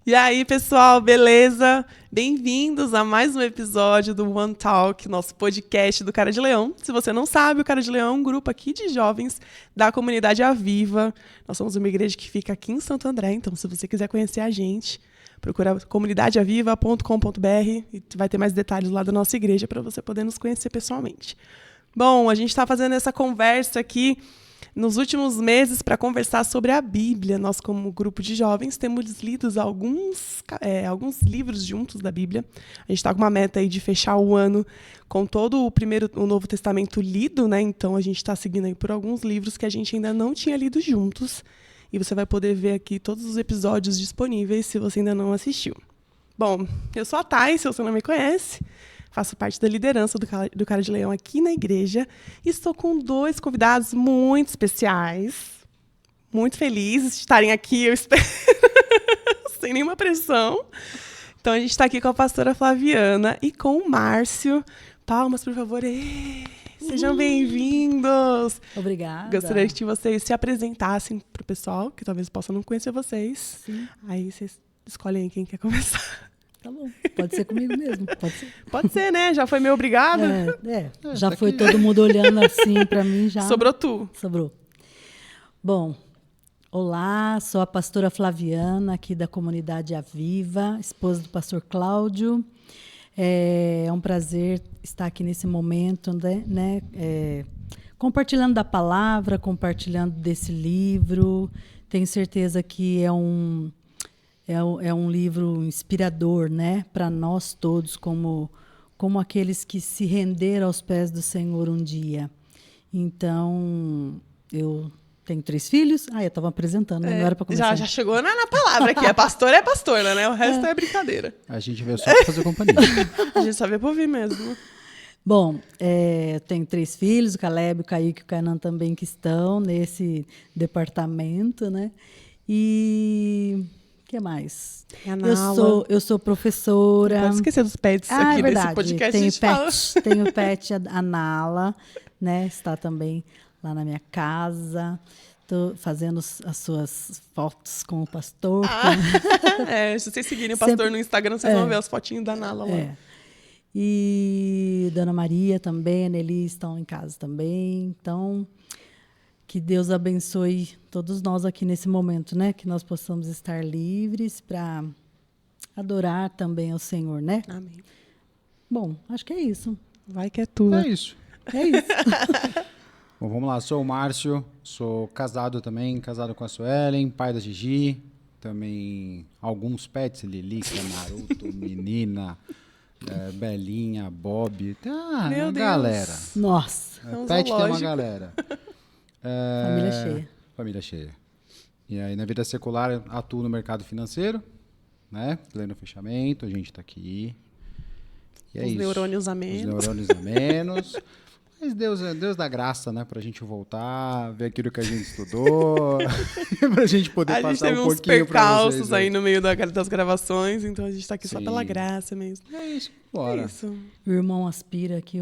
E aí, pessoal, beleza? Bem-vindos a mais um episódio do One Talk, nosso podcast do Cara de Leão. Se você não sabe, o Cara de Leão é um grupo aqui de jovens da comunidade Aviva. Nós somos uma igreja que fica aqui em Santo André, então se você quiser conhecer a gente, procura comunidadeaviva.com.br e vai ter mais detalhes lá da nossa igreja para você poder nos conhecer pessoalmente. Bom, a gente está fazendo essa conversa aqui nos últimos meses para conversar sobre a Bíblia. Nós, como grupo de jovens, temos lido alguns livros juntos da Bíblia. A gente está com uma meta aí de fechar o ano com todo o Novo Testamento lido, né? Então, a gente está seguindo aí por alguns livros que a gente ainda não tinha lido juntos. E você vai poder ver aqui todos os episódios disponíveis se você ainda não assistiu. Bom, eu sou a Thay, se você não me conhece. Faço parte da liderança do Cara de Leão aqui na igreja. E estou com dois convidados muito especiais. Muito felizes de estarem aqui, eu espero. Sem nenhuma pressão. Então, a gente está aqui com a pastora Flaviana e com o Márcio. Palmas, por favor. Sejam bem-vindos. Obrigada. Gostaria que vocês se apresentassem para o pessoal, que talvez possa não conhecer vocês. Sim. Aí vocês escolhem aí quem quer começar. Tá bom, pode ser comigo mesmo, pode ser. Pode ser, né? Já foi meio obrigado. Já foi todo mundo olhando assim pra mim, já. Sobrou tu. Sobrou. Bom, olá, sou a pastora Flaviana, aqui da comunidade Aviva, esposa do pastor Cláudio. É um prazer estar aqui nesse momento, né? Compartilhando da palavra, compartilhando desse livro. Tenho certeza que é um livro inspirador, né, para nós todos, como aqueles que se renderam aos pés do Senhor um dia. Então, eu tenho 3 filhos. Eu estava apresentando, não era para começar. Já chegou na palavra aqui. É pastora, né? O resto é brincadeira. A gente veio só para fazer companhia. A gente só veio para ouvir mesmo. Bom, eu tenho 3 filhos, o Caleb, o Kaique e o Kainan também, que estão nesse departamento, né? E o que mais? Eu sou professora. Não pode esquecer dos pets aqui nesse podcast. Tenho o pet, a Nala, né? Está também lá na minha casa. Estou fazendo as suas fotos com o pastor. Se vocês seguirem o pastor no Instagram, vocês vão ver as fotinhas da Nala lá. E Dona Maria também, a Nelly estão em casa também. Então, que Deus abençoe todos nós aqui nesse momento, né? Que nós possamos estar livres para adorar também ao Senhor, né? Amém. Bom, acho que é isso. Vai que é tudo. É isso. Bom, vamos lá. Sou o Márcio, sou casado também, casado com a Suelen, pai da Gigi. Também alguns pets, Lilica, Naruto, Menina, Belinha, Bob. Meu Deus. Galera. Nossa. Pet tem uma galera. Família cheia. Família cheia. E aí, na vida secular, atuo no mercado financeiro, né? Pleno fechamento, a gente está aqui. E é Os isso. neurônios a menos. Os neurônios a menos. Mas Deus dá graça, né? Pra gente voltar, ver aquilo que a gente estudou, pra gente poder passar um pouquinho pra vocês. A gente teve uns percalços aí no meio das gravações, então a gente tá aqui só pela graça mesmo. É isso, bora. É isso. O irmão aspira aqui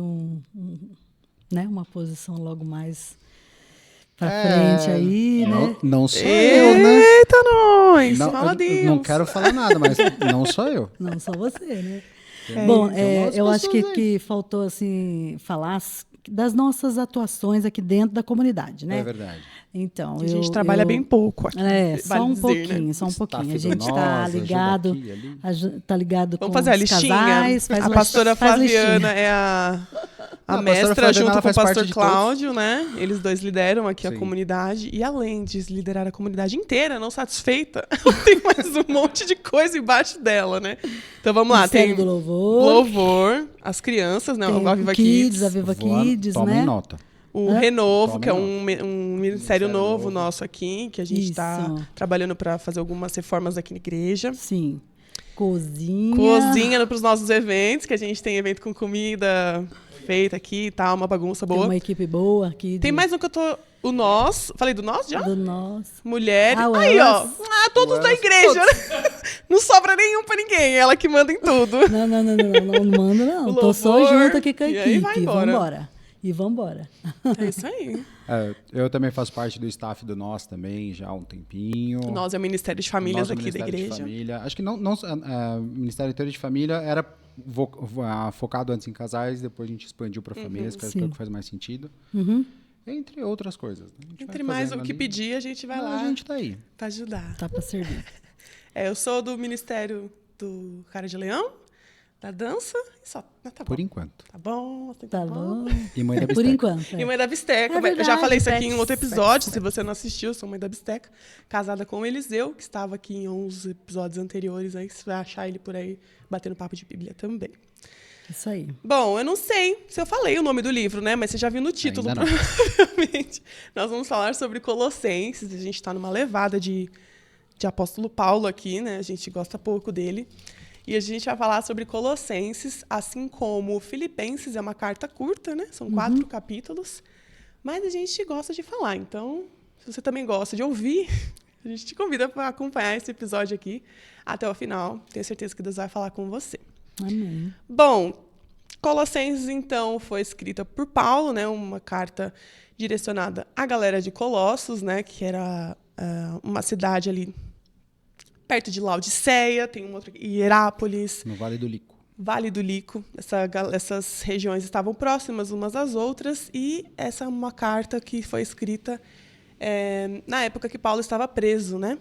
né? Uma posição logo mais pra frente aí, né? Não sou eu, né? Eita, nós! Fala Deus! Não quero falar nada, mas não sou eu. Não sou você, né? Bom, eu acho que faltou assim falar das nossas atuações aqui dentro da comunidade, né? É verdade. Então, a gente trabalha bem pouco aqui. Só um pouquinho, né? Só um pouquinho. A gente está ligado, Vamos com fazer a listinha. Casais, a pastora Flaviana é a mestra junto com o pastor Cláudio, né? Eles dois lideram aqui a comunidade. E além de liderar a comunidade inteira, não satisfeita, tem mais um monte de coisa embaixo dela, né? Então vamos lá. Tem do louvor, as crianças, né? O Aviva Kids, a Viva Kids, Tomem né? nota. O Renovo, que é um ministério novo nosso aqui, que a gente está trabalhando para fazer algumas reformas aqui na igreja. Sim. Cozinha para os nossos eventos, que a gente tem evento com comida feita aqui e tal, uma bagunça boa. Tem uma equipe boa aqui. Tem mais um que eu tô... O Nós. Falei do Nós já? Do Nós. Mulheres. Aí, ó. Todos da igreja. Não sobra nenhum pra ninguém. Ela que manda em tudo. Não manda, não. Tô só junto aqui com a equipe. Vamos embora. e vamos embora. É isso aí. Eu também faço parte do staff do Nós também, já há um tempinho. Nós é o Ministério de Famílias Nós é o aqui da Ministério de igreja. Família. Acho que o Ministério inteiro de Família era focado antes em casais, depois a gente expandiu para famílias, que é o que faz mais sentido. Entre outras coisas. Né? Entre mais o que pedir, a gente vai lá. A gente tá aí. Pra ajudar. Tá para servir. Eu sou do Ministério do Cara de Leão, da dança, e só. Tá bom. Por enquanto. Tá bom, Tá bom. E mãe da Por bisteca. enquanto. E mãe da Bisteca. É Eu já verdade, falei isso aqui em Pets, outro episódio. Pets. Se você não assistiu, eu sou mãe da Bisteca. Casada com o Eliseu, que estava aqui em uns episódios anteriores. Aí você vai achar ele por aí batendo papo de Bíblia também. Isso aí. Bom, eu não sei se eu falei o nome do livro, né? Mas você já viu no título, Ainda não. provavelmente. Nós vamos falar sobre Colossenses. A gente está numa levada de apóstolo Paulo aqui, né? A gente gosta pouco dele. E a gente vai falar sobre Colossenses, assim como Filipenses é uma carta curta, né? São 4 capítulos. Mas a gente gosta de falar. Então, se você também gosta de ouvir, a gente te convida para acompanhar esse episódio aqui até o final. Tenho certeza que Deus vai falar com você. Amém. Bom, Colossenses, então, foi escrita por Paulo, né? Uma carta direcionada à galera de Colossos, né? Que era uma cidade ali perto de Laodiceia, tem uma outra aqui, Hierápolis, No Vale do Lico. Vale do Lico. Essas regiões estavam próximas umas às outras e essa é uma carta que foi escrita na época que Paulo estava preso, né?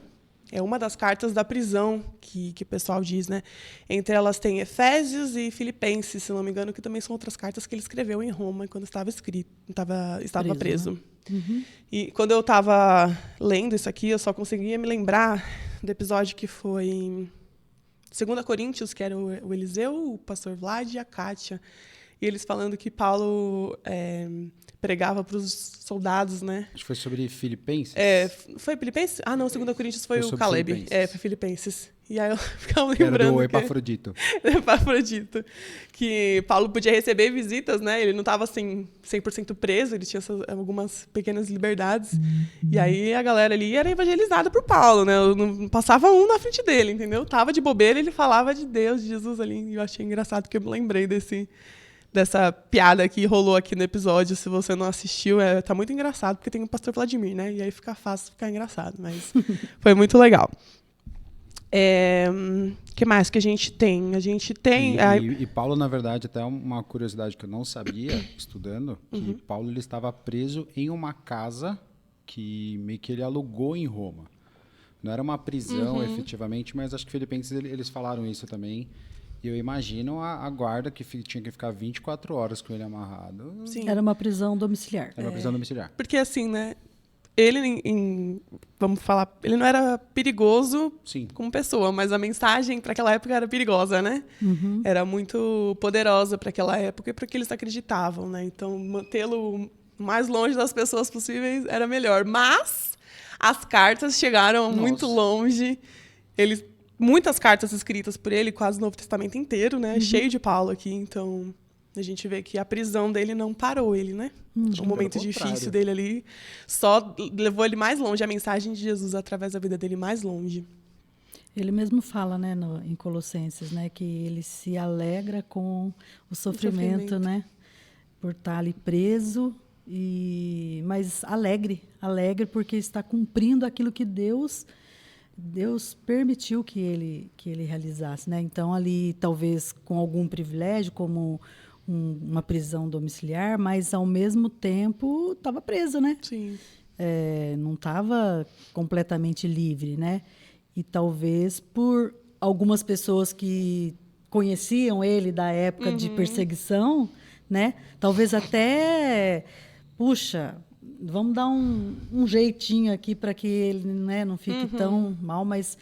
É uma das cartas da prisão que o pessoal diz, né? Entre elas tem Efésios e Filipenses, se não me engano, que também são outras cartas que ele escreveu em Roma quando estava preso. Né? E quando eu estava lendo isso aqui, eu só conseguia me lembrar do episódio que foi em 2 Coríntios, que era o Eliseu, o pastor Vlad e a Kátia. E eles falando que Paulo pregava para os soldados, né? Acho que foi sobre Filipenses. Foi Filipenses? Ah, não, 2 Coríntios foi Foi o sobre Caleb. Filipenses. Foi Filipenses. E aí eu ficava Que era lembrando do Epafrodito. Epafrodito, que Paulo podia receber visitas, né? Ele não estava assim 100% preso, ele tinha algumas pequenas liberdades. E aí a galera ali era evangelizada por Paulo, né? Não passava um na frente dele, entendeu? Tava de bobeira, ele falava de Deus, de Jesus ali. E eu achei engraçado porque eu me lembrei dessa piada que rolou aqui no episódio. Se você não assistiu, tá muito engraçado, porque tem o pastor Vladimir, né? E aí fica fácil ficar engraçado, mas foi muito legal. Que mais que a gente tem? A gente tem... E Paulo, na verdade, até uma curiosidade que eu não sabia, estudando, que Paulo ele estava preso em uma casa que meio que ele alugou em Roma. Não era uma prisão, efetivamente, mas acho que Filipenses eles falaram isso também. E eu imagino a guarda que tinha que ficar 24 horas com ele amarrado. Sim. Era uma prisão domiciliar. Era uma prisão domiciliar. Porque assim, né? Ele, vamos falar, ele não era perigoso Sim. como pessoa, mas a mensagem para aquela época era perigosa, né? Era muito poderosa para aquela época e para que eles acreditavam, né? Então, mantê-lo o mais longe das pessoas possíveis era melhor. Mas as cartas chegaram muito longe. Muitas cartas escritas por ele, quase o Novo Testamento inteiro, né? Cheio de Paulo aqui, então a gente vê que a prisão dele não parou ele, né? Um momento difícil dele ali só levou ele mais longe, a mensagem de Jesus através da vida dele mais longe. Ele mesmo fala, né, em Colossenses, né, que ele se alegra com o sofrimento, né, por estar ali preso, mas alegre porque está cumprindo aquilo que Deus permitiu que ele realizasse, né? Então ali talvez com algum privilégio, como uma prisão domiciliar, mas ao mesmo tempo estava preso, né? Sim. Não estava completamente livre, né? E talvez por algumas pessoas que conheciam ele da época de perseguição, né? Talvez até, puxa, vamos dar um jeitinho aqui para que ele, né, não fique tão mal, mas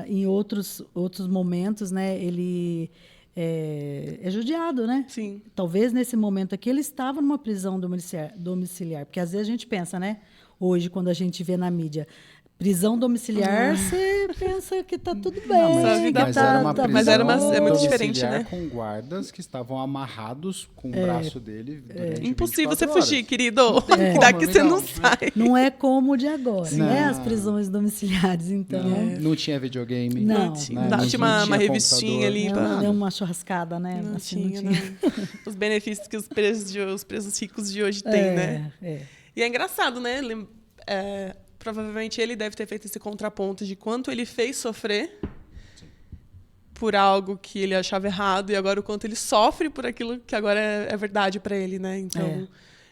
em outros momentos, né, ele é judiado, né? Sim. Talvez nesse momento aqui ele estava numa prisão domiciliar, porque às vezes a gente pensa, né? Hoje, quando a gente vê na mídia, prisão domiciliar, você pensa que tá tudo bem. Não, mas mas era uma prisão mas era é muito diferente, domiciliar né? com guardas que estavam amarrados com o braço dele durante Impossível 24 você horas. fugir, querido. como, Daqui você não amigão. sai. Não é como o de agora, Não. né? As prisões domiciliares, então. Não tinha videogame. Não. Tinha, né? não, Não tinha uma tinha revistinha computador. ali. Não, pra- nem uma churrascada, né? Não Assim, tinha, não. Os benefícios que os presos ricos de hoje têm, né? É. E é engraçado, né? Provavelmente ele deve ter feito esse contraponto de quanto ele fez sofrer por algo que ele achava errado e agora o quanto ele sofre por aquilo que agora é verdade para ele, né? Então,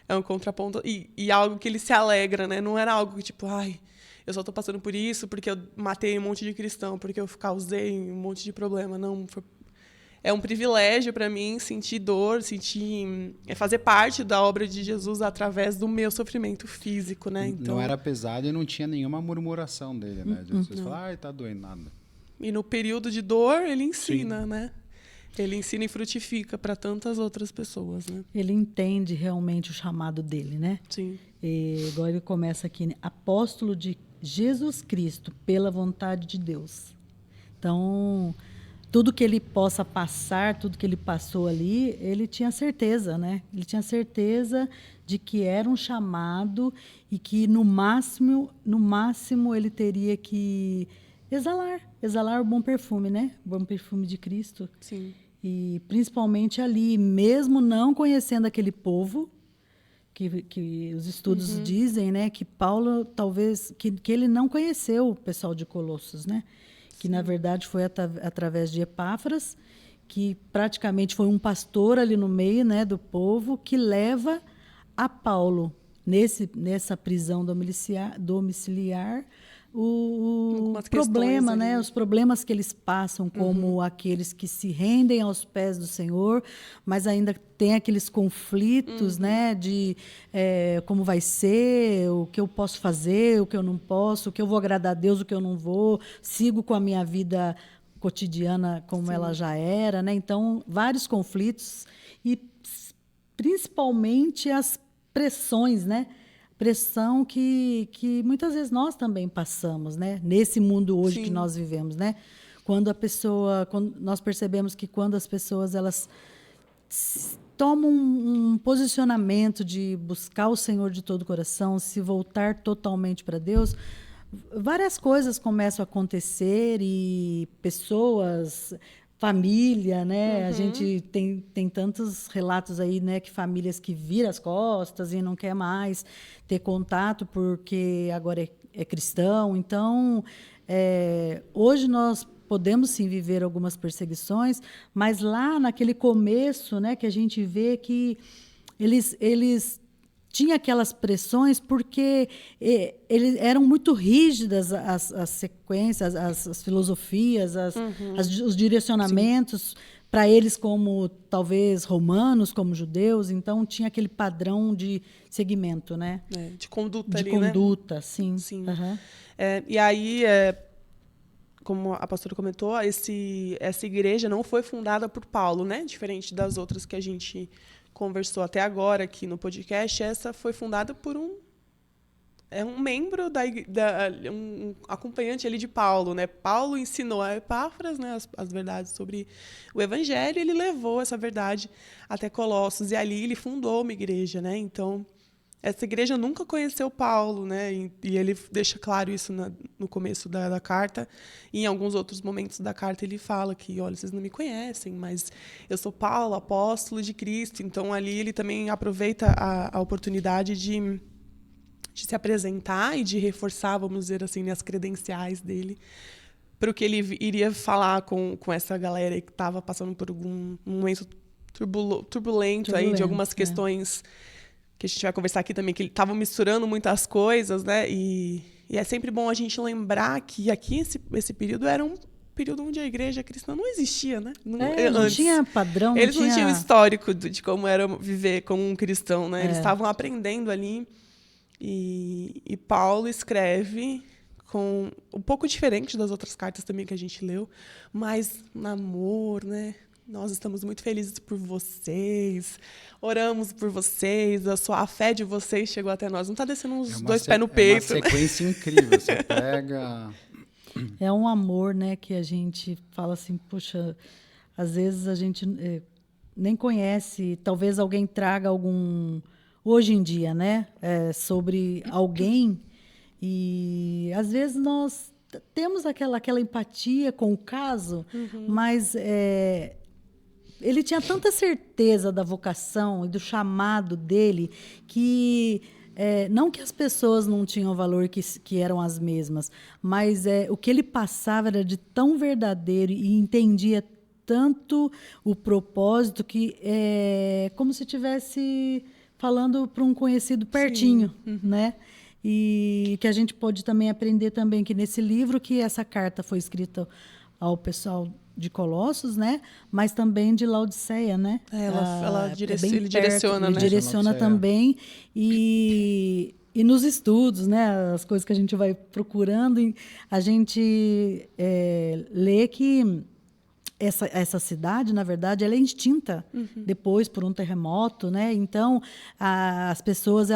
é um contraponto. E algo que ele se alegra, né? Não era algo que, tipo, ai, eu só tô passando por isso porque eu matei um monte de cristão, porque eu causei um monte de problema. Não, é um privilégio para mim sentir dor, fazer parte da obra de Jesus através do meu sofrimento físico, né? Então, Não era pesado e não tinha nenhuma murmuração dele, né? As pessoas falavam, ai, tá doendo nada. e no período de dor ele ensina, né? Ele ensina e frutifica para tantas outras pessoas, né? Ele entende realmente o chamado dele, né? Sim. E agora ele começa aqui, né? Apóstolo de Jesus Cristo, pela vontade de Deus. Então, tudo que ele possa passar, tudo que ele passou ali, ele tinha certeza, né? Ele tinha certeza de que era um chamado e que no máximo ele teria que exalar o bom perfume, né? O bom perfume de Cristo. Sim. E principalmente ali, mesmo não conhecendo aquele povo, que os estudos dizem, né, que Paulo talvez que ele não conheceu o pessoal de Colossos, né? Que na verdade foi através de Epáfras, que praticamente foi um pastor ali no meio, né, do povo, que leva a Paulo nessa prisão domiciliar o Algumas problema, questões ali, né? né? Os problemas que eles passam, como aqueles que se rendem aos pés do Senhor, mas ainda tem aqueles conflitos, né? De como vai ser, o que eu posso fazer, o que eu não posso, o que eu vou agradar a Deus, o que eu não vou, sigo com a minha vida cotidiana como ela já era, né? Então, vários conflitos e principalmente as pressões, né? Pressão que muitas vezes nós também passamos, né? Nesse mundo hoje que nós vivemos, né? Quando nós percebemos que quando as pessoas elas tomam um posicionamento de buscar o Senhor de todo o coração, se voltar totalmente para Deus, várias coisas começam a acontecer e pessoas, família, né? A gente tem tantos relatos aí, né, que famílias que viram as costas e não quer mais ter contato porque agora é cristão. Então, hoje nós podemos sim viver algumas perseguições, mas lá naquele começo, né, que a gente vê que eles tinha aquelas pressões porque eles eram muito rígidas as sequências, as filosofias, os direcionamentos para eles como talvez romanos, como judeus, então tinha aquele padrão de segmento, né? De conduta De ali, conduta, sim. Sim. Uhum. E aí, como a pastora comentou, essa igreja não foi fundada por Paulo, né? Diferente das outras que a gente conversou até agora aqui no podcast, essa foi fundada por um membro um acompanhante ali de Paulo, né? Paulo ensinou a Epáfras, né, as verdades sobre o Evangelho, e ele levou essa verdade até Colossos, e ali ele fundou uma igreja, né? Então, essa igreja nunca conheceu Paulo, né? E ele deixa claro isso no começo da carta. E em alguns outros momentos da carta ele fala que, olha, vocês não me conhecem, mas eu sou Paulo, apóstolo de Cristo. Então, ali ele também aproveita a oportunidade de se apresentar e de reforçar, vamos dizer assim, as credenciais dele para o que ele iria falar com essa galera que estava passando por algum momento turbulento aí, de algumas questões que a gente vai conversar aqui também, que ele estava misturando muitas coisas, né? E é sempre bom a gente lembrar que aqui esse período era um período onde a igreja cristã não existia, né? Não tinha padrão, eles não tinham histórico de como era viver como um cristão, né? Eles estavam aprendendo ali. E Paulo escreve um pouco diferente das outras cartas também que a gente leu, mais namoro, né? Nós estamos muito felizes por vocês, oramos por vocês, a fé de vocês chegou até nós. Não está descendo uns 2 pés no peito. É uma sequência incrível, você pega... É um amor, né, que a gente fala assim, poxa, às vezes a gente nem conhece, talvez alguém traga algum... Hoje em dia, né, sobre alguém, e às vezes nós temos aquela empatia com o caso, mas ele tinha tanta certeza da vocação e do chamado dele que... não que as pessoas não tinham valor, que eram as mesmas, mas o que ele passava era de tão verdadeiro e entendia tanto o propósito que é como se estivesse falando para um conhecido pertinho, né? E que a gente pode também aprender também que nesse livro que essa carta foi escrita ao pessoal de Colossos, né? Mas também de Laodiceia, né? Ele direciona, ele né? direciona também e nos estudos, né? As coisas que a gente vai procurando, a gente lê que essa cidade, na verdade, ela é extinta depois por um terremoto, né? Então as pessoas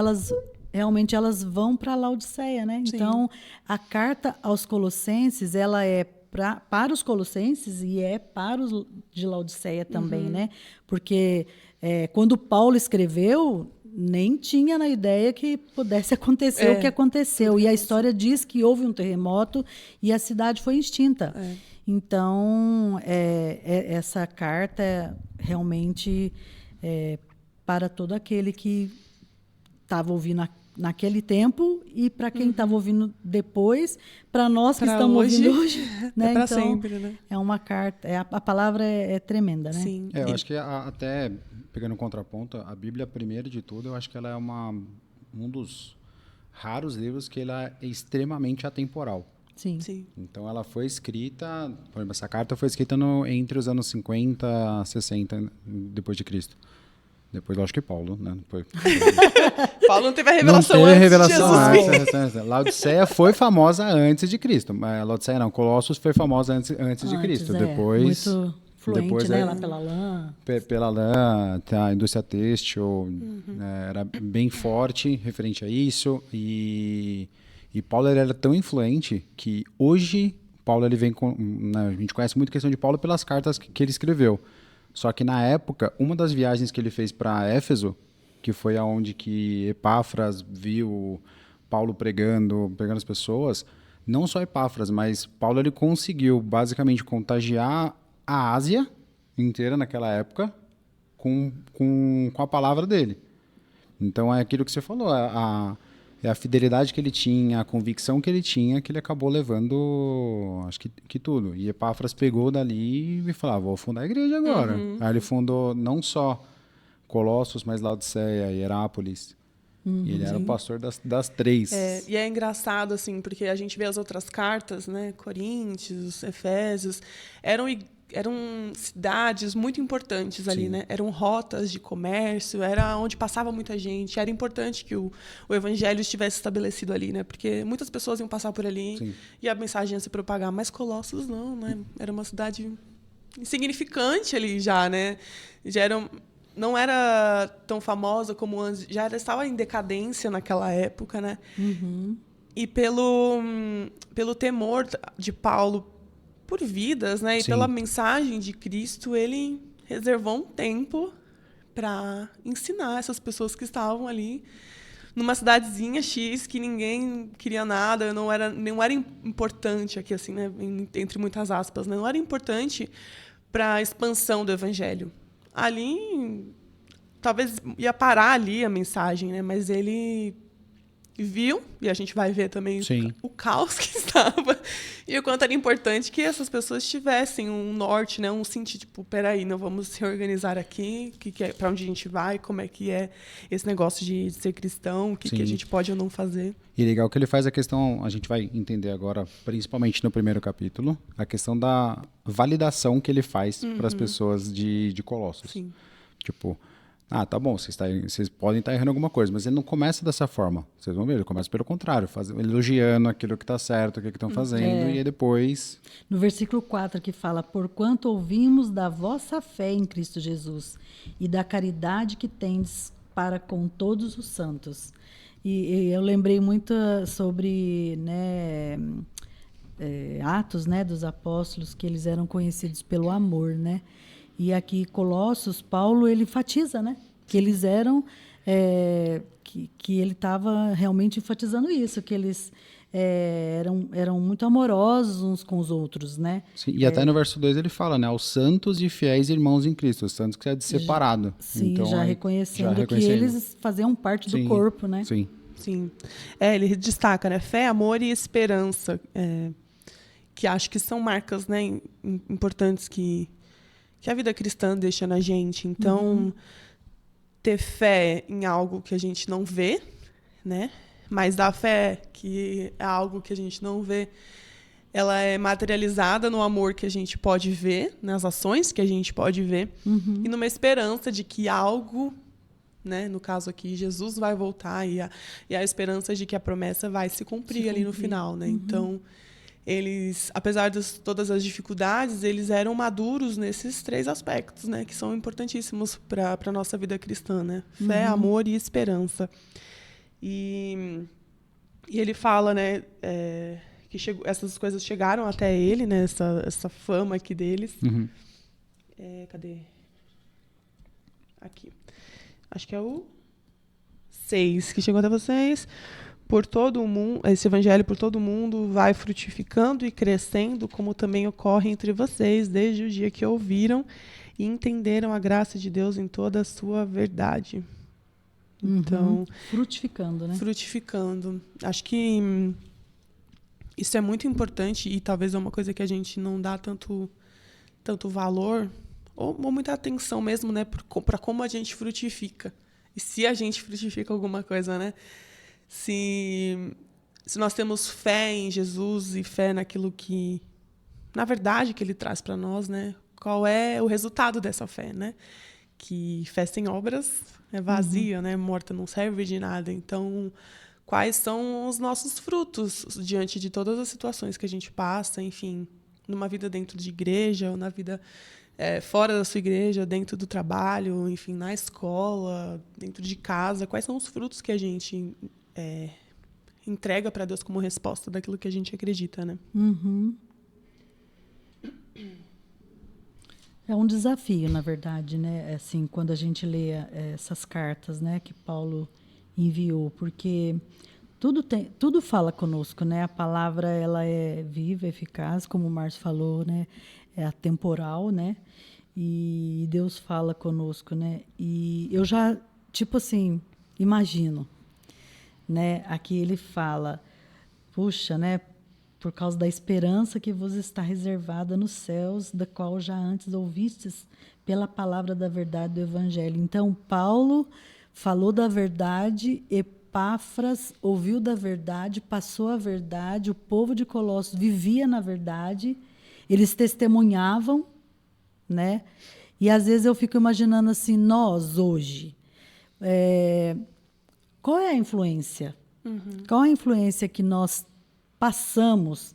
realmente elas vão para Laodiceia, né? Sim. Então a carta aos Colossenses ela é para os colossenses e para os de Laodiceia também, né? Porque quando Paulo escreveu, nem tinha na ideia que pudesse acontecer o que aconteceu. E a história diz que houve um terremoto e a cidade foi extinta. Então, essa carta realmente para todo aquele que estava ouvindo naquele tempo e para quem estava ouvindo depois, para nós que estamos ouvindo hoje, né? Para então, sempre, né? É uma carta, a palavra é tremenda, né? Sim. Eu acho que até pegando um contraponto, a Bíblia, primeiro de tudo, eu acho que ela é um dos raros livros que ela é extremamente atemporal. Sim. Então ela foi escrita, por exemplo, essa carta foi escrita entre os anos 50 e 60 depois de Cristo. Depois, eu acho que Paulo, né? Paulo não teve a revelação não teve antes revelação de Jesus. antes. Laodiceia foi famosa antes de Cristo. Laodiceia não, Colossos foi famosa antes de Cristo. Depois, muito fluente, depois né? Lá pela lã. Pela lã, a indústria têxtil era bem forte referente a isso. E Paulo ele era tão influente que hoje Paulo ele vem com... Né, a gente conhece muito a questão de Paulo pelas cartas que ele escreveu. Só que na época, uma das viagens que ele fez para Éfeso, que foi aonde que Epáfras viu Paulo pregando as pessoas, não só Epáfras, mas Paulo ele conseguiu basicamente contagiar a Ásia inteira naquela época com a palavra dele. Então é aquilo que você falou, é a fidelidade que ele tinha, a convicção que ele tinha, que ele acabou levando, acho que tudo. E Epáfras pegou dali e falou, vou fundar a igreja agora. Aí ele fundou não só Colossos, mas Laodiceia e Herápolis. E ele era o pastor das três. E é engraçado, assim, porque a gente vê as outras cartas, né? Coríntios, Efésios, eram cidades muito importantes ali, né? Eram rotas de comércio, era onde passava muita gente. Era importante que o evangelho estivesse estabelecido ali, né? Porque muitas pessoas iam passar por ali e a mensagem ia se propagar. Mas Colossos não, né? Era uma cidade insignificante ali já, né? Não era tão famosa como antes, estava em decadência naquela época, né? E pelo temor de Paulo por vidas, né? E pela mensagem de Cristo, ele reservou um tempo para ensinar essas pessoas que estavam ali numa cidadezinha X que ninguém queria nada, não era importante aqui assim, né? Entre muitas aspas, né? Não era importante para a expansão do evangelho. Ali talvez ia parar ali a mensagem, né? Mas ele viu, e a gente vai ver também o caos que estava, e o quanto era importante que essas pessoas tivessem um norte, né, um sentido, tipo, peraí, não vamos se organizar aqui, para onde a gente vai, como é que é esse negócio de ser cristão, o que a gente pode ou não fazer. E legal que ele faz a questão, a gente vai entender agora, principalmente no primeiro capítulo, a questão da validação que ele faz para as pessoas de Colossos. Tipo, Ah, tá bom, vocês podem estar errando alguma coisa, mas ele não começa dessa forma. Vocês vão ver, ele começa pelo contrário, elogiando aquilo que está certo, o que estão fazendo, e aí depois... No versículo 4 que fala, porquanto ouvimos da vossa fé em Cristo Jesus e da caridade que tendes para com todos os santos. E eu lembrei muito sobre, né, Atos, né, dos apóstolos, que eles eram conhecidos pelo amor, né? E aqui Colossos, Paulo, ele enfatiza, né? Que eles eram, que ele estava realmente enfatizando isso, que eles eram muito amorosos uns com os outros, né? Sim, e até no verso 2 ele fala, né? Aos santos e fiéis irmãos em Cristo, os santos que é de separado. Sim, então, já reconhecendo que eles faziam parte do corpo, né? Sim. Sim. Ele destaca, né? Fé, amor e esperança, que acho que são marcas, né, importantes que a vida cristã deixa na gente. Então, ter fé em algo que a gente não vê, né? Mas a fé, que é algo que a gente não vê, ela é materializada no amor que a gente pode ver, nas ações que a gente pode ver, e numa esperança de que algo, né, no caso aqui, Jesus vai voltar e a esperança de que a promessa vai se cumprir ali no final, né? Então, eles, apesar de todas as dificuldades, eles eram maduros nesses 3 aspectos, né, que são importantíssimos para a nossa vida cristã, né? Fé, amor e esperança. E ele fala, né, que essas coisas chegaram até ele, né, essa fama aqui deles. Cadê? Aqui. Acho que é o 6 que chegou até vocês. Por todo o mundo, esse evangelho por todo o mundo vai frutificando e crescendo, como também ocorre entre vocês, desde o dia que ouviram e entenderam a graça de Deus em toda a sua verdade. Então, frutificando, né? Frutificando. Acho que isso é muito importante e talvez é uma coisa que a gente não dá tanto valor ou muita atenção mesmo, né, para como a gente frutifica. E se a gente frutifica alguma coisa, né? Se nós temos fé em Jesus e fé naquilo que, na verdade, que ele traz para nós, né? Qual é o resultado dessa fé, né? Que fé sem obras é vazia, né? Morta, não serve de nada. Então, quais são os nossos frutos diante de todas as situações que a gente passa, enfim, numa vida dentro de igreja ou na vida fora da sua igreja, dentro do trabalho, enfim, na escola, dentro de casa. Quais são os frutos que a gente entrega para Deus como resposta daquilo que a gente acredita, né? É um desafio, na verdade, né? Assim, quando a gente lê essas cartas, né, que Paulo enviou, porque tudo fala conosco, né? A palavra, ela é viva, eficaz, como o Márcio falou, né? É atemporal, né? E Deus fala conosco, né? E eu já, tipo assim, imagino, né? Aqui ele fala, puxa, né? Por causa da esperança que vos está reservada nos céus, da qual já antes ouvistes pela palavra da verdade do Evangelho. Então, Paulo falou da verdade, Epáfras ouviu da verdade, passou a verdade, o povo de Colossos vivia na verdade, eles testemunhavam, né? E às vezes eu fico imaginando assim, nós hoje, qual é a influência? Qual é a influência que nós passamos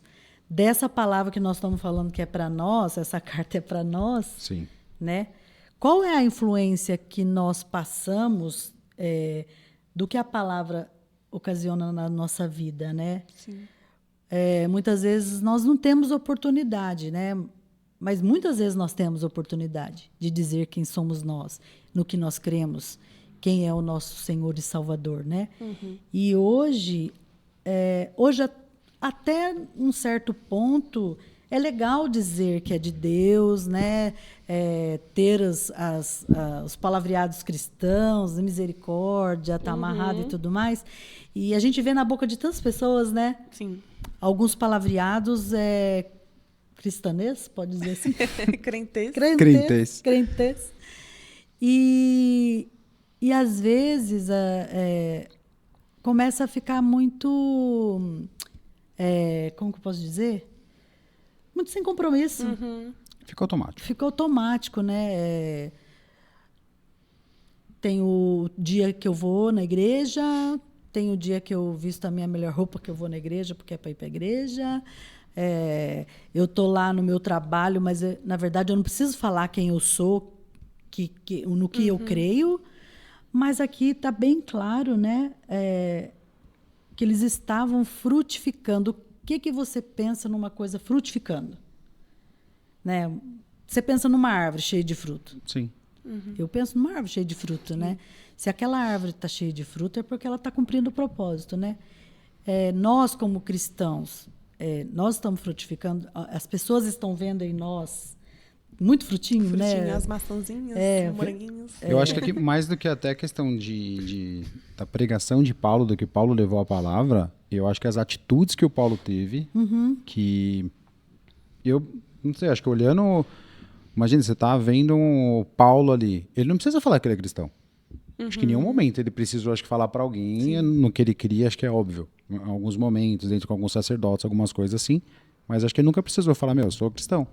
dessa palavra que nós estamos falando que é para nós, essa carta é para nós, Sim. Né? Qual é a influência que nós passamos do que a palavra ocasiona na nossa vida, né? Sim. Muitas vezes nós não temos oportunidade, né? Mas muitas vezes nós temos oportunidade de dizer quem somos nós, no que nós cremos, quem é o nosso Senhor e Salvador, né? E hoje até um certo ponto é legal dizer que é de Deus, né? Ter os palavreados cristãos, misericórdia, tá amarrado e tudo mais. E a gente vê na boca de tantas pessoas, né? Sim. Alguns palavreados cristanês, pode dizer assim? Crentez. Crentez. E às vezes começa a ficar muito... como que eu posso dizer? Muito sem compromisso. Fica automático. Fica automático, né? tem o dia que eu vou na igreja, tem o dia que eu visto a minha melhor roupa que eu vou na igreja, porque é para ir para a igreja. Eu estou lá no meu trabalho, mas, na verdade, eu não preciso falar quem eu sou, no que eu creio, mas aqui está bem claro, né, que eles estavam frutificando. O que você pensa numa coisa frutificando? Né? Você pensa numa árvore cheia de fruto. Sim. Eu penso numa árvore cheia de fruto, né? Se aquela árvore está cheia de fruto, é porque ela está cumprindo o propósito, né? Nós, como cristãos, nós estamos frutificando, as pessoas estão vendo em nós muito frutinho, né? As maçãzinhas, moranguinhos. Eu acho que aqui, mais do que até a questão da pregação de Paulo, do que Paulo levou a palavra, eu acho que as atitudes que o Paulo teve, que eu não sei, acho que olhando... Imagina, você tá vendo o Paulo ali. Ele não precisa falar que ele é cristão. Acho que em nenhum momento ele precisou, acho que, falar para alguém no que ele queria, acho que é óbvio. Em alguns momentos, dentro com alguns sacerdotes, algumas coisas assim. Mas acho que ele nunca precisou falar, eu sou cristão.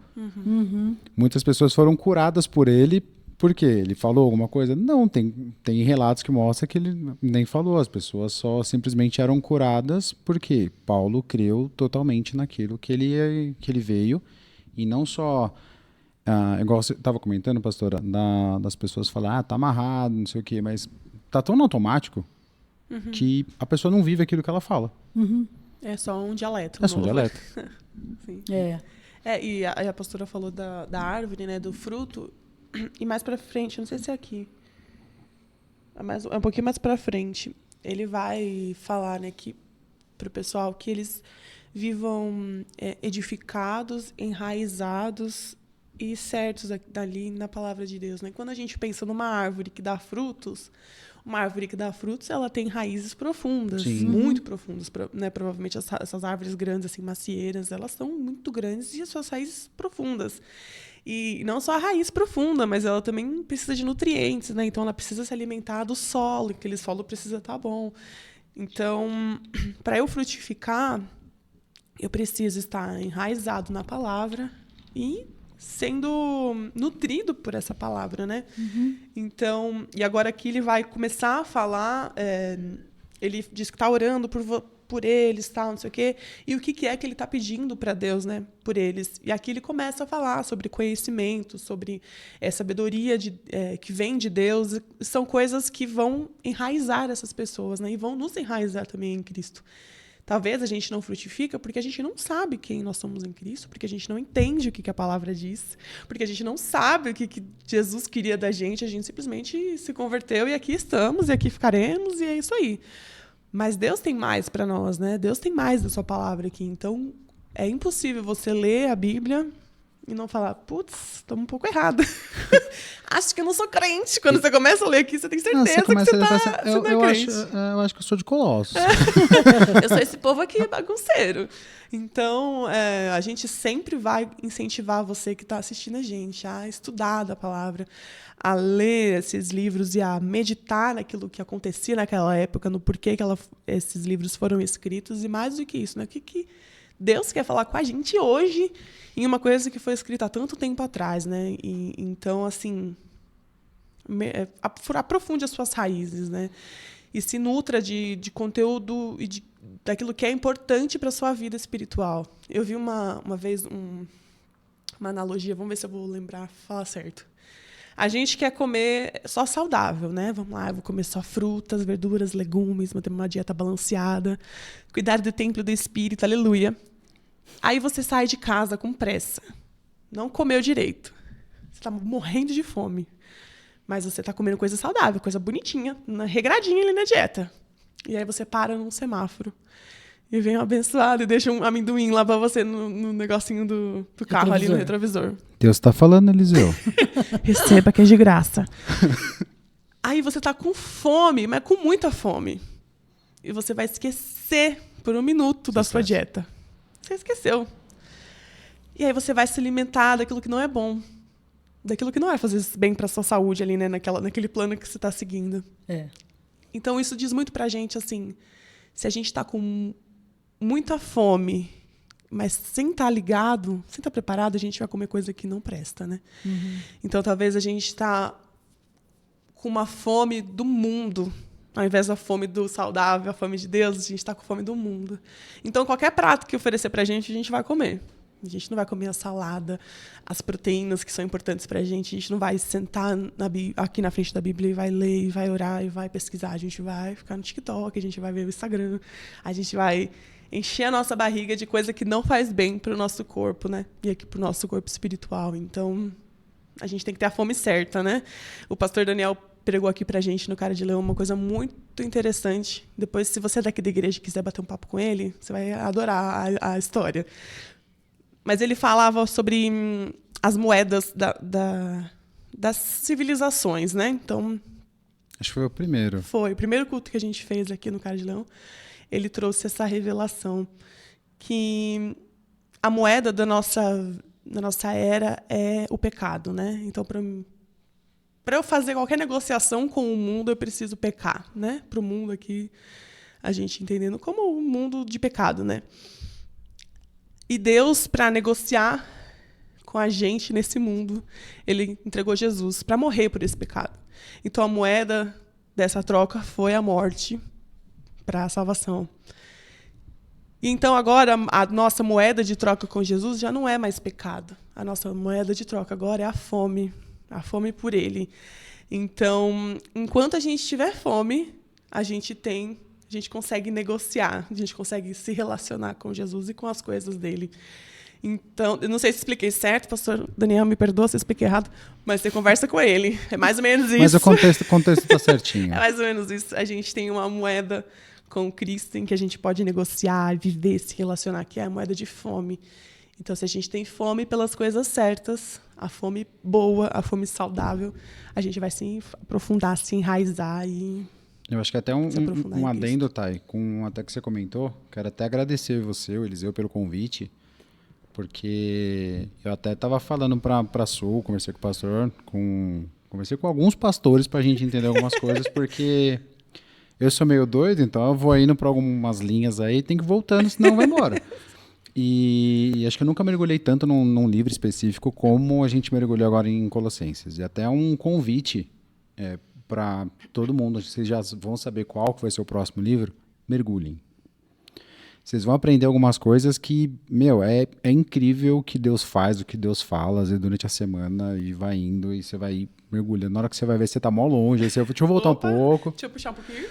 Muitas pessoas foram curadas por ele, porque ele falou alguma coisa? Não, tem relatos que mostram que ele nem falou. As pessoas só simplesmente eram curadas porque Paulo creu totalmente naquilo que ele veio. E não só... igual você estava comentando, pastora, das pessoas falarem, tá amarrado, não sei o quê, mas tá tão no automático que a pessoa não vive aquilo que ela fala. É só um dialeto. É só um dialeto. Sim. É. A pastora falou da árvore, né, do fruto, e mais pra frente, não sei se é aqui, é um pouquinho mais pra frente, ele vai falar, né, que pro pessoal que eles vivam edificados, enraizados e certos dali na palavra de Deus, né? Quando a gente pensa numa árvore que dá frutos, ela tem raízes profundas, Sim. muito profundas, né? Provavelmente essas árvores grandes, assim, macieiras, elas são muito grandes e as suas raízes profundas. E não só a raiz profunda, mas ela também precisa de nutrientes, né? Então ela precisa se alimentar do solo, aquele solo precisa estar bom. Então, para eu frutificar, eu preciso estar enraizado na palavra e sendo nutrido por essa palavra, né? Então, e agora aqui ele vai começar a falar, ele diz que está orando por eles, tal, não sei o quê, e o que é que ele está pedindo para Deus, né? Por eles. E aqui ele começa a falar sobre conhecimento, sobre sabedoria que vem de Deus. São coisas que vão enraizar essas pessoas, né? E vão nos enraizar também em Cristo. Talvez a gente não frutifica porque a gente não sabe quem nós somos em Cristo, porque a gente não entende o que a palavra diz, porque a gente não sabe o que Jesus queria da gente, a gente simplesmente se converteu e aqui estamos, e aqui ficaremos, e é isso aí. Mas Deus tem mais para nós, né? Deus tem mais da sua palavra aqui. Então, é impossível você ler a Bíblia e não falar, putz, estou um pouco errada. Acho que eu não sou crente. Quando você começa a ler aqui, você tem certeza que você não é crente. Eu acho que eu sou de Colossos. Eu sou esse povo aqui bagunceiro. Então, a gente sempre vai incentivar você que está assistindo a gente a estudar a palavra, a ler esses livros e a meditar naquilo que acontecia naquela época, no porquê que esses livros foram escritos, e mais do que isso, né? O que Deus quer falar com a gente hoje em uma coisa que foi escrita há tanto tempo atrás, né? Então, assim, aprofunde as suas raízes, né? E se nutra de conteúdo e daquilo que é importante para a sua vida espiritual. Eu vi uma vez uma analogia, vamos ver se eu vou lembrar, falar certo. A gente quer comer só saudável, né? Vamos lá, eu vou comer só frutas, verduras, legumes, manter uma dieta balanceada, cuidar do templo do espírito, aleluia. Aí você sai de casa com pressa, não comeu direito, você está morrendo de fome, mas você está comendo coisa saudável, coisa bonitinha, regradinha ali na dieta. E aí você para num semáforo e vem um abençoado e deixa um amendoim lá para você no negocinho do carro, ali no retrovisor. Deus está falando, Eliseu. Receba que é de graça. Aí você está com fome, mas com muita fome. E você vai esquecer por um minuto da sua dieta. Você esqueceu. E aí você vai se alimentar daquilo que não é bom. Daquilo que não vai fazer bem para a sua saúde ali, né? Naquele plano que você está seguindo. Então, isso diz muito para a gente, assim, se a gente está com muita fome, mas sem estar ligado, sem estar preparado, a gente vai comer coisa que não presta, né? Então, talvez a gente está com uma fome do mundo. Ao invés da fome do saudável, a fome de Deus, a gente está com fome do mundo. Então, qualquer prato que oferecer para a gente vai comer. A gente não vai comer a salada, as proteínas que são importantes para a gente não vai sentar aqui na frente da Bíblia e vai ler, e vai orar, e vai pesquisar. A gente vai ficar no TikTok, a gente vai ver o Instagram, a gente vai encher a nossa barriga de coisa que não faz bem para o nosso corpo, né? E aqui para o nosso corpo espiritual. Então, a gente tem que ter a fome certa, né? O pastor Daniel pregou aqui pra gente no Cara de Leão uma coisa muito interessante. Depois, se você é daqui da igreja e quiser bater um papo com ele, você vai adorar a história. Mas ele falava sobre as moedas das civilizações, né? Então, acho que foi o primeiro. Foi o primeiro culto que a gente fez aqui no Cara de Leão. Ele trouxe essa revelação que a moeda da nossa era é o pecado, né? Então, para eu fazer qualquer negociação com o mundo, eu preciso pecar, né? Para o mundo aqui, a gente entendendo como um mundo de pecado, né? E Deus, para negociar com a gente nesse mundo, ele entregou Jesus para morrer por esse pecado. Então, a moeda dessa troca foi a morte para a salvação. E então, agora, a nossa moeda de troca com Jesus já não é mais pecado. A nossa moeda de troca agora é a fome por ele. Então, enquanto a gente tiver fome, a gente consegue negociar, a gente consegue se relacionar com Jesus e com as coisas dele. Então, eu não sei se expliquei certo, pastor Daniel, me perdoa se eu expliquei errado, mas você conversa com ele. É mais ou menos isso. Mas o contexto está certinho. É mais ou menos isso. A gente tem uma moeda com Cristo em que a gente pode negociar, viver, se relacionar, que é a moeda de fome. Então, se a gente tem fome pelas coisas certas, a fome boa, a fome saudável, a gente vai se aprofundar, se enraizar e... Eu acho que até um adendo, Thay, com até que você comentou, quero até agradecer você, o Eliseu, pelo convite, porque eu até estava falando para Sul, conversei com o pastor, conversei com alguns pastores para a gente entender algumas coisas, porque eu sou meio doido, então eu vou indo para algumas linhas aí, tem que ir voltando, senão vai embora. E acho que eu nunca mergulhei tanto num livro específico como a gente mergulhou agora em Colossenses. E até um convite para todo mundo, vocês já vão saber qual que vai ser o próximo livro, mergulhem. Vocês vão aprender algumas coisas que, é incrível o que Deus faz, o que Deus fala, às vezes durante a semana, e vai indo, e você vai mergulhando. Na hora que você vai ver, você tá mó longe, aí você, deixa eu voltar um pouco. Deixa eu puxar um pouquinho.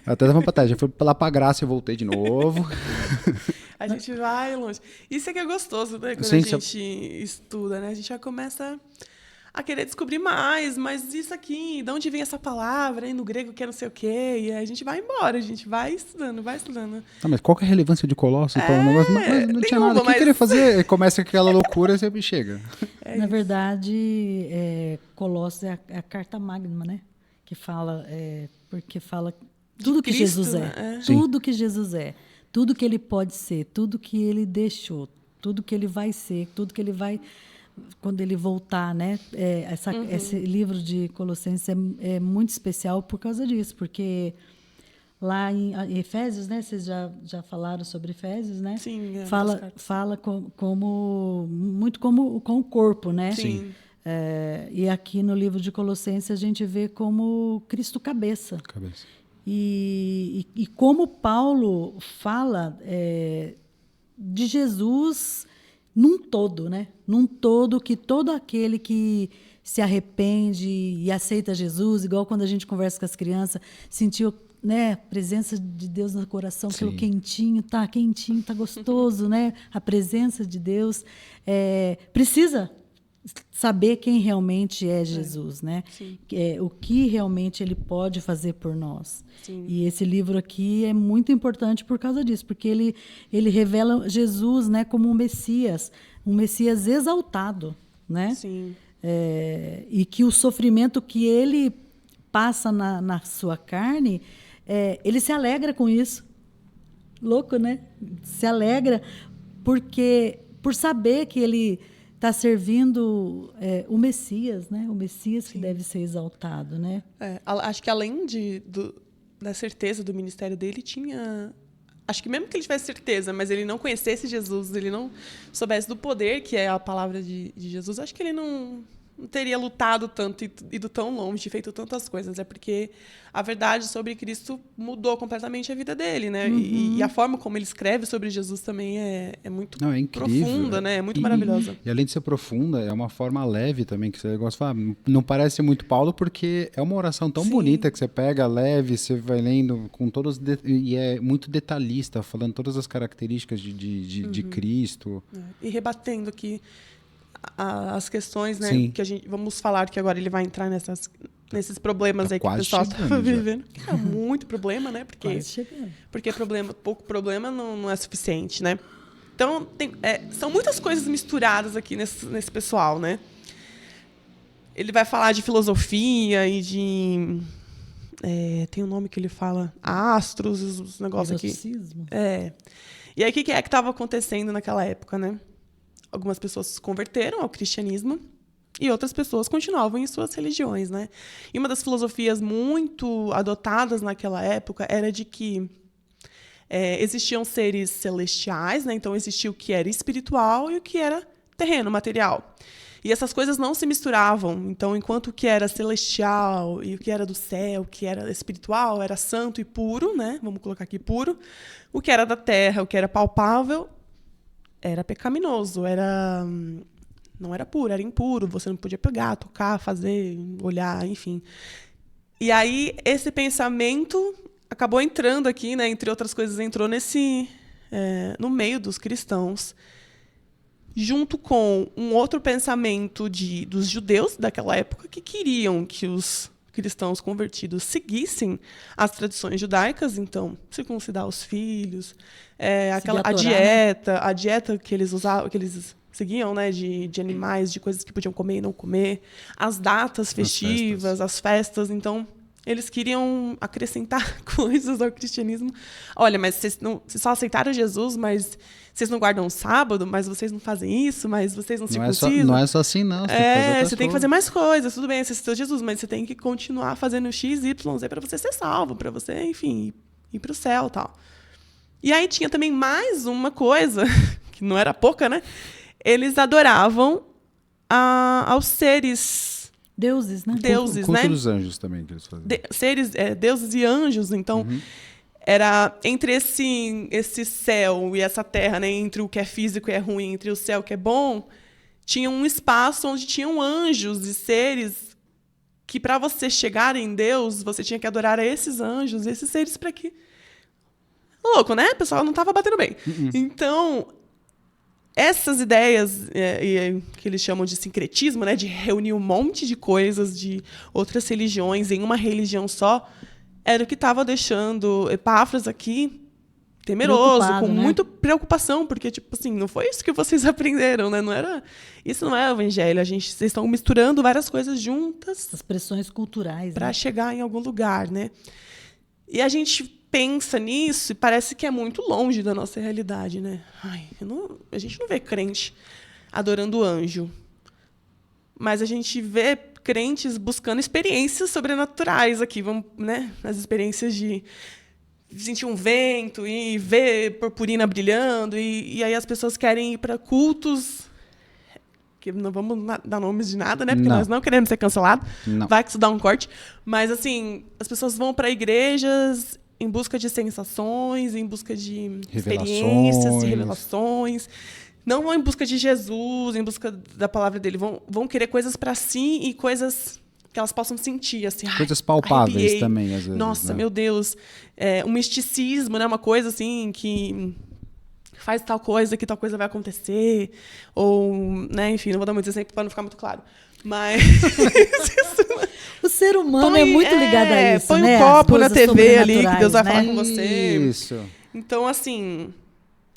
Até tava pra trás, já fui lá pra graça e voltei de novo. A gente vai longe. Isso é que é gostoso, né? Quando Sim, a gente estuda, né? A gente já começa a querer descobrir mais, mas isso aqui, de onde vem essa palavra, aí no grego que é não sei o quê, e aí a gente vai embora, a gente vai estudando. Tá, mas qual que é a relevância de Colossos? Então, mas não tinha nada. O que queria fazer? Começa com aquela loucura e sempre chega. Na verdade, Colossos é a carta magna, né? Que fala, porque fala tudo que Cristo, Jesus é. né? Tudo que Jesus é. Tudo que ele pode ser, tudo que ele deixou, tudo que ele vai ser, tudo que ele vai... Quando ele voltar, né? Esse livro de Colossenses é muito especial por causa disso, porque lá em Efésios, né? Vocês já falaram sobre Efésios, né? Sim. Fala muito como com o corpo, né? Sim. E aqui no livro de Colossenses a gente vê como Cristo cabeça. E como Paulo fala de Jesus num todo, né? Num todo, que todo aquele que se arrepende e aceita Jesus, igual quando a gente conversa com as crianças, sentiu, né, a presença de Deus no coração, aquilo quentinho, tá gostoso, né? A presença de Deus precisa saber quem realmente é Jesus, né? O que realmente ele pode fazer por nós. Sim. E esse livro aqui é muito importante por causa disso, porque ele revela Jesus, né, como um Messias exaltado, né? Sim. E que o sofrimento que ele passa na sua carne, ele se alegra com isso. Louco, né? Se alegra por saber que ele está servindo o Messias, né? O Messias que deve ser exaltado, né? Acho que além da certeza do ministério dele, tinha... Acho que mesmo que ele tivesse certeza, mas ele não conhecesse Jesus, ele não soubesse do poder que é a palavra de Jesus, acho que ele não não teria lutado tanto e ido tão longe, feito tantas coisas. É porque a verdade sobre Cristo mudou completamente a vida dele, né? E a forma como ele escreve sobre Jesus também é muito incrível, profunda, né? É muito maravilhosa. E além de ser profunda, é uma forma leve também, que você gosta de falar. Não parece muito Paulo, porque é uma oração tão bonita que você pega leve, você vai lendo com todos... E é muito detalhista, falando todas as características de Cristo. E rebatendo aqui as questões, né? Sim. Que vamos falar que agora ele vai entrar nesses problemas aí que o quase pessoal estava chegando já. vivendo. É muito problema, né? Quase chegando. Porque pouco problema não é suficiente, né? Então, são muitas coisas misturadas aqui nesse pessoal, né? Ele vai falar de filosofia e de... tem um nome que ele fala, astros, os negócios aqui. E aí, o que estava acontecendo naquela época, né? Algumas pessoas se converteram ao cristianismo e outras pessoas continuavam em suas religiões, né? E uma das filosofias muito adotadas naquela época era de que existiam seres celestiais, né? Então existia o que era espiritual e o que era terreno, material. E essas coisas não se misturavam. Então, enquanto o que era celestial e o que era do céu, o que era espiritual, era santo e puro, né? Vamos colocar aqui puro. O que era da terra, o que era palpável, era pecaminoso, não era puro, era impuro. Você não podia pegar, tocar, fazer, olhar, enfim. E aí, esse pensamento acabou entrando aqui, né? Entre outras coisas, entrou no meio dos cristãos, junto com um outro pensamento dos judeus daquela época, que queriam que os cristãos convertidos seguissem as tradições judaicas, então circuncidar os filhos, a dieta que eles usavam, que eles seguiam, né, de animais, de coisas que podiam comer e não comer, as datas festivas, as festas. Então eles queriam acrescentar coisas ao cristianismo. Olha, mas vocês só aceitaram Jesus, mas vocês não guardam o sábado, mas vocês não fazem isso, mas vocês não circuncidam. Não é só assim, não. Você tem que fazer mais coisas. Tudo bem, você aceitou Jesus, mas você tem que continuar fazendo X, Y, Z para você ser salvo, para você, enfim, ir para o céu e tal. E aí tinha também mais uma coisa, que não era pouca, né? Eles adoravam aos seres... Deuses, né? Deuses, culto né? dos anjos também que eles faziam. Deuses e anjos. Então, era entre esse céu e essa terra, né? Entre o que é físico e é ruim, entre o céu que é bom, tinha um espaço onde tinham anjos e seres que, para você chegar em Deus, você tinha que adorar a esses anjos, esses seres, para que... Louco, né? O pessoal não estava batendo bem. Então... Essas ideias que eles chamam de sincretismo, né, de reunir um monte de coisas de outras religiões em uma religião só, era o que estava deixando Epáfras aqui temeroso, com muita preocupação, porque tipo assim, não foi isso que vocês aprenderam, né? Isso não é o evangelho. Vocês estão misturando várias coisas juntas, as pressões culturais, para chegar em algum lugar, né? E a gente pensa nisso e parece que é muito longe da nossa realidade, né? A gente não vê crente adorando anjo, mas a gente vê crentes buscando experiências sobrenaturais aqui, né? As experiências de sentir um vento e ver purpurina brilhando, e aí as pessoas querem ir para cultos, que não vamos dar nomes de nada, né? Porque nós não queremos ser cancelados. Vai que isso dá um corte. Mas, assim, as pessoas vão para igrejas em busca de sensações, em busca de experiências, de revelações. Não vão em busca de Jesus, em busca da palavra dele. Vão querer coisas para si e coisas que elas possam sentir. Assim, coisas palpáveis arrepiei. também, às vezes. Nossa, né? meu Deus. Um misticismo, né? Uma coisa assim que faz tal coisa, que tal coisa vai acontecer. Ou, né? Enfim, não vou dar muito exemplo para não ficar muito claro. Mas... O ser humano é muito ligado a isso, põe né? um copo na TV ali, que Deus vai falar com você. Isso. Então, assim,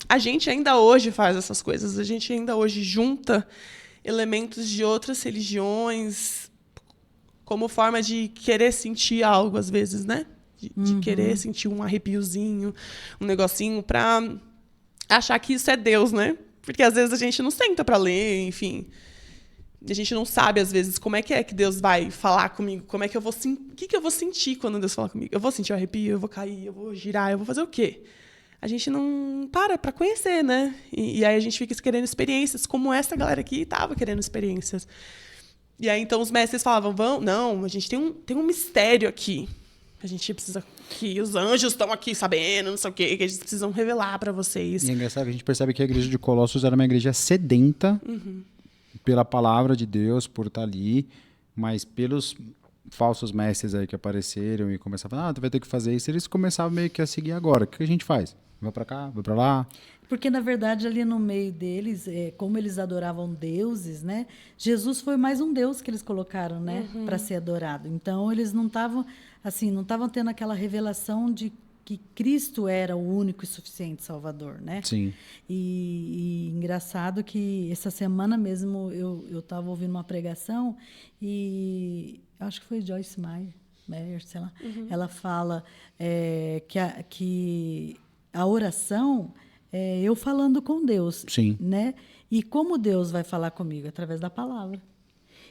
a gente ainda hoje faz essas coisas. A gente ainda hoje junta elementos de outras religiões como forma de querer sentir algo, às vezes, né? De querer sentir um arrepiozinho, um negocinho, para achar que isso é Deus, né? Porque, às vezes, a gente não senta para ler, enfim... A gente não sabe, às vezes, como é que Deus vai falar comigo, como é que eu vou o que eu vou sentir quando Deus falar comigo. Eu vou sentir o arrepio, eu vou cair, eu vou girar, eu vou fazer o quê? A gente não para conhecer, né? E aí a gente fica querendo experiências, como essa galera aqui estava querendo experiências. E aí, então, os mestres falavam, não, a gente tem um mistério aqui. A gente precisa que os anjos estão aqui sabendo, não sei o quê, que eles precisam revelar para vocês. E é engraçado que a gente percebe que a igreja de Colossos era uma igreja sedenta pela palavra de Deus, por estar ali, mas pelos falsos mestres aí que apareceram e começavam a falar, tu vai ter que fazer isso, eles começavam meio que a seguir agora. O que a gente faz? Vai para cá, vai para lá. Porque, na verdade, ali no meio deles, como eles adoravam deuses, né? Jesus foi mais um deus que eles colocaram, né? Para ser adorado. Então, eles não estavam tendo aquela revelação de que Cristo era o único e suficiente Salvador, né? Sim. E engraçado que essa semana mesmo eu estava ouvindo uma pregação e acho que foi Joyce Meyer, sei lá. Ela fala que a oração é eu falando com Deus, Sim. né? E como Deus vai falar comigo? Através da palavra.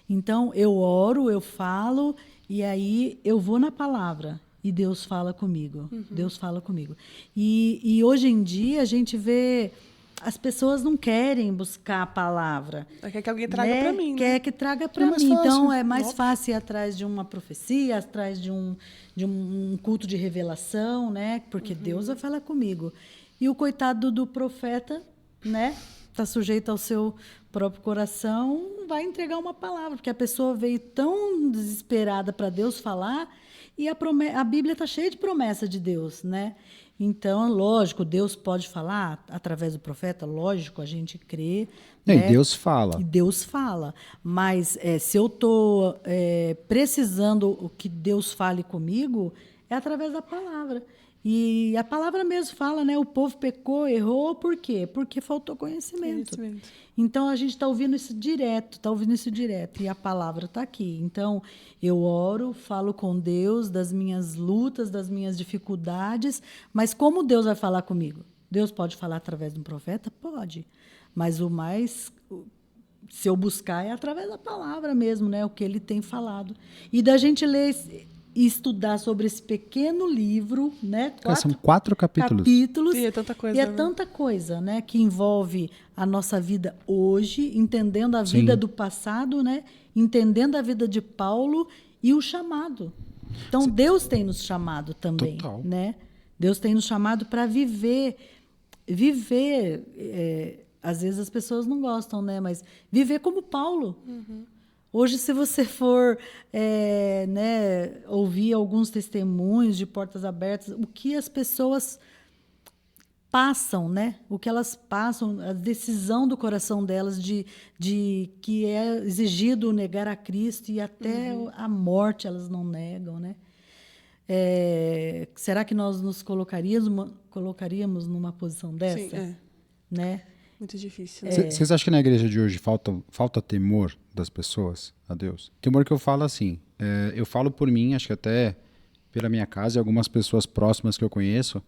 Então, eu oro, eu falo, e aí eu vou na palavra, e Deus fala comigo. Deus fala comigo. E hoje em dia, a gente vê... As pessoas não querem buscar a palavra. Quer que alguém traga né? para mim. Quer que traga para mais mim. fácil. Então, é mais fácil ir atrás de uma profecia, atrás de um culto de revelação, né? Porque Deus vai falar comigo. E o coitado do profeta, né? Está sujeito ao seu próprio coração, vai entregar uma palavra, porque a pessoa veio tão desesperada para Deus falar, e a Bíblia está cheia de promessa de Deus, né? Então, lógico, Deus pode falar através do profeta, lógico, a gente crê. E né? Deus fala. E Deus fala. Mas se eu estou precisando o que Deus fale comigo, é através da palavra. E a palavra mesmo fala, né? O povo pecou, errou, por quê? Porque faltou conhecimento. Então, a gente está ouvindo isso direto, e a palavra está aqui. Então, eu oro, falo com Deus das minhas lutas, das minhas dificuldades, mas como Deus vai falar comigo? Deus pode falar através de um profeta? Pode. Mas se eu buscar, é através da palavra mesmo, né? O que ele tem falado. E da gente ler e estudar sobre esse pequeno livro, né? São 4 capítulos. E é tanta coisa. E é tanta coisa, né? Que envolve a nossa vida hoje, entendendo a vida do passado, né? Entendendo a vida de Paulo e o chamado. Então, Deus tem nos chamado também. Total. Né? Deus tem nos chamado para viver. Às vezes as pessoas não gostam, né? Mas viver como Paulo. Hoje, se você for ouvir alguns testemunhos de portas abertas, o que as pessoas passam, né? O que elas passam, a decisão do coração delas de que é exigido negar a Cristo e até a morte elas não negam, né? Será que nós nos colocaríamos numa posição dessa? Sim, né? Muito difícil. Vocês acham que na igreja de hoje falta temor das pessoas a Deus? Temor que eu falo assim, eu falo por mim, acho que até pela minha casa e algumas pessoas próximas que eu conheço,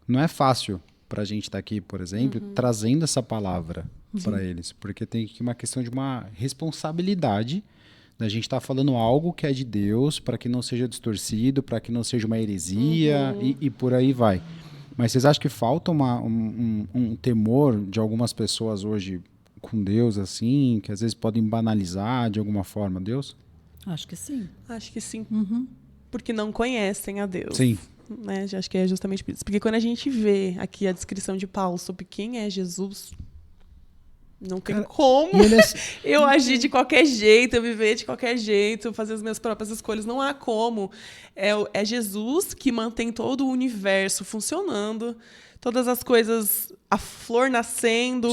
não é fácil para a gente estar aqui, por exemplo, trazendo essa palavra para eles, porque tem aqui uma questão de uma responsabilidade da gente estar falando algo que é de Deus, para que não seja distorcido, para que não seja uma heresia e por aí vai. Mas vocês acham que falta um temor de algumas pessoas hoje com Deus, assim, que às vezes podem banalizar de alguma forma Deus? Acho que sim. Acho que sim. Porque não conhecem a Deus. Sim. Né? Acho que é justamente por isso. Porque quando a gente vê aqui a descrição de Paulo sobre quem é Jesus, não tem como eu agir de qualquer jeito, eu viver de qualquer jeito, fazer as minhas próprias escolhas. Não há como. É Jesus que mantém todo o universo funcionando, todas as coisas, a flor nascendo,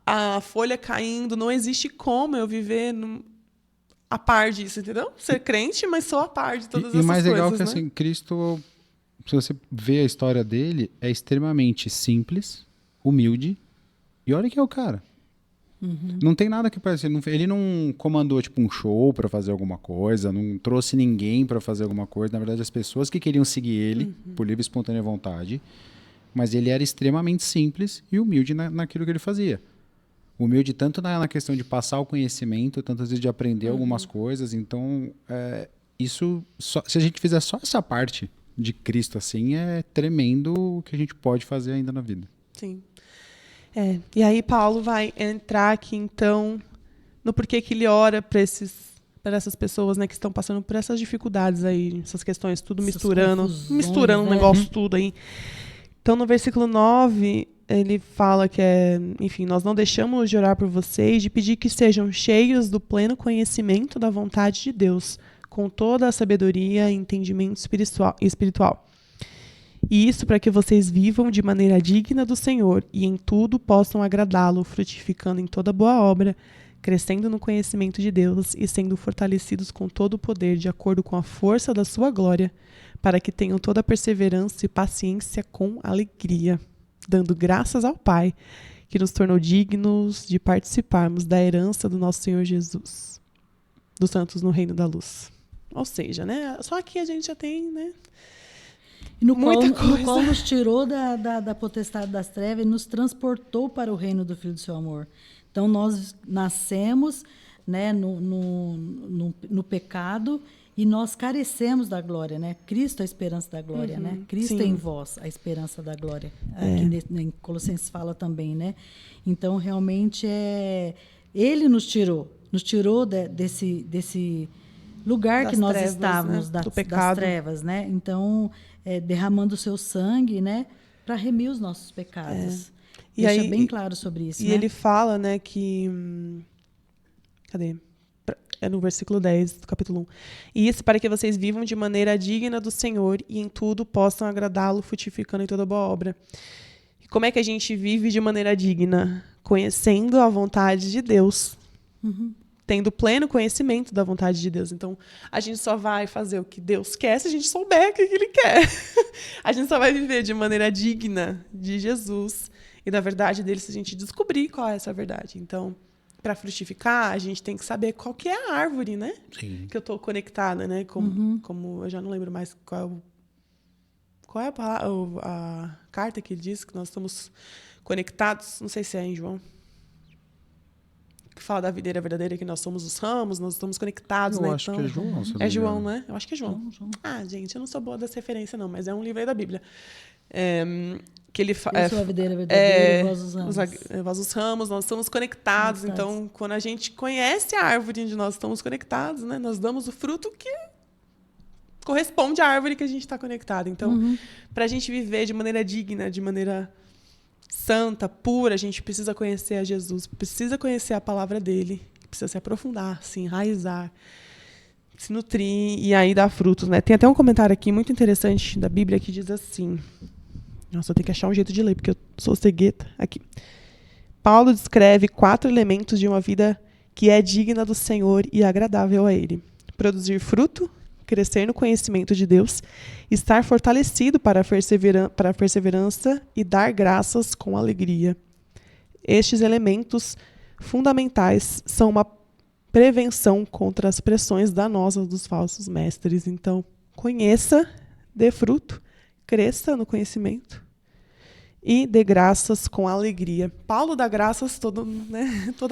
a folha caindo. Não existe como eu viver a par disso, entendeu? Ser crente, mas só a par de todas essas coisas. E o mais legal é que né? assim, Cristo, se você vê a história dele, é extremamente simples, humilde. E olha que é o cara. Não tem nada que parece. Ele não comandou tipo um show para fazer alguma coisa, não trouxe ninguém para fazer alguma coisa. Na verdade, as pessoas que queriam seguir ele por livre e espontânea vontade. Mas ele era extremamente simples e humilde naquilo que ele fazia. Humilde tanto na questão de passar o conhecimento, tanto às vezes de aprender algumas coisas. Então, isso, se a gente fizer só essa parte de Cristo assim, é tremendo o que a gente pode fazer ainda na vida. Sim. E aí Paulo vai entrar aqui, então, no porquê que ele ora para essas pessoas, né, que estão passando por essas dificuldades aí, essas questões, tudo Essas misturando confusões, um né? negócio tudo aí. Então, no versículo 9, ele fala que enfim, nós não deixamos de orar por vocês, de pedir que sejam cheios do pleno conhecimento da vontade de Deus, com toda a sabedoria e entendimento espiritual. E isso para que vocês vivam de maneira digna do Senhor e em tudo possam agradá-lo, frutificando em toda boa obra, crescendo no conhecimento de Deus e sendo fortalecidos com todo o poder de acordo com a força da sua glória, para que tenham toda a perseverança e paciência com alegria, dando graças ao Pai, que nos tornou dignos de participarmos da herança do nosso Senhor Jesus, dos santos no reino da luz. Ou seja, né? Só aqui a gente já tem, né? E no muita qual coisa. nos tirou da potestade das trevas e nos transportou para o reino do Filho do seu amor. Então, nós nascemos, né, no pecado e nós carecemos da glória, né? Cristo é a esperança da glória, né? Cristo sim. é em vós a esperança da glória. Aqui em Colossenses fala também, né? Então, realmente, Ele nos tirou desse lugar Das que nós trevas, estávamos, né? Do das pecado. trevas, né? Então, derramando o seu sangue, né? Para remir os nossos pecados. E Deixa aí, bem claro sobre isso, E né? ele fala, né, que... cadê? É no versículo 10 do capítulo 1. E isso para que vocês vivam de maneira digna do Senhor e em tudo possam agradá-lo, frutificando em toda boa obra. E como é que a gente vive de maneira digna? Conhecendo a vontade de Deus. Tendo pleno conhecimento da vontade de Deus. Então, a gente só vai fazer o que Deus quer se a gente souber o que Ele quer. A gente só vai viver de maneira digna de Jesus e da verdade dele se a gente descobrir qual é essa verdade. Então, para frutificar, a gente tem que saber qual que é a árvore, né? Sim. Que eu estou conectada, né? Como eu já não lembro mais qual é a carta que ele diz que nós estamos conectados. Não sei se é em João. Que fala da videira verdadeira, que nós somos os ramos, nós estamos conectados, Eu né? acho que é João. se eu não É me João, engano. né? Eu acho que é João. João. Ah, gente, eu não sou boa dessa referência, não, mas é um livro aí da Bíblia. Que ele Eu sou a videira verdadeira, vós os ramos. Vós os ramos, nós estamos conectados. Então, quando a gente conhece a árvore onde nós estamos conectados, né? Nós damos o fruto que corresponde à árvore que a gente está conectado. Então, para a gente viver de maneira digna, de maneira santa, pura, a gente precisa conhecer a Jesus, precisa conhecer a palavra dele, precisa se aprofundar, se enraizar, se nutrir e aí dar frutos, né? Tem até um comentário aqui muito interessante da Bíblia que diz assim... Nossa, eu tenho que achar um jeito de ler, porque eu sou cegueta. Aqui. Paulo descreve 4 elementos de uma vida que é digna do Senhor e agradável a Ele. Produzir fruto, crescer no conhecimento de Deus, estar fortalecido para a perseverança e dar graças com alegria. Estes elementos fundamentais são uma prevenção contra as pressões danosas dos falsos mestres. Então, conheça, dê fruto, cresça no conhecimento e dê graças com alegria. Paulo dá graças toda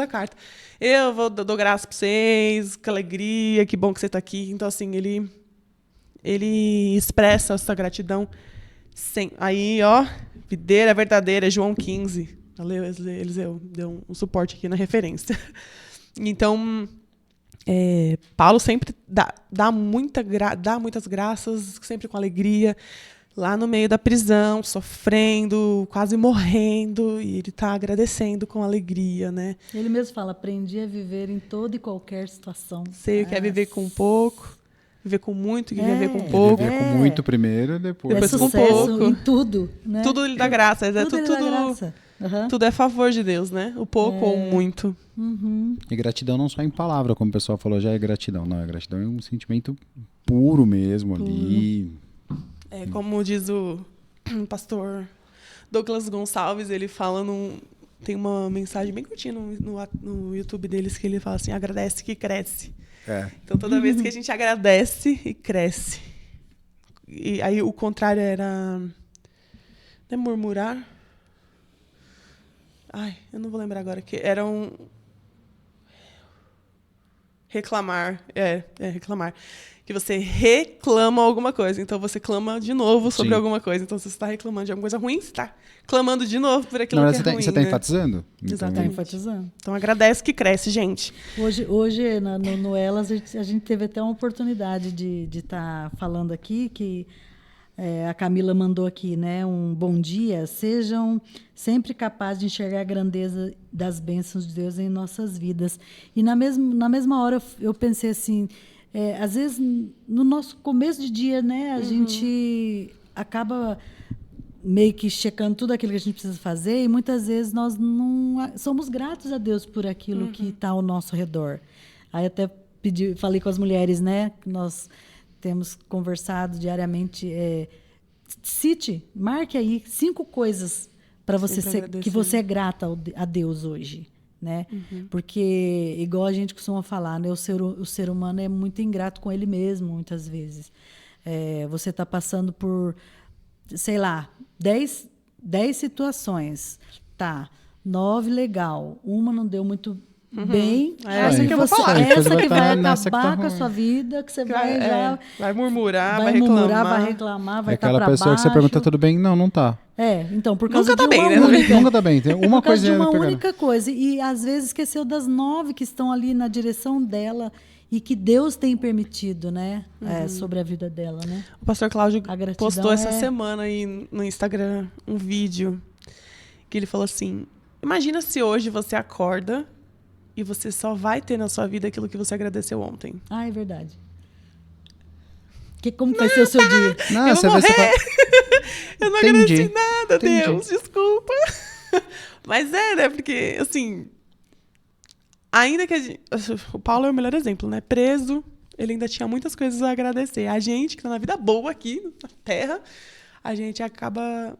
a carta. Eu dou graças para vocês, que alegria, que bom que você está aqui. Então, assim, ele expressa essa gratidão. Aí, ó, videira verdadeira, João 15. Eliseu deu um suporte aqui na referência. Então, Paulo sempre dá muitas graças, sempre com alegria, lá no meio da prisão, sofrendo, quase morrendo, e ele está agradecendo com alegria, né? Ele mesmo fala, aprendi a viver em toda e qualquer situação. Sei o que é viver com pouco, viver com muito, que viver com pouco. Viver com muito primeiro, depois Depois com sucesso pouco. em tudo, né? Tudo ele dá graça. Tudo ele dá graça. Tudo é a favor de Deus, né? O pouco ou o muito. E gratidão não só em palavra, como o pessoal falou, já é gratidão. Não, gratidão é um sentimento puro mesmo ali. Como diz o pastor Douglas Gonçalves, ele fala tem uma mensagem bem curtinha no YouTube deles que ele fala assim, agradece que cresce. Então, toda vez que a gente agradece e cresce. E aí, o contrário era... Não é murmurar? Ai, eu não vou lembrar agora. Que era reclamar. Reclamar. que você reclama alguma coisa. Então, você clama de novo sobre Sim. alguma coisa. Então, se você está reclamando de alguma coisa ruim, você está clamando de novo por aquilo Na que é verdade, ruim. você tá né? enfatizando? Exatamente. Tá enfatizando. Então, agradece que cresce, gente. Hoje no Elas, a gente teve até uma oportunidade de estar falando aqui, que a Camila mandou aqui, né? Um bom dia. Sejam sempre capazes de enxergar a grandeza das bênçãos de Deus em nossas vidas. E na mesma hora eu pensei assim, às vezes no nosso começo de dia, né? A gente acaba meio que checando tudo aquilo que a gente precisa fazer e muitas vezes nós não somos gratos a Deus por aquilo que está ao nosso redor. Aí até falei com as mulheres, né? Que nós temos conversado diariamente. Marque aí 5 coisas para você que você é grata a Deus hoje, né? Porque igual a gente costuma falar, né? O ser humano é muito ingrato com ele mesmo muitas vezes. Você está passando por, sei lá, 10 situações, tá? 9 legal, uma não deu muito bem. Essa que eu vou falar. Essa que vai nessa que tá acabar com a ruim. sua vida, que você vai murmurar, vai reclamar. vai estar aquela para baixo. pessoa que você pergunta, tudo bem? Não tá. Então, por causa Nunca tá de uma bem, né? única... Nunca tá bem. Tem uma por causa de coisinha uma pegando. única coisa. E, às vezes, esqueceu das 9 que estão ali na direção dela e que Deus tem permitido, né? Sobre a vida dela, né? O pastor Cláudio A gratidão postou essa semana aí no Instagram um vídeo que ele falou assim, imagina se hoje você acorda e você só vai ter na sua vida aquilo que você agradeceu ontem. É verdade. Como vai ser o seu dia? Não, Eu você vou vai morrer. Eu não Entendi. agradeci nada, Entendi. Deus, desculpa. Mas né? Porque, assim, ainda que o Paulo é o melhor exemplo, né? Preso, ele ainda tinha muitas coisas a agradecer. A gente, que tá na vida boa aqui, na Terra, a gente acaba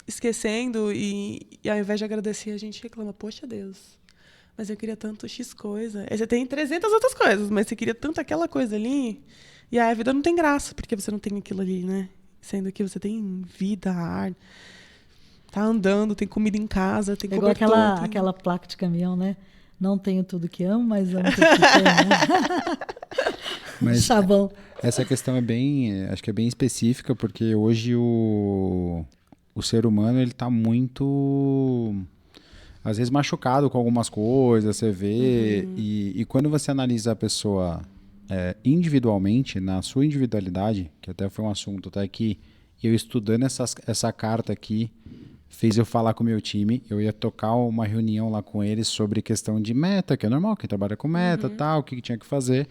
esquecendo e ao invés de agradecer, a gente reclama, poxa, Deus, mas eu queria tanto X coisa. Aí você tem 300 outras coisas, mas você queria tanto aquela coisa ali, e aí a vida não tem graça, porque você não tem aquilo ali, né? Sendo que você tem vida, ar, tá andando, tem comida em casa, tem Igual cobertor. aquela placa de caminhão, né? Não tenho tudo que amo, mas amo tudo que tenho. Mas Chavão. essa questão acho que é bem específica, porque hoje o ser humano, ele tá muito, às vezes, machucado com algumas coisas, você vê, e quando você analisa a pessoa individualmente, na sua individualidade, que até foi um assunto até que eu estudando essa carta aqui, fez eu falar com o meu time, eu ia tocar uma reunião lá com eles sobre questão de meta, que é normal, quem trabalha com meta, tal, o que tinha que fazer.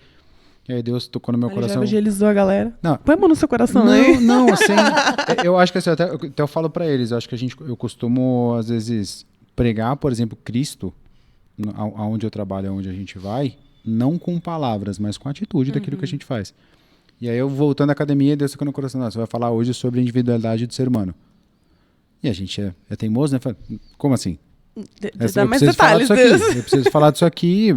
E aí Deus tocou no meu coração. Já evangelizou a galera. Não. Põe a mão no seu coração, né? Não, assim, eu acho que assim, até eu falo pra eles, eu acho que eu costumo, às vezes, pregar, por exemplo, Cristo, aonde eu trabalho, aonde a gente vai, não com palavras, mas com a atitude daquilo que a gente faz. E aí eu, voltando à academia, Deus tocou no coração, você vai falar hoje sobre a individualidade do ser humano. E a gente é teimoso, né? Fala, como assim? Dá mais detalhes, Deus. Eu preciso falar disso aqui,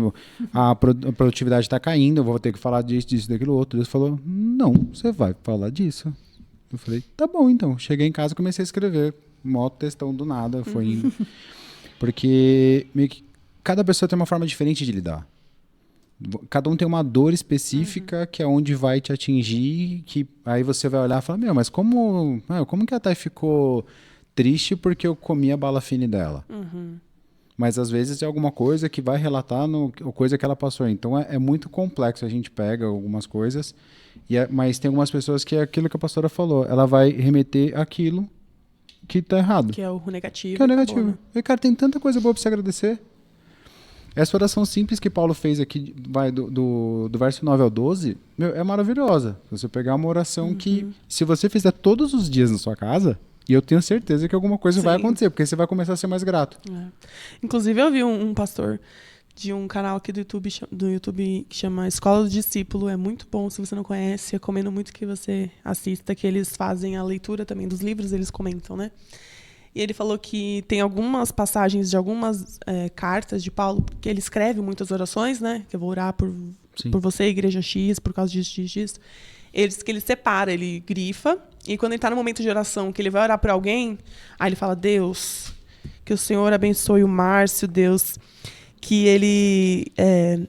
a produtividade está caindo, eu vou ter que falar disso, daquilo outro. Deus falou, não, você vai falar disso. Eu falei, tá bom então. Cheguei em casa e comecei a escrever, moto textão do nada, foi indo. Porque meio que cada pessoa tem uma forma diferente de lidar. Cada um tem uma dor específica que é onde vai te atingir, que aí você vai olhar e falar, mas como que a Thay ficou triste porque eu comi a bala fine dela? Mas às vezes é alguma coisa que vai relatar coisa que ela passou. Então é muito complexo, a gente pega algumas coisas, mas tem algumas pessoas que é aquilo que a pastora falou, ela vai remeter aquilo que tá errado. Que é o negativo. Que é o negativo. Acabou, né? E, cara, tem tanta coisa boa pra você agradecer. Essa oração simples que Paulo fez aqui, vai do verso 9 ao 12, é maravilhosa. Você pegar uma oração que, se você fizer todos os dias na sua casa, e eu tenho certeza que alguma coisa vai acontecer, porque você vai começar a ser mais grato. Inclusive, eu vi um pastor de um canal aqui do YouTube que chama Escola do Discípulo. É muito bom, se você não conhece, recomendo muito que você assista, que eles fazem a leitura também dos livros, eles comentam, né? E ele falou que tem algumas passagens de algumas cartas de Paulo, que ele escreve muitas orações, né? Que eu vou orar por você, igreja X, por causa disso, X. Que ele separa, ele grifa, e quando ele está no momento de oração, que ele vai orar por alguém, aí ele fala, Deus, que o Senhor abençoe o Márcio, Deus, que ele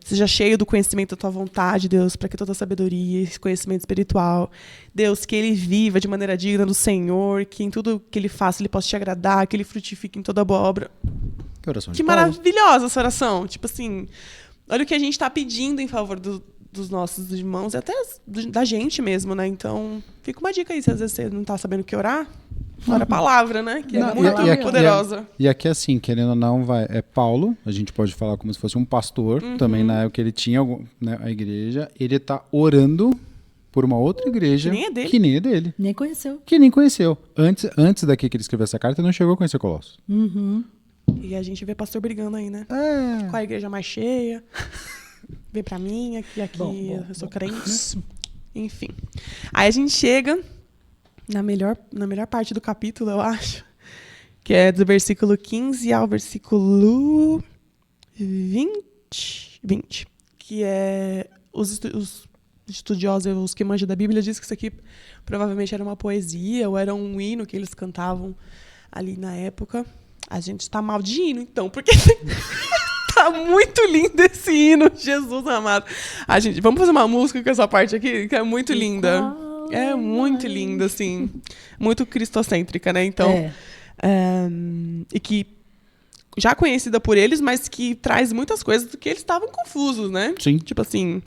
seja cheio do conhecimento da tua vontade, Deus, para que toda a sabedoria, esse conhecimento espiritual, Deus, que ele viva de maneira digna do Senhor, que em tudo que ele faça ele possa te agradar, que ele frutifique em toda boa obra. Que oração de Que Paulo. maravilhosa essa oração. Tipo assim, olha o que a gente está pedindo em favor dos nossos irmãos e até da gente mesmo, né? Então, fica uma dica aí, se às vezes você não tá sabendo o que orar, ora a palavra, né? Que Não, é muito poderosa. E aqui, assim, querendo ou não, é Paulo, a gente pode falar como se fosse um pastor, também na época ele tinha né, a igreja, ele tá orando por uma outra igreja que nem é dele. Nem conheceu. Que nem conheceu. Antes daqui que ele escreveu essa carta, ele não chegou a conhecer Colossos. E a gente vê pastor brigando aí, né? É. Com a igreja mais cheia. Vem pra mim, aqui eu sou crente. Enfim. Aí a gente chega na melhor parte do capítulo, eu acho, que é do versículo 15 ao versículo 20, que é os estudiosos, os que manjam da Bíblia, dizem que isso aqui provavelmente era uma poesia ou era um hino que eles cantavam ali na época. A gente tá mal de hino, então, porque tá muito lindo esse hino, Jesus amado. Vamos fazer uma música com essa parte aqui, que é muito linda. É muito linda, assim. Muito cristocêntrica, né? Então, e que já conhecida por eles, mas que traz muitas coisas do que eles estavam confusos, né? Sim. Tipo assim...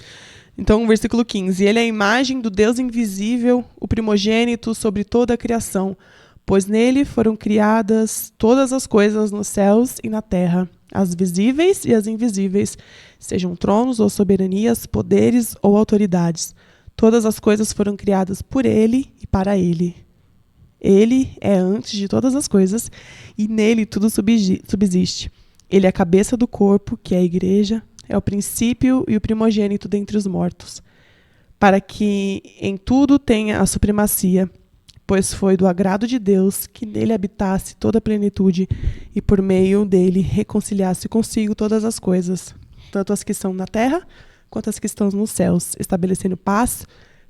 Então, versículo 15. Ele é a imagem do Deus invisível, o primogênito sobre toda a criação, pois nele foram criadas todas as coisas nos céus e na terra, as visíveis e as invisíveis, sejam tronos ou soberanias, poderes ou autoridades. Todas as coisas foram criadas por ele e para ele. Ele é antes de todas as coisas e nele tudo subsiste. Ele é a cabeça do corpo, que é a igreja, é o princípio e o primogênito dentre os mortos, para que em tudo tenha a supremacia, pois foi do agrado de Deus que nele habitasse toda a plenitude e por meio dele reconciliasse consigo todas as coisas, tanto as que estão na terra quanto as que estão nos céus, estabelecendo paz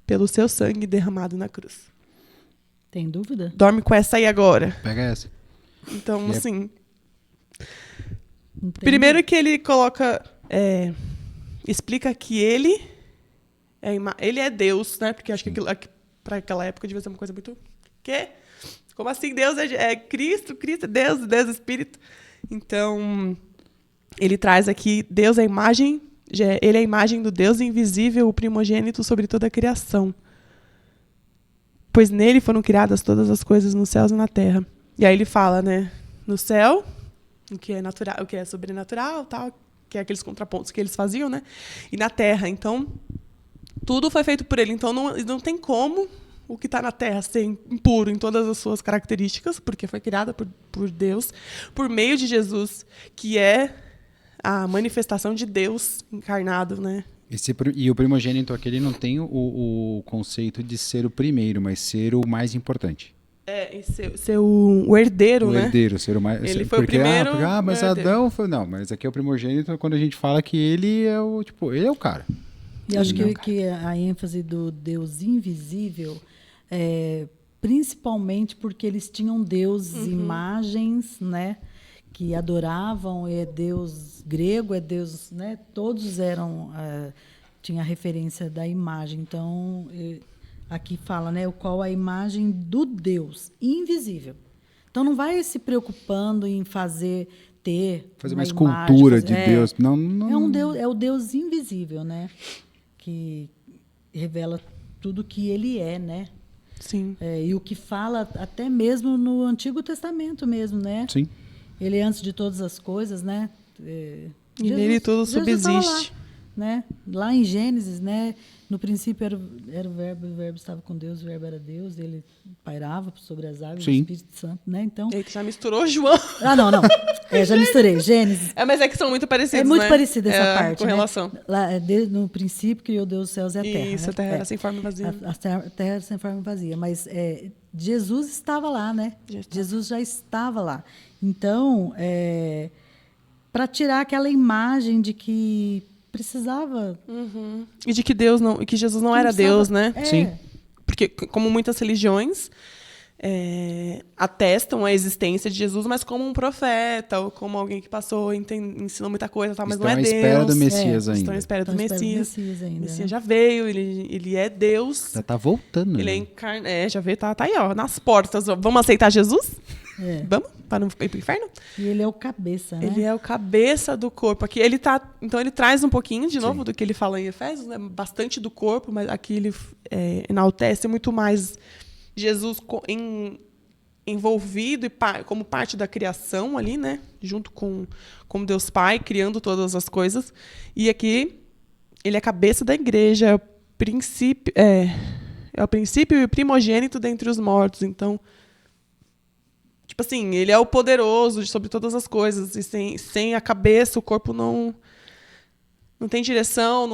pelo seu sangue derramado na cruz. Tem dúvida? Dorme com essa aí agora. Pega essa. Então, assim... Entendi. Primeiro que ele coloca... explica que ele é Deus, né? Porque acho que para aquela época devia ser uma coisa muito... Quê? Como assim? Deus é Cristo? Cristo é Deus, Deus é Espírito. Então, ele traz aqui... Deus é a imagem... Ele é a imagem do Deus invisível, o primogênito sobre toda a criação. Pois nele foram criadas todas as coisas nos céus e na terra. E aí ele fala, né? No céu, o que é natural, o que é sobrenatural, tal, que é aqueles contrapontos que eles faziam, né? E na terra. Então, tudo foi feito por ele. Então, não tem como o que está na terra ser impuro em todas as suas características, porque foi criada por Deus, por meio de Jesus, que é a manifestação de Deus encarnado, né? E o primogênito aqui, ele não tem o conceito de ser o primeiro, mas ser o mais importante. E ser o herdeiro, né? O herdeiro, ser o mais... Ele foi o primeiro. Mas Adão foi... Não, mas aqui é o primogênito quando a gente fala que ele é o... Tipo, ele é o cara. E acho que a ênfase do Deus invisível é principalmente porque eles tinham deuses, imagens, né? Que adoravam, é Deus grego, é Deus, né? Todos eram, tinha a referência da imagem. Então, aqui fala, né? O qual a imagem do Deus invisível. Então, não vai se preocupando em fazer uma escultura de Deus. Não. É o Deus invisível, né? Que revela tudo que ele é, né? Sim. E o que fala até mesmo no Antigo Testamento mesmo, né? Sim. Ele é antes de todas as coisas, né? E nele tudo subsiste. Lá, né? Lá em Gênesis, né? No princípio era o verbo estava com Deus, o verbo era Deus, ele pairava sobre as águas, o Espírito Santo, né? Então... Eita, já misturou, João. Não. Já misturei. Gênesis. Mas é que são muito parecidos, É muito parecida essa parte, com relação. Né? Lá, no princípio, criou Deus os céus e a terra. Isso, né? a terra era sem forma e vazia. A terra era sem forma e vazia. Mas Jesus estava lá, né? Jesus já estava lá. Então, para tirar aquela imagem de que precisava... E de que Jesus não era Deus, né? Sim. Porque, como muitas religiões, atestam a existência de Jesus, mas como um profeta, ou como alguém que passou, ensinou muita coisa, mas não é Deus. Estão à espera do Messias ainda. Estão à espera do Messias. Ainda, O Messias já veio, ele é Deus. Já tá voltando. Ele né? é encarnado. Já veio, tá aí, ó, nas portas. Vamos aceitar Jesus? Vamos? Para não ir pro inferno? E ele é o cabeça, né? Ele é o cabeça do corpo. Aqui então ele traz um pouquinho, de novo, do que ele fala em Efésios, né? Bastante do corpo, mas aqui ele enaltece muito mais Jesus envolvido como parte da criação ali, né? Junto com Deus Pai, criando todas as coisas. E aqui ele é a cabeça da igreja, é o princípio e o primogênito dentre os mortos. Então, tipo assim, ele é o poderoso sobre todas as coisas. E sem a cabeça, o corpo não tem direção,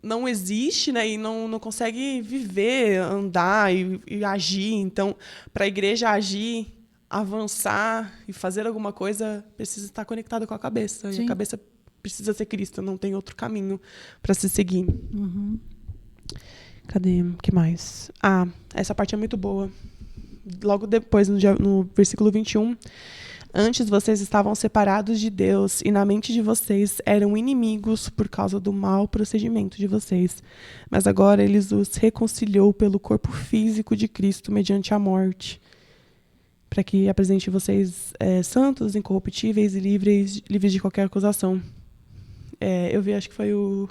não existe, né? E não consegue viver, andar e agir. Então, para a igreja agir, avançar e fazer alguma coisa, precisa estar conectada com a cabeça. Sim. E a cabeça precisa ser Cristo, não tem outro caminho para se seguir. Uhum. Cadê? O que mais? Essa parte é muito boa. Logo depois, no versículo 21... Antes vocês estavam separados de Deus e na mente de vocês eram inimigos por causa do mau procedimento de vocês. Mas agora ele os reconciliou pelo corpo físico de Cristo mediante a morte, para que apresente vocês santos, incorruptíveis e livres de qualquer acusação. Eu vi, acho que foi o...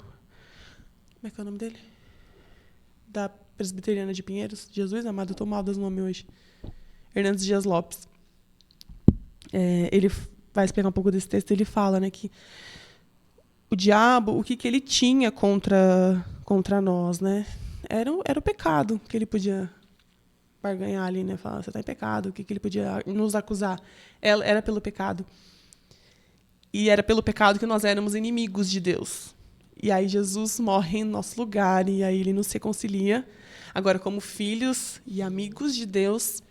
Como é que é o nome dele? Da Presbiteriana de Pinheiros. Jesus amado, eu tô mal dos nomes hoje. Hernandes Dias Lopes. Ele vai explicar um pouco desse texto. Ele fala, né, que o diabo, o que ele tinha contra nós, né? Era o pecado que ele podia barganhar ali, né? Falar, você está em pecado. O que ele podia nos acusar? Era pelo pecado. E era pelo pecado que nós éramos inimigos de Deus. E aí Jesus morre em nosso lugar e aí ele nos reconcilia. Agora, como filhos e amigos de Deus,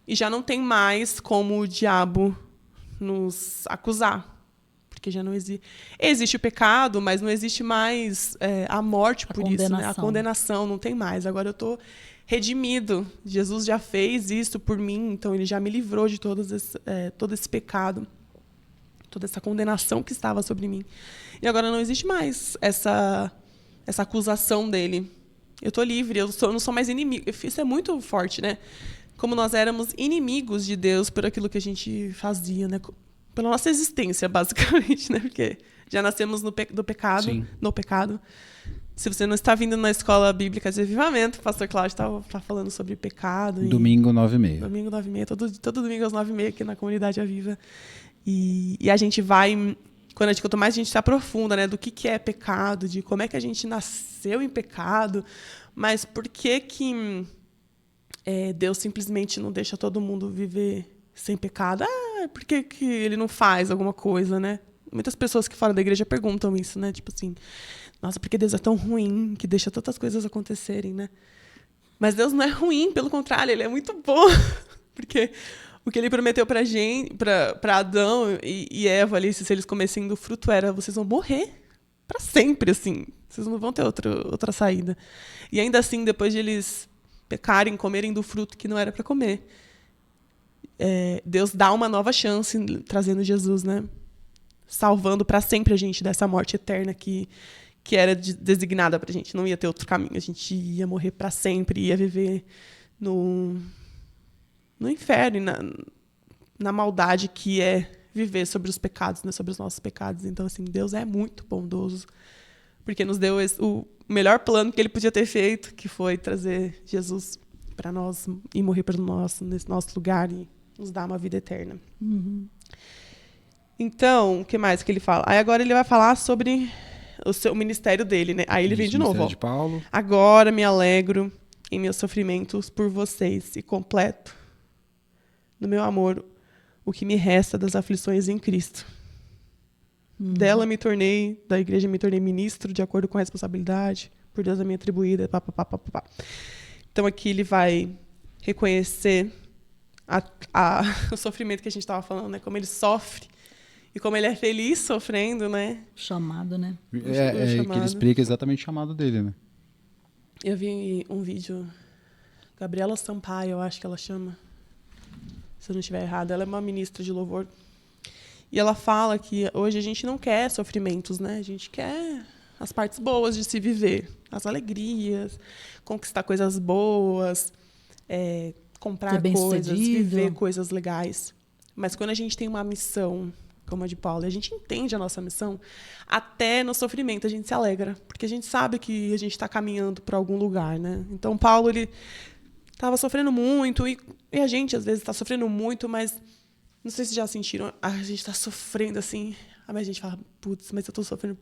e já não tem mais como o diabo nos acusar. Porque já não existe. Existe o pecado, mas não existe mais a morte por isso. Né? A condenação não tem mais. Agora eu estou redimido. Jesus já fez isso por mim, então ele já me livrou de todo esse pecado, toda essa condenação que estava sobre mim. E agora não existe mais essa acusação dele. Eu estou livre, eu não sou mais inimigo. Isso é muito forte, né? Como nós éramos inimigos de Deus por aquilo que a gente fazia, né? Pela nossa existência, basicamente, né? Porque já nascemos no pecado. Se você não está vindo na escola bíblica de avivamento, o pastor Cláudio está falando sobre pecado. Domingo, 9h30. Domingo, 9h30. Todo domingo às 9h30 aqui na Comunidade Aviva. E a gente vai... Quanto mais a gente se aprofunda, né? Do que é pecado, de como é que a gente nasceu em pecado, mas por que Deus simplesmente não deixa todo mundo viver sem pecado? Por que ele não faz alguma coisa, né? Muitas pessoas que fora da igreja perguntam isso, né? Tipo assim, nossa, por que Deus é tão ruim que deixa tantas coisas acontecerem, né? Mas Deus não é ruim, pelo contrário, ele é muito bom. Porque o que ele prometeu pra gente, pra Adão e Eva ali, se eles comessem do fruto, era vocês vão morrer para sempre, assim. Vocês não vão ter outra saída. E ainda assim, depois de eles pecarem, comerem do fruto que não era para comer, Deus dá uma nova chance, trazendo Jesus, né? Salvando para sempre a gente dessa morte eterna que era designada para a gente. Não ia ter outro caminho. A gente ia morrer para sempre, ia viver no inferno, na maldade que é viver sobre os pecados, né? Sobre os nossos pecados. Então, assim, Deus é muito bondoso, porque nos deu o melhor plano que ele podia ter feito, que foi trazer Jesus para nós e morrer por nós nesse nosso lugar e nos dar uma vida eterna. Uhum. Então, o que mais que ele fala? Aí agora ele vai falar sobre o ministério dele, né? Aí ele vem de novo. De Paulo. Agora me alegro em meus sofrimentos por vocês e completo no meu amor o que me resta das aflições em Cristo. Dela da igreja me tornei ministro de acordo com a responsabilidade por Deus a mim atribuída. Então aqui ele vai reconhecer o sofrimento que a gente estava falando, né? Como ele sofre e como ele é feliz sofrendo, né? Chamado, né? Que ele explica exatamente o chamado dele, né? Eu vi um vídeo Gabriela Sampaio, eu acho que ela chama. Se eu não estiver errada. Ela é uma ministra de louvor. E ela fala que hoje a gente não quer sofrimentos, né? A gente quer as partes boas de se viver. As alegrias, conquistar coisas boas, comprar coisas, viver coisas legais. Mas quando a gente tem uma missão, como a de Paulo, e a gente entende a nossa missão, até no sofrimento a gente se alegra. Porque a gente sabe que a gente está caminhando para algum lugar, né? Então, Paulo, ele estava sofrendo muito, e a gente, às vezes, está sofrendo muito, mas não sei se já sentiram, a gente está sofrendo assim, mas a gente fala, putz, mas eu estou sofrendo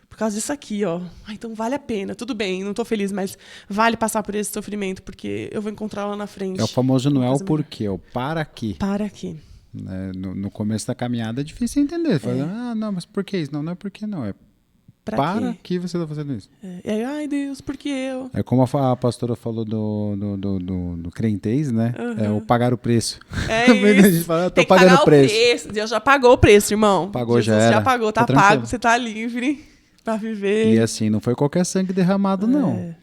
por causa disso aqui, ó. Então vale a pena, tudo bem, não estou feliz, mas vale passar por esse sofrimento, porque eu vou encontrar lá na frente. É o famoso não é o porquê, é o para quê. Para quê. Né? No começo da caminhada é difícil entender. Fala, não, mas por que isso? Não é porque não, é para que você está fazendo isso. E aí, ai Deus, por que eu? É como a pastora falou do crentez, né? É o pagar o preço. É isso. A gente fala, eu tô tem que pagando pagar o preço. Deus já pagou o preço, irmão. Pagou, Jesus já era. já pagou, tá pago, você tá livre para viver. E assim, não foi qualquer sangue derramado, não.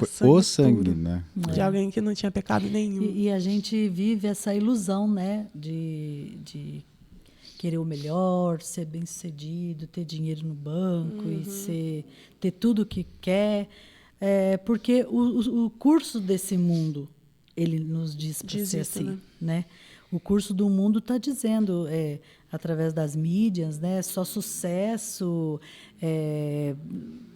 Foi o sangue, né? De alguém que não tinha pecado nenhum. E a gente vive essa ilusão, né? De querer o melhor, ser bem-sucedido, ter dinheiro no banco e ter tudo o que quer. Porque o curso desse mundo, ele nos diz para ser isso, assim, né? O curso do mundo está dizendo, através das mídias, né? Só sucesso,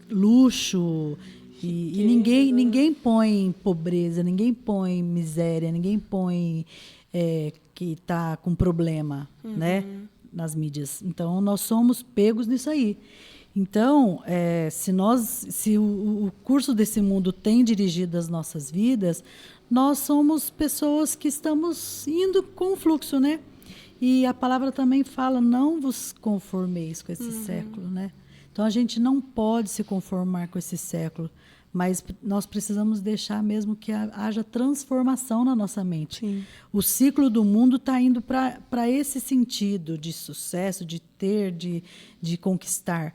luxo. E ninguém põe pobreza, ninguém põe miséria, ninguém põe que está com problema, né, nas mídias. Então, nós somos pegos nisso aí. Então, se o curso desse mundo tem dirigido as nossas vidas, nós somos pessoas que estamos indo com o fluxo, né? E a palavra também fala, não vos conformeis com esse século, né? Então, a gente não pode se conformar com esse século, mas nós precisamos deixar mesmo que haja transformação na nossa mente. Sim. O ciclo do mundo está indo para esse sentido de sucesso, de ter, de conquistar.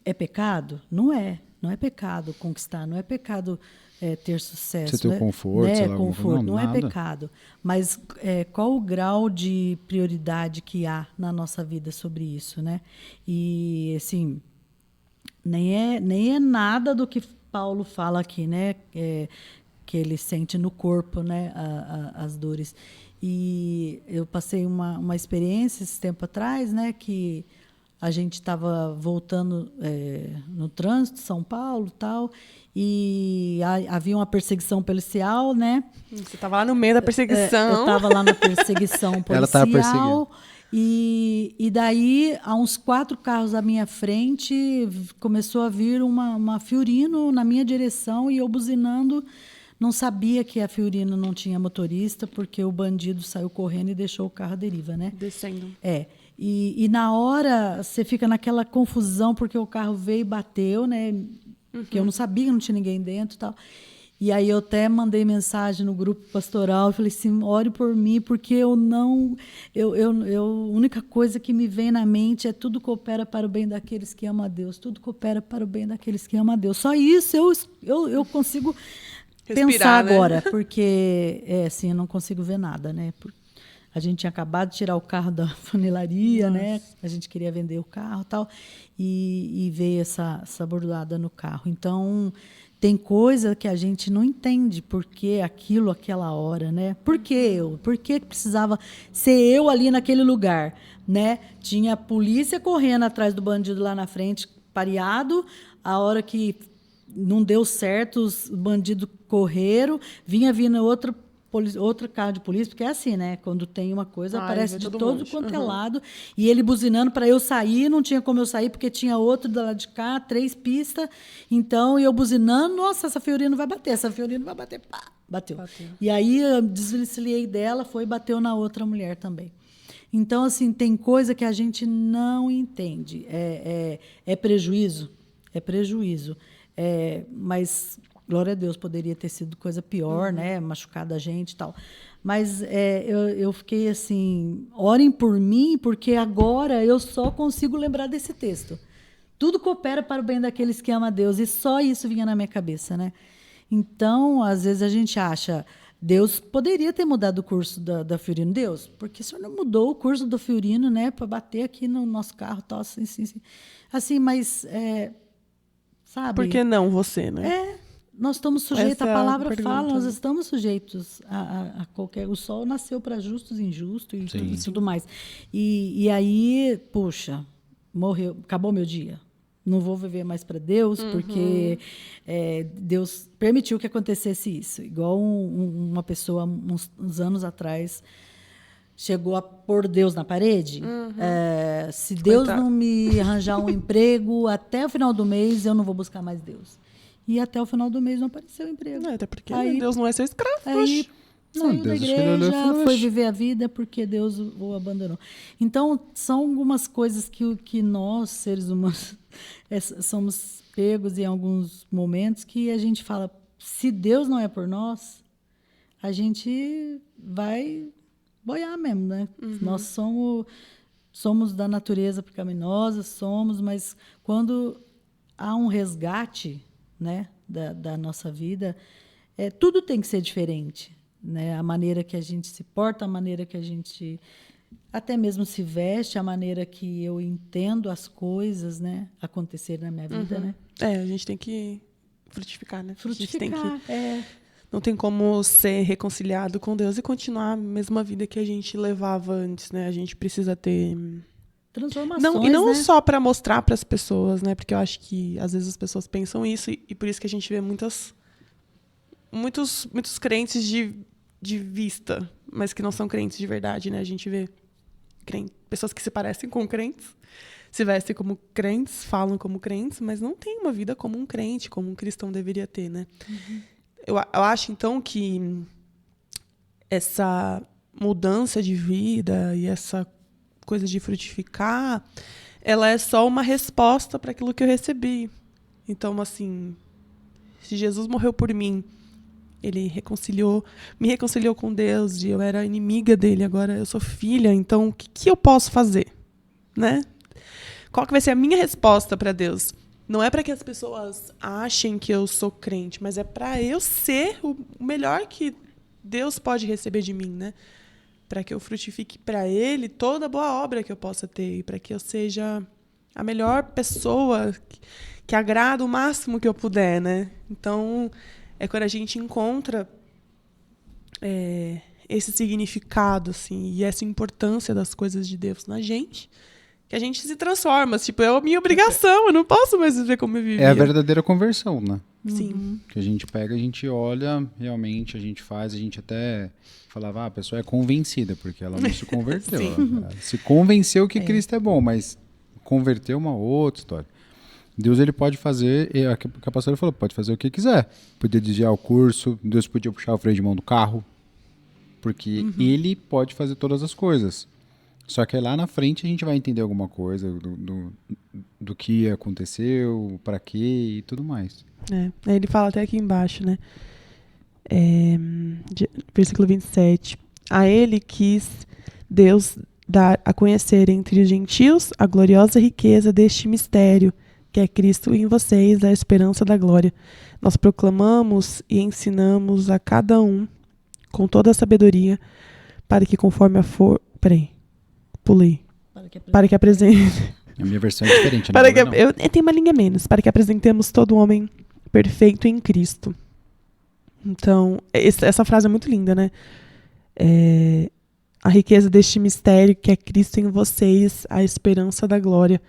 É pecado? Não é. Não é pecado conquistar, não é pecado ter sucesso. Você ter conforto, né? sei lá, Conforto, não nada. é pecado. Mas qual o grau de prioridade que há na nossa vida sobre isso, né? E, assim, nem é nada do que Paulo fala aqui, né? Que ele sente no corpo, né? As dores. E eu passei uma experiência esse tempo atrás, né? Que a gente estava voltando no trânsito de São Paulo e tal, e havia uma perseguição policial, né? Você estava lá no meio da perseguição. Eu estava lá na perseguição policial. Ela estava perseguindo. E daí, a uns 4 carros à minha frente, começou a vir uma Fiorino na minha direção e eu buzinando. Não sabia que a Fiorino não tinha motorista, porque o bandido saiu correndo e deixou o carro à deriva, né? Descendo. E na hora, você fica naquela confusão, porque o carro veio e bateu, né? Que eu não sabia, não tinha ninguém dentro e tal. E aí eu até mandei mensagem no grupo pastoral, falei assim, ore por mim, porque a única coisa que me vem na mente é tudo coopera para o bem daqueles que amam a Deus, tudo coopera para o bem daqueles que amam a Deus. Só isso eu consigo respirar, pensar né? agora, porque assim, eu não consigo ver nada, né? A gente tinha acabado de tirar o carro da funilaria, né? A gente queria vender o carro e tal, e veio essa bordada no carro. Então, tem coisa que a gente não entende por que aquilo, aquela hora, né? Por que eu? Por que precisava ser eu ali naquele lugar, né? Tinha a polícia correndo atrás do bandido lá na frente, pareado, a hora que não deu certo, os bandidos correram, vinha vindo outro carro de polícia, porque é assim, né? Quando tem uma coisa, aparece de todo quanto é lado. E ele buzinando para eu sair, não tinha como eu sair, porque tinha outro do lado de cá, 3 pistas. Então, eu buzinando, nossa, essa Fiorino vai bater, pá, bateu. E aí, eu desvencilhei dela, foi e bateu na outra mulher também. Então, assim, tem coisa que a gente não entende. É prejuízo? É prejuízo. Mas... glória a Deus, poderia ter sido coisa pior, né? Machucado a gente e tal. Mas eu fiquei assim, orem por mim, porque agora eu só consigo lembrar desse texto. Tudo coopera para o bem daqueles que amam a Deus. E só isso vinha na minha cabeça, né? Então, às vezes a gente acha, Deus poderia ter mudado o curso da Fiorino. Deus, porque o senhor não mudou o curso do Fiorino, né, para bater aqui no nosso carro, tal, assim, assim, mas, sabe? Por que não você, né? Nós estamos sujeitos, Essa a palavra pergunta, fala, nós né? estamos sujeitos a qualquer... O sol nasceu para justos e injustos e tudo mais. E aí, puxa, morreu, acabou meu dia. Não vou viver mais para Deus, porque Deus permitiu que acontecesse isso. Igual uma pessoa, uns anos atrás, chegou a pôr Deus na parede. Se Deus Coitado. não me arranjar um emprego, até o final do mês, eu não vou buscar mais Deus. E até o final do mês não apareceu o emprego. Até porque Aí- Deus não é seu escravo. Aí Não, saiu da Deus escolheu ele e igreja, falou, foi "Oxe." viver a vida porque Deus o abandonou. Então, são algumas coisas que nós, seres humanos, somos pegos em alguns momentos que a gente fala, se Deus não é por nós, a gente vai boiar mesmo, né? Nós somos da natureza pecaminosa, mas quando há um resgate, né, da nossa vida, tudo tem que ser diferente, né? A maneira que a gente se porta, a maneira que a gente até mesmo se veste, a maneira que eu entendo as coisas, né, acontecer na minha vida, né? A gente tem que frutificar, né? A gente tem que, não tem como ser reconciliado com Deus e continuar a mesma vida que a gente levava antes, né? A gente precisa ter... Transformações, Não, e não né? só para mostrar para as pessoas, né? Porque eu acho que às vezes as pessoas pensam isso e por isso que a gente vê muitos crentes de vista, mas que não são crentes de verdade, né? A gente vê pessoas que se parecem com crentes, se vestem como crentes, falam como crentes, mas não tem uma vida como um crente, como um cristão deveria ter, né? Eu acho, então, que essa mudança de vida e essa coisa de frutificar, ela é só uma resposta para aquilo que eu recebi. Então, assim, se Jesus morreu por mim, ele me reconciliou com Deus, e eu era inimiga dele, agora eu sou filha, então o que eu posso fazer? Né? Qual que vai ser a minha resposta para Deus? Não é para que as pessoas achem que eu sou crente, mas é para eu ser o melhor que Deus pode receber de mim, né? Para que eu frutifique para Ele toda a boa obra que eu possa ter, e para que eu seja a melhor pessoa que agrada o máximo que eu puder, né? Então, é quando a gente encontra esse significado, assim, e essa importância das coisas de Deus na gente, que a gente se transforma. Tipo, é a minha obrigação, eu não posso mais viver como eu vivia. É a verdadeira conversão, né? Sim. Que a gente pega, a gente olha, realmente, a gente faz, a gente até falava, a pessoa é convencida, porque ela não se converteu. Ela se convenceu que Cristo é bom, mas converteu uma outra história. Deus, ele pode fazer, o que a pastora falou, pode fazer o que quiser. Podia desviar o curso, Deus podia puxar o freio de mão do carro, porque ele pode fazer todas as coisas. Só que aí lá na frente a gente vai entender alguma coisa do que aconteceu, para quê e tudo mais. Aí ele fala até aqui embaixo, né? Versículo 27. A ele quis Deus dar a conhecer entre os gentios a gloriosa riqueza deste mistério, que é Cristo em vocês, a esperança da glória. Nós proclamamos e ensinamos a cada um com toda a sabedoria, para que conforme a Para que apresente. A minha versão é diferente. Para que eu tenho uma linha menos. Para que apresentemos todo homem perfeito em Cristo. Então, essa frase é muito linda, né? A riqueza deste mistério que é Cristo em vocês, a esperança da glória.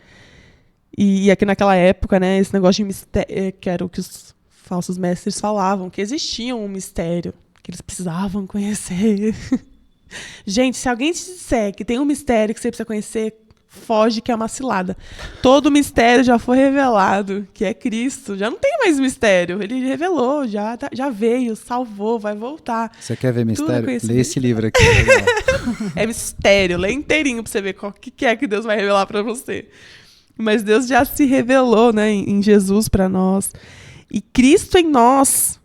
E aqui naquela época, né, esse negócio de mistério, que era o que os falsos mestres falavam, que existia um mistério, que eles precisavam conhecer. Gente, se alguém te disser que tem um mistério que você precisa conhecer, foge, que é uma cilada. Todo mistério já foi revelado, que é Cristo. Já não tem mais mistério. Ele revelou, já veio, salvou, vai voltar. Você quer ver mistério? Lê Lê esse livro aqui. É legal. É mistério, lê inteirinho pra você ver o que é que Deus vai revelar pra você. Mas Deus já se revelou, né, em Jesus pra nós. E Cristo em nós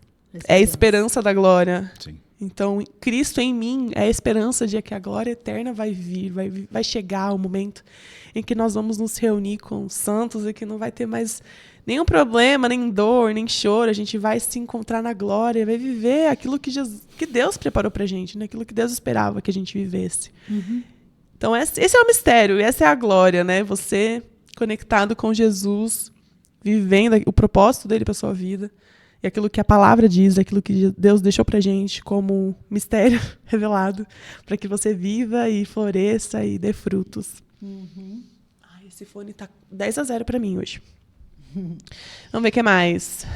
é a esperança da glória. Sim. Então, Cristo em mim é a esperança de que a glória eterna vai vir, vai chegar o momento em que nós vamos nos reunir com os santos e que não vai ter mais nenhum problema, nem dor, nem choro. A gente vai se encontrar na glória, vai viver aquilo que Deus preparou pra gente, né? Aquilo que Deus esperava que a gente vivesse. Então, esse é o mistério, essa é a glória, né? Você conectado com Jesus, vivendo o propósito dele para sua vida, e aquilo que a palavra diz, aquilo que Deus deixou pra gente como mistério revelado, para que você viva e floresça e dê frutos. Ai, esse fone tá 10-0 para mim hoje. Vamos ver o que mais.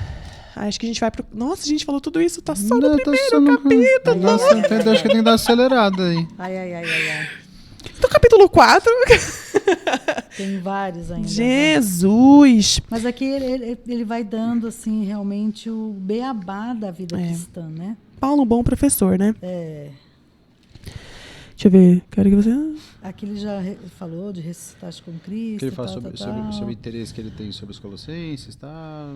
Acho que a gente vai pro... Nossa, a gente falou tudo isso, tá só no primeiro capítulo. Nossa, acho que tem que dar uma acelerada aí. Ai. Do capítulo 4. Tem vários ainda. Jesus! Né? Mas aqui ele vai dando, assim, realmente o beabá da vida cristã, né? Paulo, um bom professor, né? Deixa eu ver. Quero que você... Aqui ele já falou de ressuscitar com Cristo. Que ele fala sobre o interesse que ele tem sobre os colossenses, tá?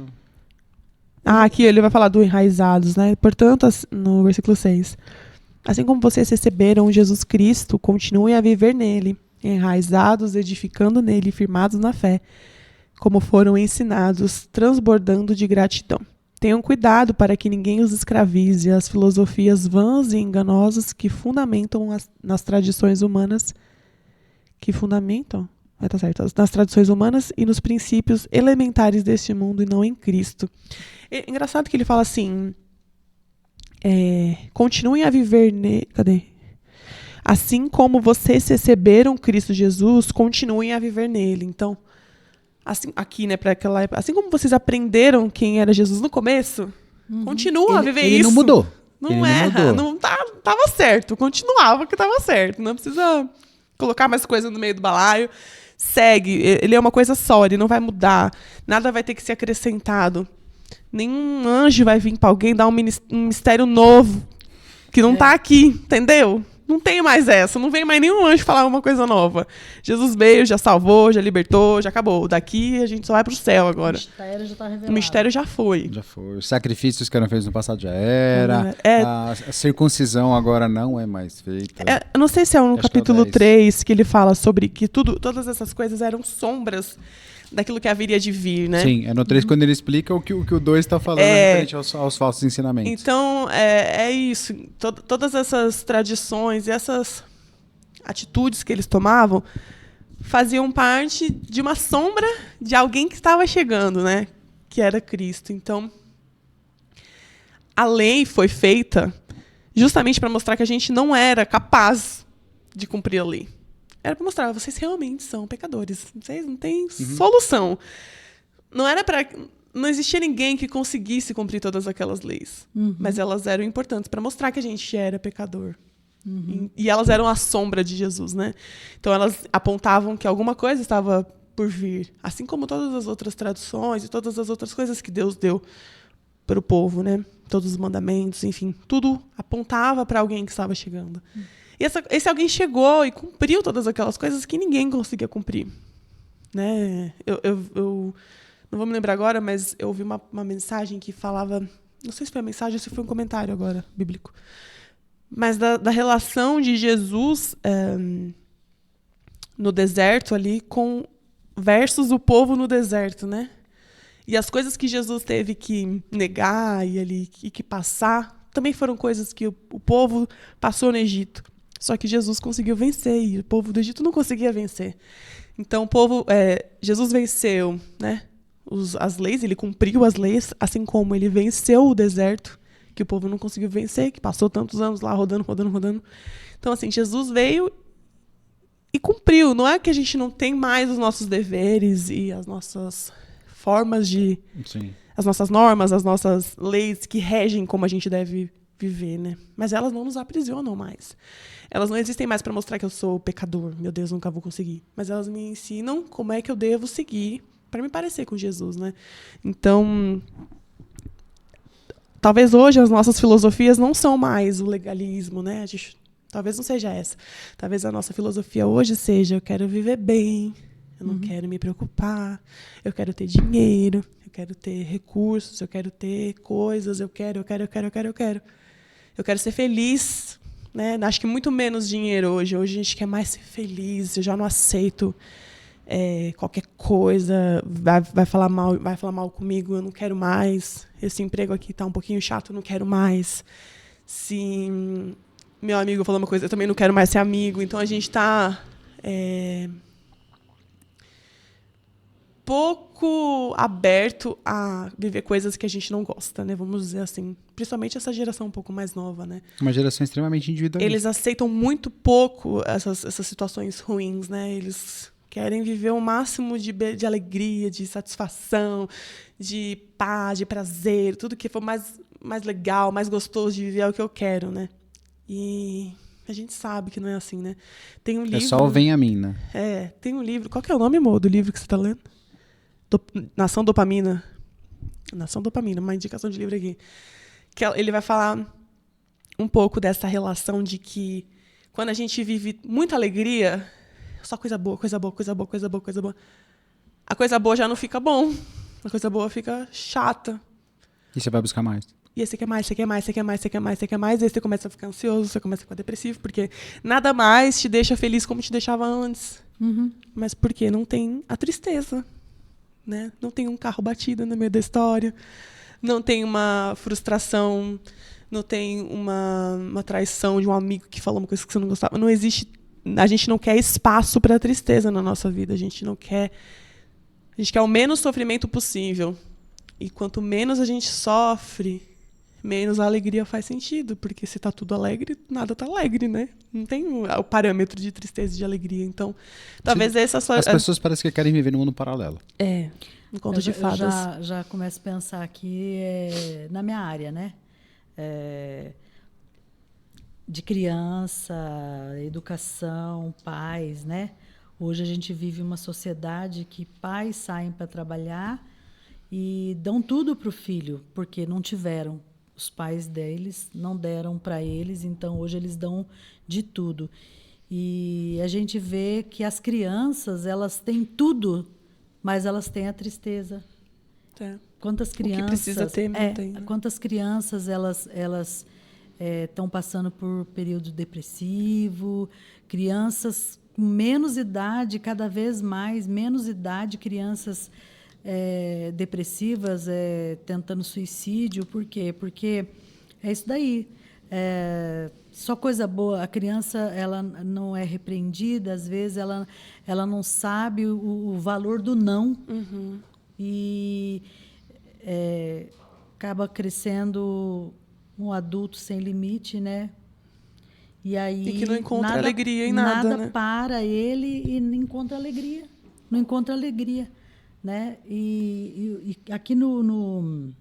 Aqui ele vai falar do enraizados, né? Portanto, no versículo 6. Assim como vocês receberam Jesus Cristo, continuem a viver nele, enraizados, edificando nele, firmados na fé, como foram ensinados, transbordando de gratidão. Tenham cuidado para que ninguém os escravize às filosofias vãs e enganosas que fundamentam nas tradições humanas, nas tradições humanas e nos princípios elementares deste mundo e não em Cristo. É engraçado que ele fala assim... continuem a viver nele. Cadê? Assim como vocês receberam Cristo Jesus, continuem a viver nele. Então, assim, aqui, né, para aquela época, assim como vocês aprenderam quem era Jesus no começo, continuam a viver isso. Ele não mudou. Não erra, não tava certo, continuava que tava certo. Não precisa colocar mais coisa no meio do balaio. Segue, ele é uma coisa só, ele não vai mudar, nada vai ter que ser acrescentado. Nenhum anjo vai vir para alguém dar um mistério novo que não está aqui, entendeu? Não tem mais essa, não vem mais nenhum anjo falar uma coisa nova. Jesus veio, já salvou, já libertou, já acabou. Daqui a gente só vai para o céu agora. O mistério já está revelado. O mistério já foi. Já foi. Os sacrifícios que eram feitos no passado já era. A circuncisão agora não é mais feita. Eu não sei se é no capítulo 3 que ele fala sobre que todas essas coisas eram sombras daquilo que haveria de vir, né? Sim, é no 3 quando ele explica o que o 2 está falando referente aos falsos ensinamentos. Então, é isso. Todas essas tradições e essas atitudes que eles tomavam faziam parte de uma sombra de alguém que estava chegando, né? Que era Cristo. Então, a lei foi feita justamente para mostrar que a gente não era capaz de cumprir a lei. Era para mostrar, vocês realmente são pecadores. Vocês não têm solução. Não existia ninguém que conseguisse cumprir todas aquelas leis. Mas elas eram importantes para mostrar que a gente era pecador. E elas eram a sombra de Jesus, né? Então elas apontavam que alguma coisa estava por vir. Assim como todas as outras traduções e todas as outras coisas que Deus deu para o povo, né? Todos os mandamentos, enfim. Tudo apontava para alguém que estava chegando. E esse alguém chegou e cumpriu todas aquelas coisas que ninguém conseguia cumprir. Né? Eu não vou me lembrar agora, mas eu ouvi uma mensagem que falava... Não sei se foi a mensagem ou se foi um comentário agora, bíblico. Mas da relação de Jesus no deserto ali versus o povo no deserto, né? E as coisas que Jesus teve que negar e que passar também foram coisas que o povo passou no Egito. Só que Jesus conseguiu vencer e o povo do Egito não conseguia vencer. Então, Jesus venceu, né, as leis, ele cumpriu as leis, assim como ele venceu o deserto, que o povo não conseguiu vencer, que passou tantos anos lá rodando. Então, assim, Jesus veio e cumpriu. Não é que a gente não tem mais os nossos deveres e as nossas formas de... Sim. As nossas normas, as nossas leis que regem como a gente deve viver, né? Mas elas não nos aprisionam mais. Elas não existem mais para mostrar que eu sou pecador. Meu Deus, nunca vou conseguir. Mas elas me ensinam como é que eu devo seguir para me parecer com Jesus, né? Então, talvez hoje as nossas filosofias não são mais o legalismo, né? Talvez não seja essa. Talvez a nossa filosofia hoje seja: eu quero viver bem, eu não quero me preocupar, eu quero ter dinheiro, eu quero ter recursos, eu quero ter coisas, eu quero. Eu quero ser feliz, né? Acho que muito menos dinheiro hoje. Hoje a gente quer mais ser feliz. Eu já não aceito qualquer coisa, vai falar mal comigo, eu não quero mais. Esse emprego aqui tá um pouquinho chato, eu não quero mais. Se meu amigo falou uma coisa, eu também não quero mais ser amigo. Então a gente está pouco aberto a viver coisas que a gente não gosta, né? Vamos dizer assim. Principalmente essa geração um pouco mais nova, né? Uma geração extremamente individualista. Eles aceitam muito pouco essas situações ruins, né? Eles querem viver o máximo de alegria, de satisfação, de paz, de prazer. Tudo que for mais legal, mais gostoso de viver é o que eu quero, né? E a gente sabe que não é assim, né? Tem um livro... É só o Vem a Mim, né? Tem um livro... Qual que é o nome, amor, do livro que você está lendo? Nação Dopamina. Nação Dopamina, uma indicação de livro aqui. Que ele vai falar um pouco dessa relação de que quando a gente vive muita alegria, só coisa boa, coisa boa, coisa boa, coisa boa, coisa boa. A coisa boa já não fica bom. A coisa boa fica chata. E você vai buscar mais. E aí você quer mais, você quer mais, você quer mais, você quer mais, você quer mais. Aí você começa a ficar ansioso, você começa a ficar depressivo, porque nada mais te deixa feliz como te deixava antes. Uhum. Mas por quê? Não tem a tristeza, né? Não tem um carro batido no meio da história. Não tem uma frustração. Não tem uma traição de um amigo que falou uma coisa que você não gostava. Não existe... A gente não quer espaço para a tristeza na nossa vida. A gente quer o menos sofrimento possível. E quanto menos a gente sofre, menos a alegria faz sentido. Porque se está tudo alegre, nada está alegre, né? Não tem o parâmetro de tristeza e de alegria. Então, talvez essa só... As pessoas parecem que querem viver num mundo paralelo. Um conto de fadas. Eu já começo a pensar aqui na minha área, né? De criança, educação, pais, né? Hoje a gente vive uma sociedade que pais saem para trabalhar e dão tudo para o filho, porque não tiveram. Os pais deles não deram para eles, então hoje eles dão de tudo. E a gente vê que as crianças, elas têm tudo, mas elas têm a tristeza. Quantas crianças... O que precisa ter, não tem. Né? Quantas crianças, elas estão passando por período depressivo, crianças com menos idade, cada vez menos idade, crianças depressivas, tentando suicídio. Por quê? Porque é isso daí. Só coisa boa. A criança, ela não é repreendida, às vezes ela não sabe o valor do não. Uhum. E acaba crescendo um adulto sem limite, né? E aí que não encontra alegria em nada, nada né? para ele e não encontra alegria. Não encontra alegria, né? E aqui no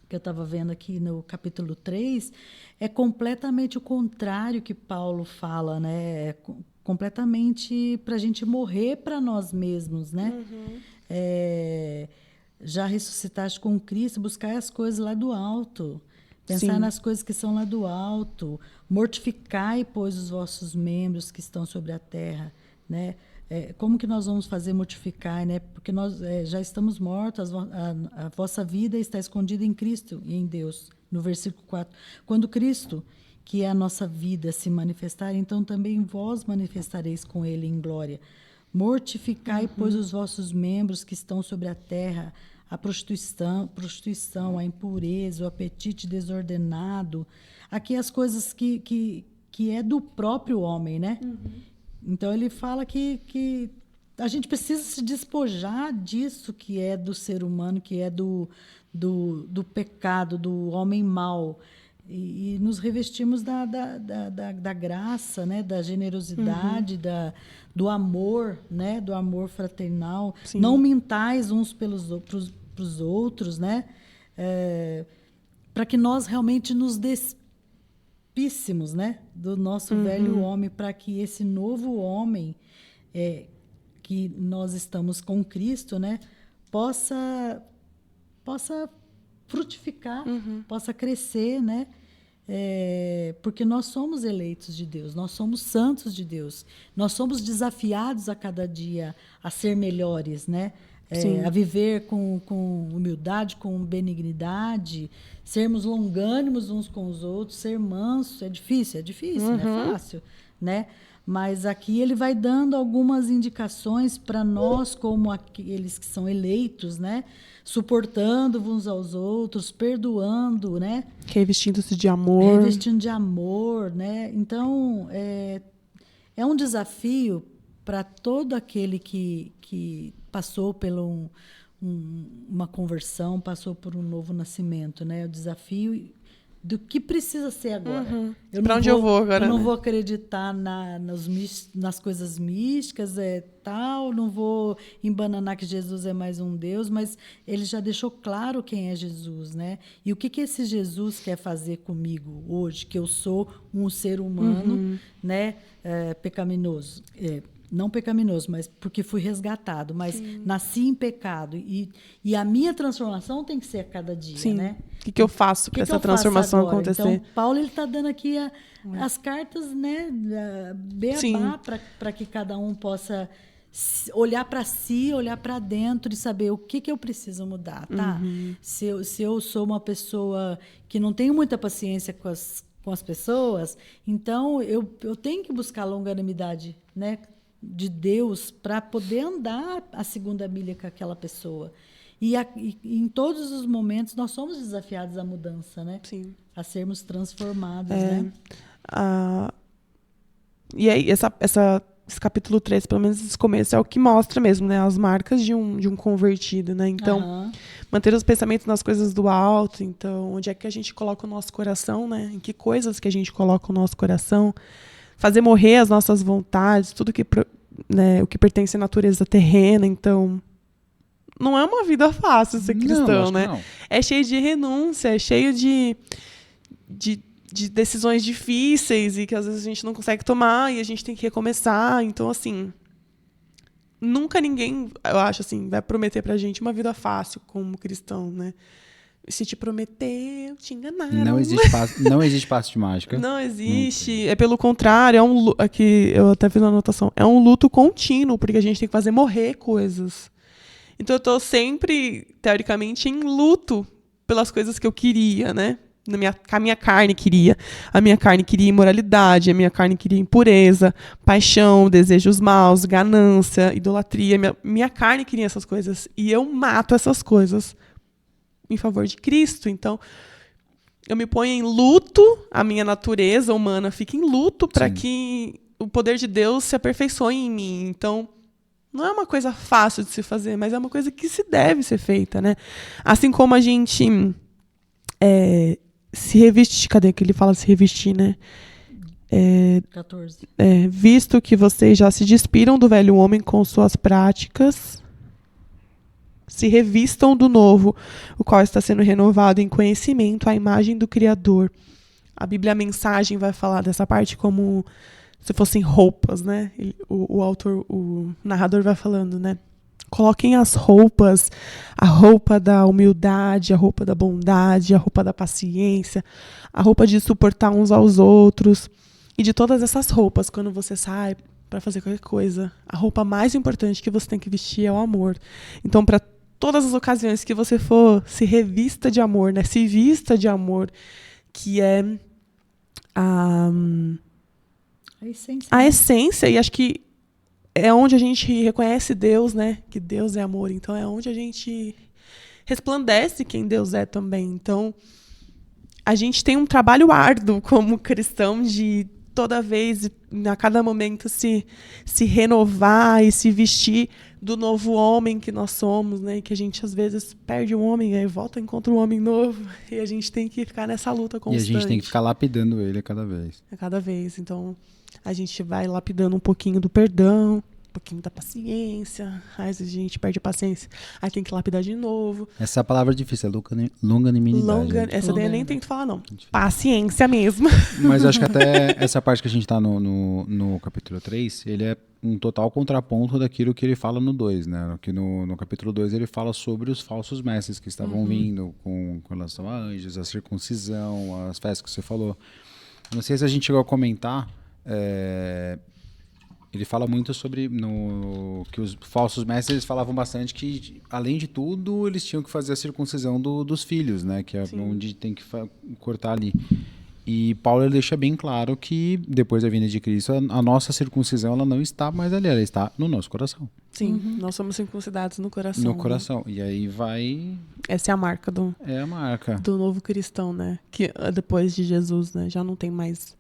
que eu estava vendo aqui no capítulo 3, é completamente o contrário que Paulo fala, né? Completamente para a gente morrer para nós mesmos, né? Uhum. Já ressuscitaste com Cristo, buscar as coisas lá do alto. Pensar Sim. nas coisas que são lá do alto. Mortificai, pois, os vossos membros que estão sobre a terra, né? Como que nós vamos fazer mortificar, né? Porque nós já estamos mortos, a vossa vida está escondida em Cristo e em Deus. No versículo 4. Quando Cristo, que é a nossa vida, se manifestar, então também vós manifestareis com ele em glória. Mortificai, pois, os vossos membros que estão sobre a terra, a prostituição, a impureza, o apetite desordenado. Aqui as coisas que é do próprio homem, né? Uhum. Então, ele fala que a gente precisa se despojar disso que é do ser humano, que é do pecado, do homem mau. E nos revestimos da graça, né? Da generosidade, do amor, né? Do amor fraternal. Sim. Não mintais uns pros outros, né? Para que nós realmente nos despíssemos, né? Do nosso velho homem, para que esse novo homem que nós estamos com Cristo, né? Possa frutificar, possa crescer, né? Porque nós somos eleitos de Deus, nós somos santos de Deus, nós somos desafiados a cada dia a ser melhores, né? A viver com humildade, com benignidade, sermos longânimos uns com os outros, ser mansos. É difícil, não é fácil, né? Mas aqui ele vai dando algumas indicações para nós, como aqueles que são eleitos, né? Suportando uns aos outros, perdoando, né? Revestindo-se de amor. Revestindo de amor, né? Então, é um desafio para todo aquele que passou por uma conversão, passou por um novo nascimento, né? O desafio do que precisa ser agora. Para onde eu vou agora? Eu não né? vou acreditar nas coisas místicas, tal, não vou embananar que Jesus é mais um Deus, mas ele já deixou claro quem é Jesus, né? E o que esse Jesus quer fazer comigo hoje, que eu sou um ser humano, né? Pecaminoso. Não pecaminoso, mas porque fui resgatado, mas nasci em pecado. E a minha transformação tem que ser a cada dia, Sim. né? O que eu faço para essa transformação acontecer? Então, Paulo está dando aqui as cartas, né, beabá, para que cada um possa olhar para si, olhar para dentro e saber o que eu preciso mudar, tá? Se eu sou uma pessoa que não tenho muita paciência com as pessoas, então eu tenho que buscar a longanimidade, né, de Deus para poder andar a segunda milha com aquela pessoa. E em todos os momentos nós somos desafiados à mudança, né? Sim. A sermos transformados, né? E aí, esse capítulo 3, pelo menos esse começo, é o que mostra mesmo, né? As marcas de um convertido, né? Então, manter os pensamentos nas coisas do alto. Então, onde é que a gente coloca o nosso coração, né? Em que coisas que a gente coloca o nosso coração. Fazer morrer as nossas vontades, tudo que, né, o que pertence à natureza terrena. Então, não é uma vida fácil ser cristão, né? Não. É cheio de renúncia, é cheio de decisões difíceis e que às vezes a gente não consegue tomar e a gente tem que recomeçar. Então, assim, nunca ninguém, eu acho assim, vai prometer pra gente uma vida fácil como cristão, né? Se te prometer, te enganaram. Não existe passe de mágica. Não existe. É pelo contrário, aqui eu até fiz uma anotação, é um luto contínuo, porque a gente tem que fazer morrer coisas. Então eu tô sempre, teoricamente, em luto pelas coisas que eu queria, né? A minha carne queria. A minha carne queria imoralidade, a minha carne queria impureza, paixão, desejos maus, ganância, idolatria. Minha carne queria essas coisas. E eu mato essas coisas em favor de Cristo. Então, eu me ponho em luto, a minha natureza humana fica em luto para que o poder de Deus se aperfeiçoe em mim. Então, não é uma coisa fácil de se fazer, mas é uma coisa que se deve ser feita, né? Assim como a gente se revestir, cadê que ele fala se revestir, né? 14. Visto que vocês já se despiram do velho homem com suas práticas, se revistam do novo, o qual está sendo renovado em conhecimento à imagem do Criador. A Bíblia, a Mensagem, vai falar dessa parte como se fossem roupas, né? O narrador vai falando, né? Coloquem as roupas, a roupa da humildade, a roupa da bondade, a roupa da paciência, a roupa de suportar uns aos outros. E de todas essas roupas, quando você sai para fazer qualquer coisa, a roupa mais importante que você tem que vestir é o amor. Então, para todas as ocasiões que você for, se revista de amor, né? Se vista de amor, que é a essência. E acho que é onde a gente reconhece Deus, né? Que Deus é amor. Então, é onde a gente resplandece quem Deus é também. Então, a gente tem um trabalho árduo como cristão de toda vez, a cada momento, se renovar e se vestir do novo homem que nós somos, né? Que a gente, às vezes, perde um homem, aí volta e encontra um homem novo. E a gente tem que ficar nessa luta constante. E a gente tem que ficar lapidando ele a cada vez. A cada vez. Então, a gente vai lapidando um pouquinho do perdão, um pouquinho da paciência. Aí, às vezes, a gente perde a paciência. Aí tem que lapidar de novo. Essa palavra é difícil, é longanimidade. Essa daí eu nem tento falar, não. Paciência mesmo. Mas eu acho que até essa parte que a gente está no capítulo 3, ele é um total contraponto daquilo que ele fala no 2, né? Que no capítulo 2 ele fala sobre os falsos mestres que estavam vindo com relação a anjos, a circuncisão, as festas que você falou. Não sei se a gente chegou a comentar, ele fala muito sobre que os falsos mestres eles falavam bastante que, além de tudo, eles tinham que fazer a circuncisão dos filhos, né? Que é onde tem que cortar ali. E Paulo ele deixa bem claro que depois da vinda de Cristo, a nossa circuncisão ela não está mais ali, ela está no nosso coração. Sim, nós somos circuncidados no coração. No né? coração. E aí vai... Essa é a marca É a marca. do novo cristão, né? Que depois de Jesus, né? Já não tem mais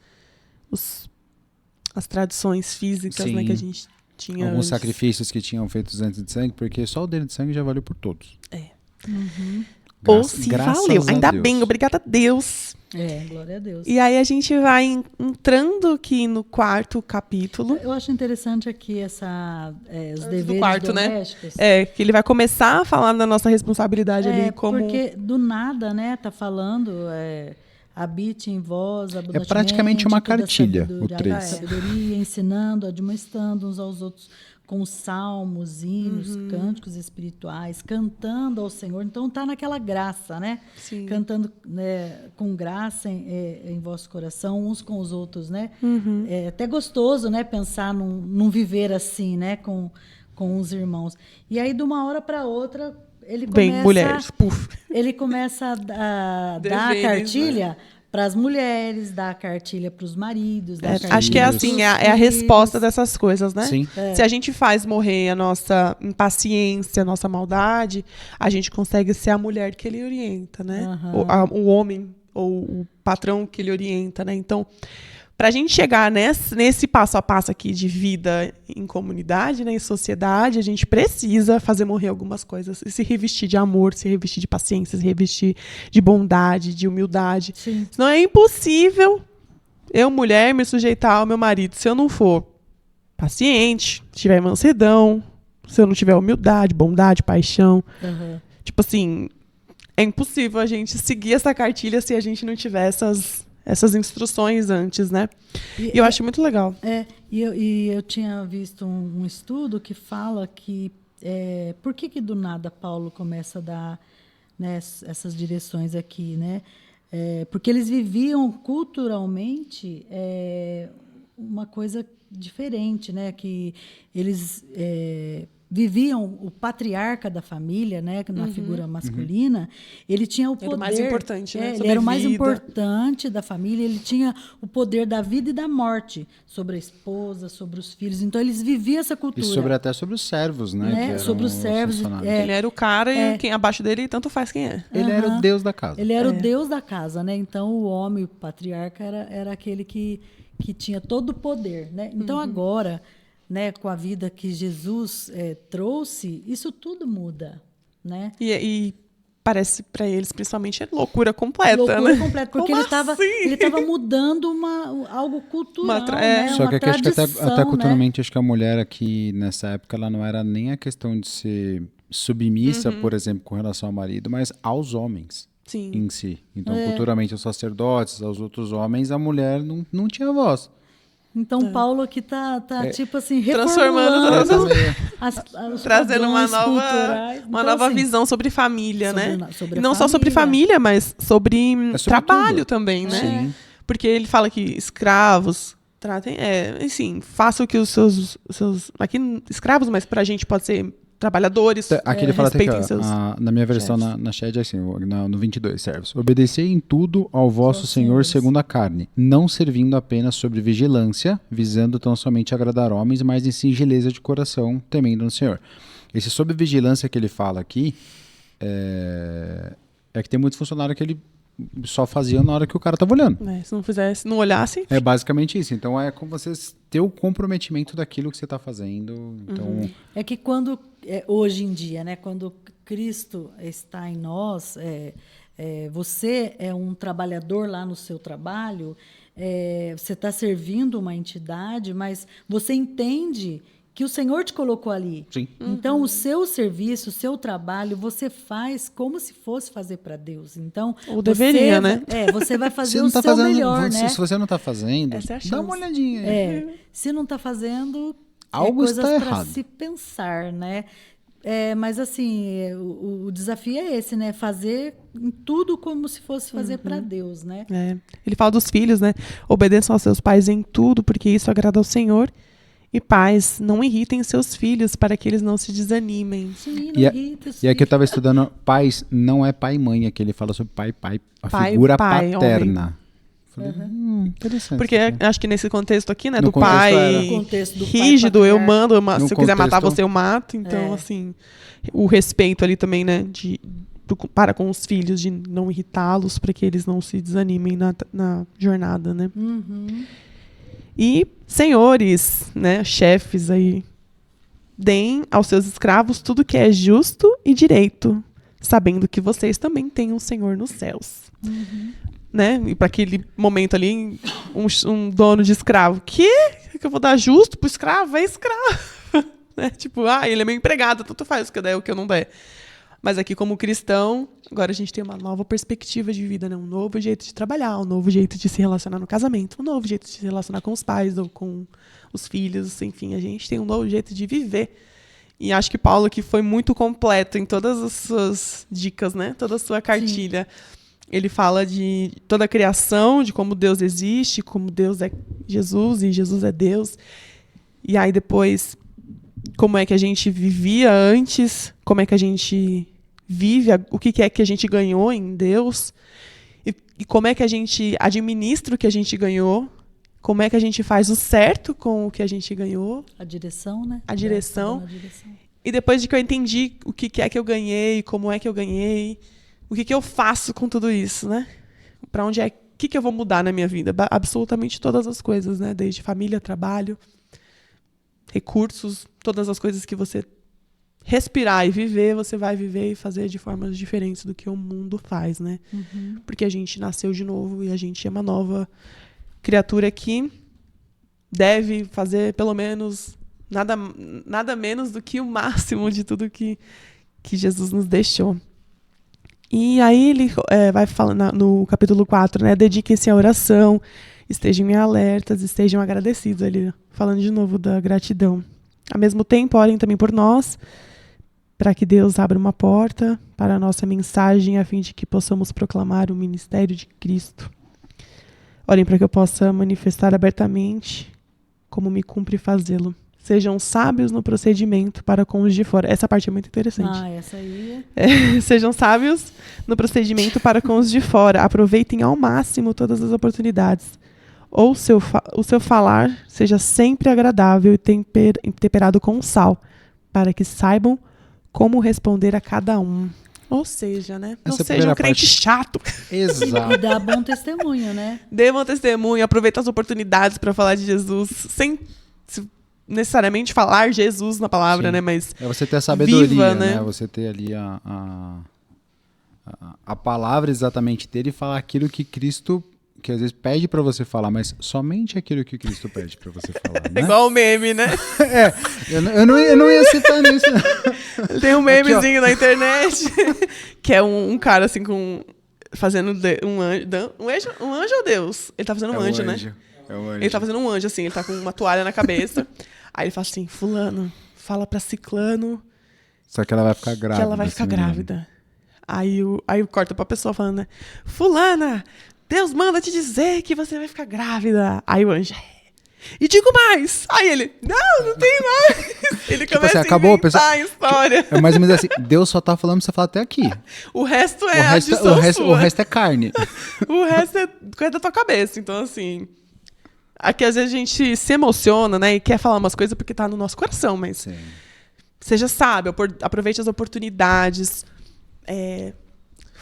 as tradições físicas, né? Sim. Que a gente tinha Alguns antes. sacrifícios que tinham feitos antes de sangue, porque só o dedo de sangue já valeu por todos. Ou se valeu. a Ainda Deus. bem, obrigada a Deus. Glória a Deus. E aí a gente vai entrando aqui no quarto capítulo. Eu acho interessante aqui os deveres quarto, né? domésticos. Que ele vai começar a falar da nossa responsabilidade ali como... Porque do nada, né, tá falando, habite em vós abundantemente praticamente uma toda cartilha, o sabedoria, 3. sabedoria, ensinando, admoestando uns aos outros com salmos, hinos, cânticos espirituais, cantando ao Senhor. Então tá naquela graça, né? Sim. Cantando, né, com graça em vosso coração, uns com os outros, né? É até gostoso, né, pensar num viver assim, né, com os irmãos. E aí de uma hora para outra ele começa, Bem, mulheres, puf. ele começa a dar a Deveres, cartilha para as mulheres, dar a cartilha para os maridos. Dar a cartilha Acho que é assim, pros é a filhos. resposta dessas coisas, né? Sim. Se a gente faz morrer a nossa impaciência, a nossa maldade, a gente consegue ser a mulher que ele orienta, né? O homem ou o patrão que ele orienta, né? Então, para a gente chegar nesse passo a passo aqui de vida em comunidade, né, em sociedade, a gente precisa fazer morrer algumas coisas e se revestir de amor, se revestir de paciência, se revestir de bondade, de humildade. Sim. Senão é impossível eu, mulher, me sujeitar ao meu marido se eu não for paciente, tiver mansedão, se eu não tiver humildade, bondade, paixão. Tipo assim, é impossível a gente seguir essa cartilha se a gente não tiver essas instruções antes, né? E eu acho muito legal. E eu tinha visto um estudo que fala que por que do nada Paulo começa a dar, né, essas direções aqui, né? Porque eles viviam culturalmente uma coisa diferente, né? Que eles viviam o patriarca da família, né, na figura masculina, ele tinha o poder. Era o mais importante, né? Ele era o mais vida. importante da família, ele tinha o poder da vida e da morte sobre a esposa, sobre os filhos. Então, eles viviam essa cultura. E até sobre os servos, né? Que eram sobre os servos. funcionários. Ele era o cara e quem abaixo dele, tanto faz quem é. Ele era o Deus da casa. Ele era o Deus da casa, né? Então, o homem, o patriarca, era aquele que tinha todo o poder, né? Então, agora, né, com a vida que Jesus trouxe, isso tudo muda, né? E parece para eles, principalmente, loucura completa, Loucura né? completa, porque Como ele estava mudando algo cultural, né? Só uma que aqui acho que tradição, até né? culturalmente, acho que a mulher aqui, nessa época, ela não era nem a questão de ser submissa, por exemplo, com relação ao marido, mas aos homens. Sim. Em si. Então, culturalmente, aos sacerdotes, aos outros homens, a mulher não tinha voz. Então, Paulo aqui tá tipo assim, Transformando reformulando os trazendo uma padrões culturais. Então, nova assim, visão sobre família, né? sobre E a não só sobre família, mas sobre sobre trabalho tudo. também, né? Sim. Porque ele fala que escravos tratem, assim, façam o que os seus aqui escravos, mas pra gente pode ser trabalhadores. Aqui ele fala até que, respeitem seus na minha versão, na Shed, é assim, no 22, servos. Obedecei em tudo ao vosso Senhor segundo a carne, não servindo apenas sobre vigilância, visando tão somente agradar homens, mas em singeleza de coração, temendo no Senhor. Esse sobre vigilância que ele fala aqui, é que tem muitos funcionários que ele só fazia na hora que o cara estava olhando. Se não fizesse, não olhasse. É basicamente isso. Então é com você ter o comprometimento daquilo que você está fazendo. Então, É que quando, hoje em dia, né, quando Cristo está em nós, você é um trabalhador lá no seu trabalho, você está servindo uma entidade, mas você entende que o Senhor te colocou ali. Sim. Então, o seu serviço, o seu trabalho, você faz como se fosse fazer para Deus. Então, Ou deveria, né? Você vai fazer se o não tá seu fazendo, melhor, né? Se você não está fazendo, Essa é a dá chance. uma olhadinha aí. Se não está fazendo, Algo coisas está para errado. se pensar, né? Mas assim, o desafio é esse, né? Fazer em tudo como se fosse fazer para Deus, né? Ele fala dos filhos, né? Obedeçam aos seus pais em tudo, porque isso agrada ao Senhor. E pais, não irritem seus filhos para que eles não se desanimem. Sim, E, não irrita os e aqui eu filhos. estava estudando, pais não é pai e mãe, aqui ele fala sobre pai, a Pai, figura pai, paterna. Falei, interessante. Porque acho que nesse contexto aqui, né, No do contexto pai era. No contexto do pai rígido, eu patriarca. mando, No se eu quiser matar contexto- você, eu mato. Então, É. assim, o respeito ali também, né, para com os filhos, de não irritá-los, para que eles não se desanimem na jornada, né. Uhum. E, senhores, né, chefes aí, deem aos seus escravos tudo que é justo e direito, sabendo que vocês também têm um Senhor nos céus. Né? E para aquele momento ali, um dono de escravo, que eu vou dar justo pro escravo? É escravo. Né? Tipo, ele é meu empregado, tanto faz o que eu der o que eu não der. Mas aqui, como cristão, agora a gente tem uma nova perspectiva de vida, né? Um novo jeito de trabalhar, um novo jeito de se relacionar no casamento, um novo jeito de se relacionar com os pais ou com os filhos, enfim, a gente tem um novo jeito de viver. E acho que Paulo aqui foi muito completo em todas as suas dicas, né? Toda a sua cartilha. Ele fala de toda a criação, de como Deus existe, como Deus é Jesus e Jesus é Deus. E aí depois, como é que a gente vivia antes, como é que a gente vive, o que é que a gente ganhou em Deus, e como é que a gente administra o que a gente ganhou, como é que a gente faz o certo com o que a gente ganhou. A direção, né? A direção. Na direção. E depois de que eu entendi o que é que eu ganhei, como é que eu ganhei, o que eu faço com tudo isso, né? Para onde é, o que eu vou mudar na minha vida? Absolutamente todas as coisas, né? Desde família, trabalho, recursos, todas as coisas que você respirar e viver, você vai viver e fazer de formas diferentes do que o mundo faz, né? Porque a gente nasceu de novo e a gente é uma nova criatura que deve fazer pelo menos nada menos do que o máximo de tudo que Jesus nos deixou. E aí ele vai falando no capítulo 4, né? Dediquem-se à oração, estejam em alertas, estejam agradecidos. Ali, falando de novo da gratidão. Ao mesmo tempo, orem também por nós, para que Deus abra uma porta para a nossa mensagem, a fim de que possamos proclamar o ministério de Cristo. Orem para que eu possa manifestar abertamente como me cumpre fazê-lo. Sejam sábios no procedimento para com os de fora. Essa parte é muito interessante. Essa aí Sejam sábios no procedimento para com os de fora. Aproveitem ao máximo todas as oportunidades. Ou o seu falar seja sempre agradável e temperado com sal, para que saibam como responder a cada um. Ou seja, né? Não Essa seja um primeira crente parte- chato. e Exato. dá bom testemunho, né? Dê um testemunho, aproveita as oportunidades para falar de Jesus, sem necessariamente falar Jesus na palavra, Sim. né? Mas É você ter a sabedoria, viva, né? né? Você ter ali a palavra exatamente dele e falar aquilo que Cristo, que às vezes pede pra você falar, mas somente aquilo que Cristo pede pra você falar, é né? igual o meme, né? Eu não ia citar nisso. Tem um Aqui, ó. memezinho na internet que é um cara assim fazendo um anjo ou Deus? Ele tá fazendo um anjo, né? É um anjo. Ele tá fazendo um anjo, assim, ele tá com uma toalha na cabeça. Aí ele fala assim, fulano, fala pra ciclano Só que ela vai ficar grávida. que ela vai ficar esse menino. grávida. Aí corta pra pessoa falando, né? Fulana, Deus manda te dizer que você vai ficar grávida. Aí o anjo, e digo mais. Aí ele, não tem mais. Ele começa assim, acabou, a inventar a história. É mais ou menos assim, Deus só tá falando pra você falar até aqui. O resto O é adição resto sua. é carne. O resto é coisa da tua cabeça. Então, assim... Aqui, às vezes, a gente se emociona, né? E quer falar umas coisas porque tá no nosso coração. Mas Sim. seja sábio, aproveite as oportunidades.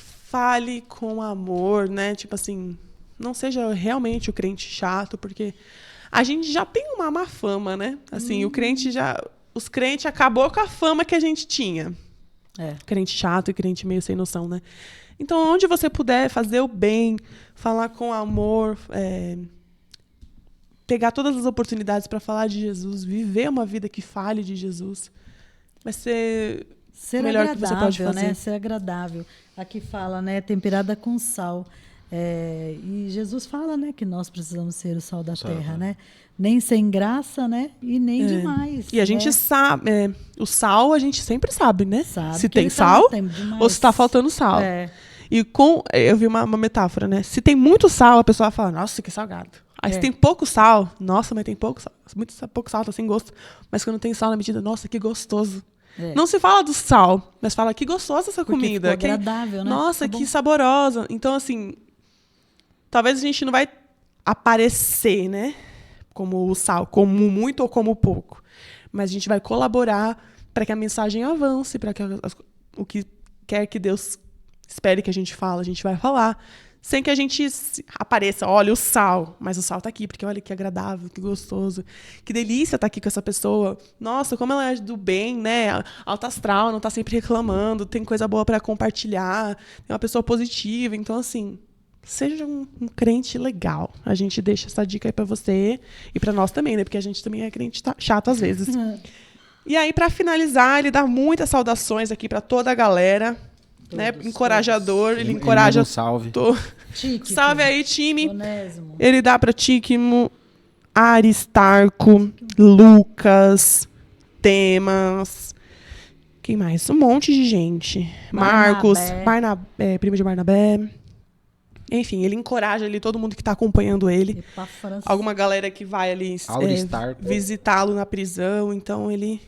Fale com amor, né? Tipo assim... Não seja realmente o crente chato, porque... A gente já tem uma má fama, né? Assim, os crentes acabou com a fama que a gente tinha. Crente chato e crente meio sem noção, né? Então, onde você puder fazer o bem, falar com amor, pegar todas as oportunidades para falar de Jesus, viver uma vida que fale de Jesus, vai ser o melhor que você pode fazer. Né? Ser agradável. Aqui fala, né? Temperada com sal. E Jesus fala, né, que nós precisamos ser o sal da terra, né? Nem sem graça, né? E nem demais. E a gente sabe, o sal a gente sempre sabe, né? Sabe se que tem ele tá sal no tempo demais. ou se tá faltando sal. E eu vi uma metáfora, né? Se tem muito sal, a pessoa fala, nossa, que salgado. Aí se tem pouco sal, nossa, mas tem pouco sal. Pouco sal, tá sem gosto. Mas quando tem sal na medida, nossa, que gostoso. Não se fala do sal, mas fala que gostosa essa porque comida. ficou agradável, né? Nossa, Tá que bom. saborosa. Então, assim, talvez a gente não vai aparecer, né? Como o sal, como muito ou como pouco. Mas a gente vai colaborar para que a mensagem avance, para que o que quer que Deus espere que a gente fale, a gente vai falar. Sem que a gente apareça, olha o sal, mas o sal tá aqui, porque olha que agradável, que gostoso, que delícia estar aqui com essa pessoa. Nossa, como ela é do bem, né? Alta astral, não tá sempre reclamando, tem coisa boa para compartilhar, é uma pessoa positiva. Então, assim, seja um crente legal. A gente deixa essa dica aí para você e para nós também, né? Porque a gente também é crente chato às vezes. E aí, para finalizar, ele dá muitas saudações aqui para toda a galera. Né? Encorajador, ele encoraja. Um salve. Salve aí, time. Onésimo. Ele dá para Tíquimo, Aristarco, Lucas, Demas. Quem mais? Um monte de gente. Marcos, primo de Barnabé. Enfim, ele encoraja ali todo mundo que está acompanhando ele. Alguma galera que vai ali visitá-lo na prisão. Então ele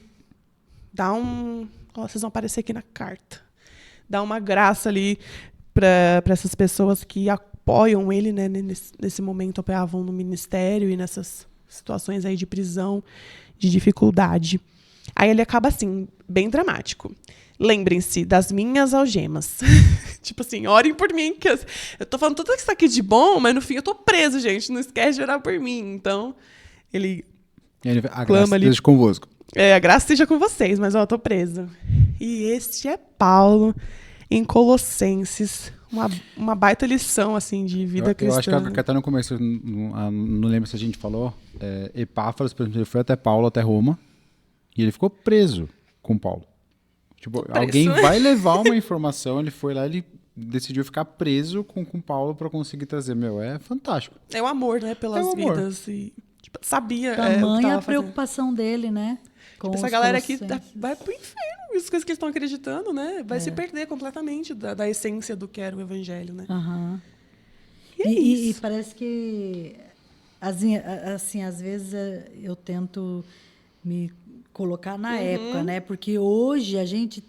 dá um. Vocês vão aparecer aqui na carta. Dá uma graça ali para essas pessoas que apoiam ele, né, nesse momento, apoiavam no ministério e nessas situações aí de prisão, de dificuldade. Aí ele acaba assim, bem dramático. Lembrem-se das minhas algemas. Tipo assim, orem por mim, que eu tô falando tudo isso aqui de bom, mas no fim eu tô preso, gente. Não esquece de orar por mim. Então, a graça esteja convosco. A graça esteja com vocês, mas eu tô preso. E este é Paulo em Colossenses. Uma baita lição, assim, de vida cristã. Eu acho que até no começo, não lembro se a gente falou, Epáfras, por exemplo, ele foi até Paulo, até Roma, e ele ficou preso com Paulo. Tipo, alguém vai levar uma informação, ele foi lá, ele decidiu ficar preso com Paulo para conseguir trazer. É fantástico. É o amor, né, pelas vidas. E, tipo, sabia. Tamanha a preocupação dele, né? Tipo, essa galera aqui vai pro inferno. As coisas que eles estão acreditando, né? Vai se perder completamente da essência do que era o evangelho, né? Uhum. E parece que, assim, às vezes eu tento me colocar na época, né? Porque hoje a gente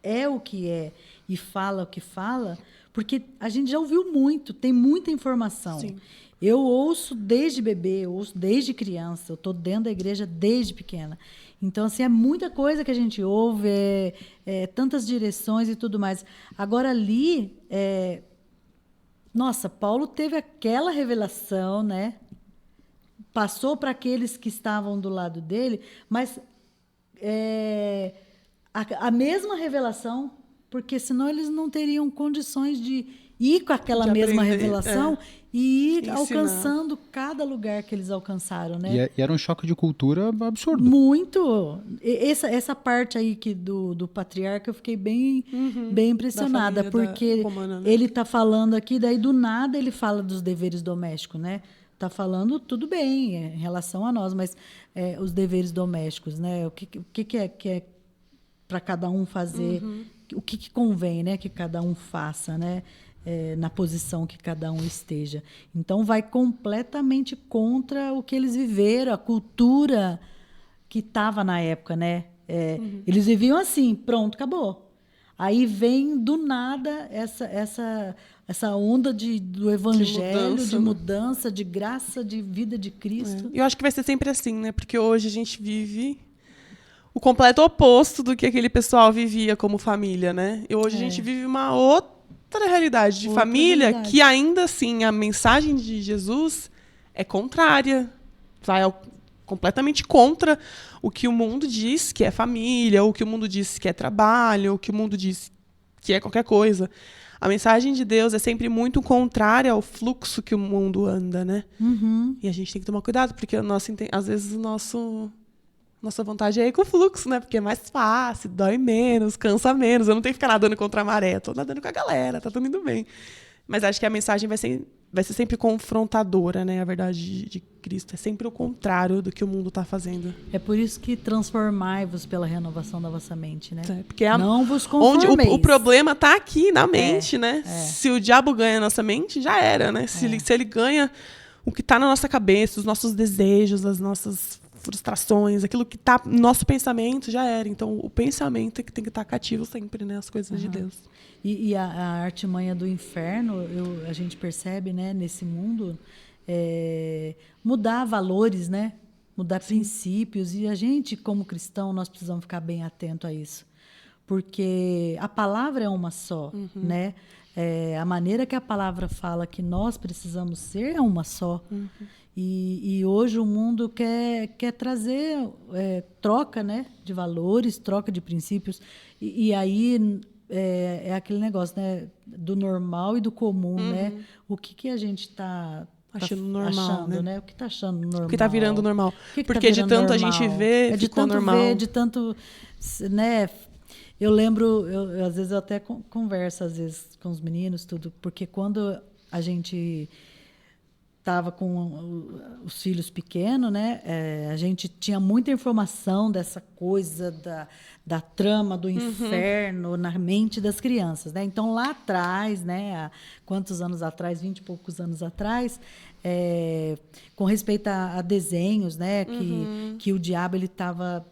é o que é e fala o que fala, porque a gente já ouviu muito, tem muita informação. Sim. Eu ouço desde bebê, eu ouço desde criança, eu estou dentro da igreja desde pequena. Então, assim, é muita coisa que a gente ouve, tantas direções e tudo mais. Agora, ali, nossa, Paulo teve aquela revelação, né? Passou para aqueles que estavam do lado dele, mas a mesma revelação, porque senão eles não teriam condições de ir com aquela mesma revelação e ir alcançando cada lugar que eles alcançaram, né? E era um choque de cultura absurdo. Muito. Essa parte aí do patriarca eu fiquei bem impressionada, porque romana, né? Ele está falando aqui, daí do nada ele fala dos deveres domésticos, né? Está falando tudo bem em relação a nós, mas os deveres domésticos, né? O que é para cada um fazer, o que convém, né? Que cada um faça, né? Na posição que cada um esteja. Então, vai completamente contra o que eles viveram, a cultura que estava na época, né? Eles viviam assim, pronto, acabou. Aí vem, do nada, essa onda do evangelho, de mudança, de graça, de vida de Cristo. Eu acho que vai ser sempre assim, né? Porque hoje a gente vive o completo oposto do que aquele pessoal vivia como família, né? E hoje a gente vive uma outra realidade de família que, ainda assim, a mensagem de Jesus é contrária. Vai completamente contra o que o mundo diz que é família, ou o que o mundo diz que é trabalho, ou o que o mundo diz que é qualquer coisa. A mensagem de Deus é sempre muito contrária ao fluxo que o mundo anda, né? E a gente tem que tomar cuidado, porque às vezes nossa vontade é ir com o fluxo, né? Porque é mais fácil, dói menos, cansa menos. Eu não tenho que ficar nadando contra a maré. Estou nadando com a galera, tá tudo indo bem. Mas acho que a mensagem vai ser sempre confrontadora, né? A verdade de Cristo é sempre o contrário do que o mundo está fazendo. É por isso que transformai-vos pela renovação da vossa mente, né? Porque não vos conformeis. O problema está aqui na mente, né? Se o diabo ganha a nossa mente, já era, né? Se ele ganha o que está na nossa cabeça, os nossos desejos, as nossas frustrações, aquilo que está no nosso pensamento, já era. Então, o pensamento é que tem que estar cativo sempre, né? As coisas de Deus. E a artimanha do inferno, a gente percebe, né, nesse mundo, mudar valores, né? Mudar princípios. E a gente, como cristão, nós precisamos ficar bem atento a isso. Porque a palavra é uma só, né? A maneira que a palavra fala que nós precisamos ser é uma só. E hoje o mundo quer trazer troca, né, de valores, troca de princípios. E aí é aquele negócio, né, do normal e do comum, né? O que a gente está achando normal, né? O que está achando normal? O que está virando normal. Que porque tá de tanto a gente vê, de ficou tanto normal. ver, de tanto, né? Eu lembro, às vezes eu até converso às vezes com os meninos, tudo, porque quando a gente estava com os filhos pequenos, né? A gente tinha muita informação dessa coisa da trama do inferno na mente das crianças, né? Então, lá atrás, né? Há quantos anos atrás? 20 e poucos anos atrás, com respeito a desenhos, né? Que o diabo ele estava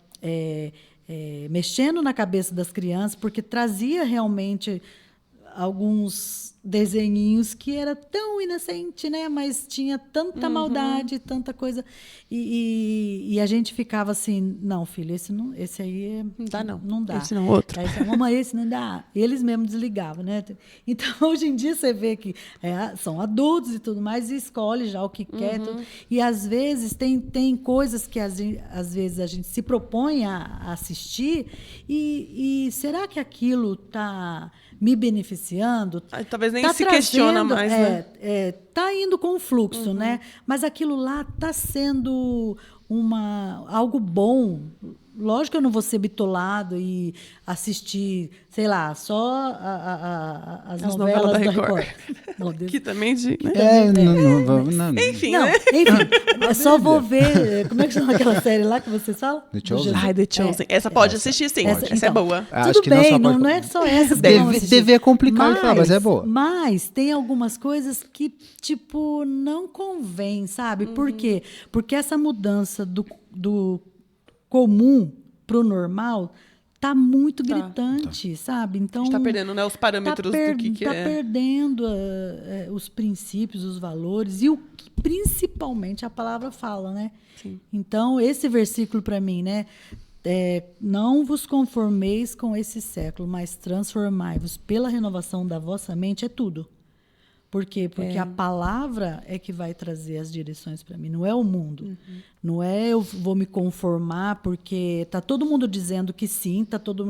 mexendo na cabeça das crianças, porque trazia realmente alguns desenhinhos que era tão inocente, né? Mas tinha tanta maldade, tanta coisa. E a gente ficava assim, não, filho, esse aí não dá, não. Não dá. Esse não, outro. Aí, mamãe, esse não dá. E eles mesmos desligavam, né? Então, hoje em dia, você vê que são adultos e tudo mais, e escolhe já o que quer. Tudo. E, às vezes, tem coisas que, às vezes, a gente se propõe a assistir e será que aquilo está me beneficiando? Talvez nem tá se questiona mais, né? Tá indo com o fluxo, né? Mas aquilo lá tá sendo algo bom. Lógico que eu não vou ser bitolado e assistir, sei lá, só as novelas da Record. Que também de... Né? Não. Enfim, Não, né? enfim, eu só vou ver... Como é que chama aquela série lá que vocês falam? The Chosen. The Chosen. Essa pode assistir, sim. Essa é boa. Acho Tudo que bem, não, não é só essas que vão assistir. Deve é complicado de falar, mas é boa. Mas tem algumas coisas que, tipo, não convém, sabe? Por quê? Porque essa mudança do comum para o normal tá muito gritante, sabe? Então, a gente tá perdendo, né, os parâmetros do que tá é. perdendo os princípios, os valores e o que principalmente a palavra fala, né? Sim. Então, esse versículo para mim, né? Não vos conformeis com esse século, mas transformai-vos pela renovação da vossa mente, é tudo. Por quê? Porque a palavra é que vai trazer as direções para mim, não é o mundo. Não é eu vou me conformar porque está todo mundo dizendo que sim, está todo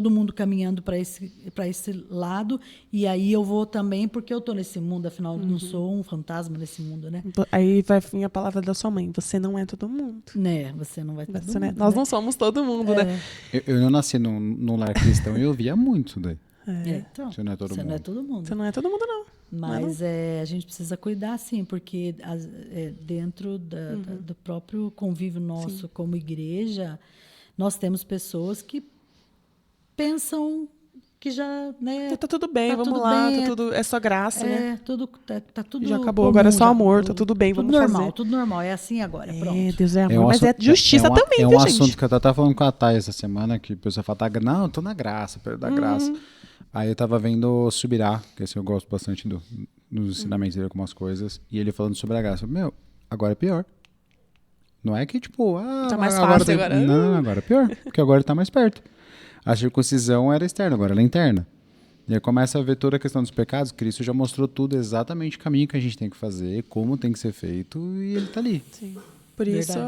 mundo caminhando para esse lado, e aí eu vou também porque eu estou nesse mundo, afinal eu não sou um fantasma nesse mundo, né? Aí vai vir a palavra da sua mãe, você não é todo mundo. Né? Você não vai todo mundo. Nós não somos todo mundo, né? Eu não nasci num lar cristão e eu via muito isso daí. Então, Você não é todo mundo. não é todo mundo. Você não é todo mundo, não. Mas a gente precisa cuidar, sim, porque dentro do próprio convívio nosso como igreja, nós temos pessoas que pensam que já... Né, tá tudo bem, tá vamos tudo lá, bem, tá tudo, é só graça, né? Tá tudo Já acabou, comum, agora é só amor, tá tudo bem, tudo vamos normal, fazer. Tudo normal, é assim agora, pronto. Deus é amor, mas é justiça também, é viu, um gente? assunto que eu tava falando com a Thay essa semana, que a pessoa fala, não, eu tô na graça, perto da graça. Aí eu tava vendo Subirá, que assim, eu gosto bastante nos ensinamentos dele, algumas coisas, e ele falando sobre a graça. Meu, agora é pior. Não é que, tipo, tá mais fácil agora. Não, agora é pior, porque agora ele tá mais perto. A circuncisão era externa, agora ela é interna. E aí começa a ver toda a questão dos pecados. Cristo já mostrou tudo, exatamente o caminho que a gente tem que fazer, como tem que ser feito, e ele tá ali. Sim. Por isso,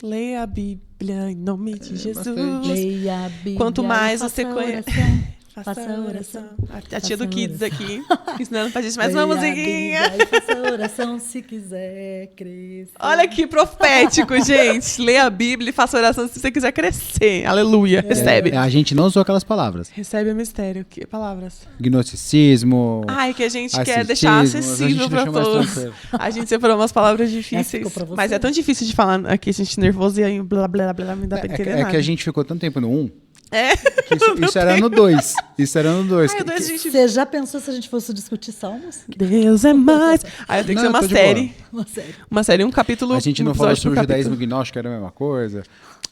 leia a Bíblia em nome de Jesus. Bastante. Leia a Bíblia. Quanto mais você conhece... Faça oração. A tia do Kids aqui, ensinando pra gente mais uma musiquinha. Faça oração se quiser crescer. Olha que profético, gente. Leia a Bíblia e faça oração se você quiser crescer. Aleluia. Recebe. A gente não usou aquelas palavras. Recebe o mistério. Que palavras? Gnosticismo. Ai, que a gente quer deixar acessível pra todos. A gente separou umas palavras difíceis. Mas é tão difícil de falar aqui, a gente nervoso e aí blá blá blá me dá pra entender nada. É que a gente ficou tanto tempo no 1. Isso era no 2. Isso era no 2. Ai, o dois a gente... Você já pensou se a gente fosse discutir salmos? Deus é mais. Aí tem que ser Não, uma tô de série. Uma série. Uma série, um capítulo. A gente um não falou episódio por sobre o capítulo. judaísmo gnóstico, que era a mesma coisa.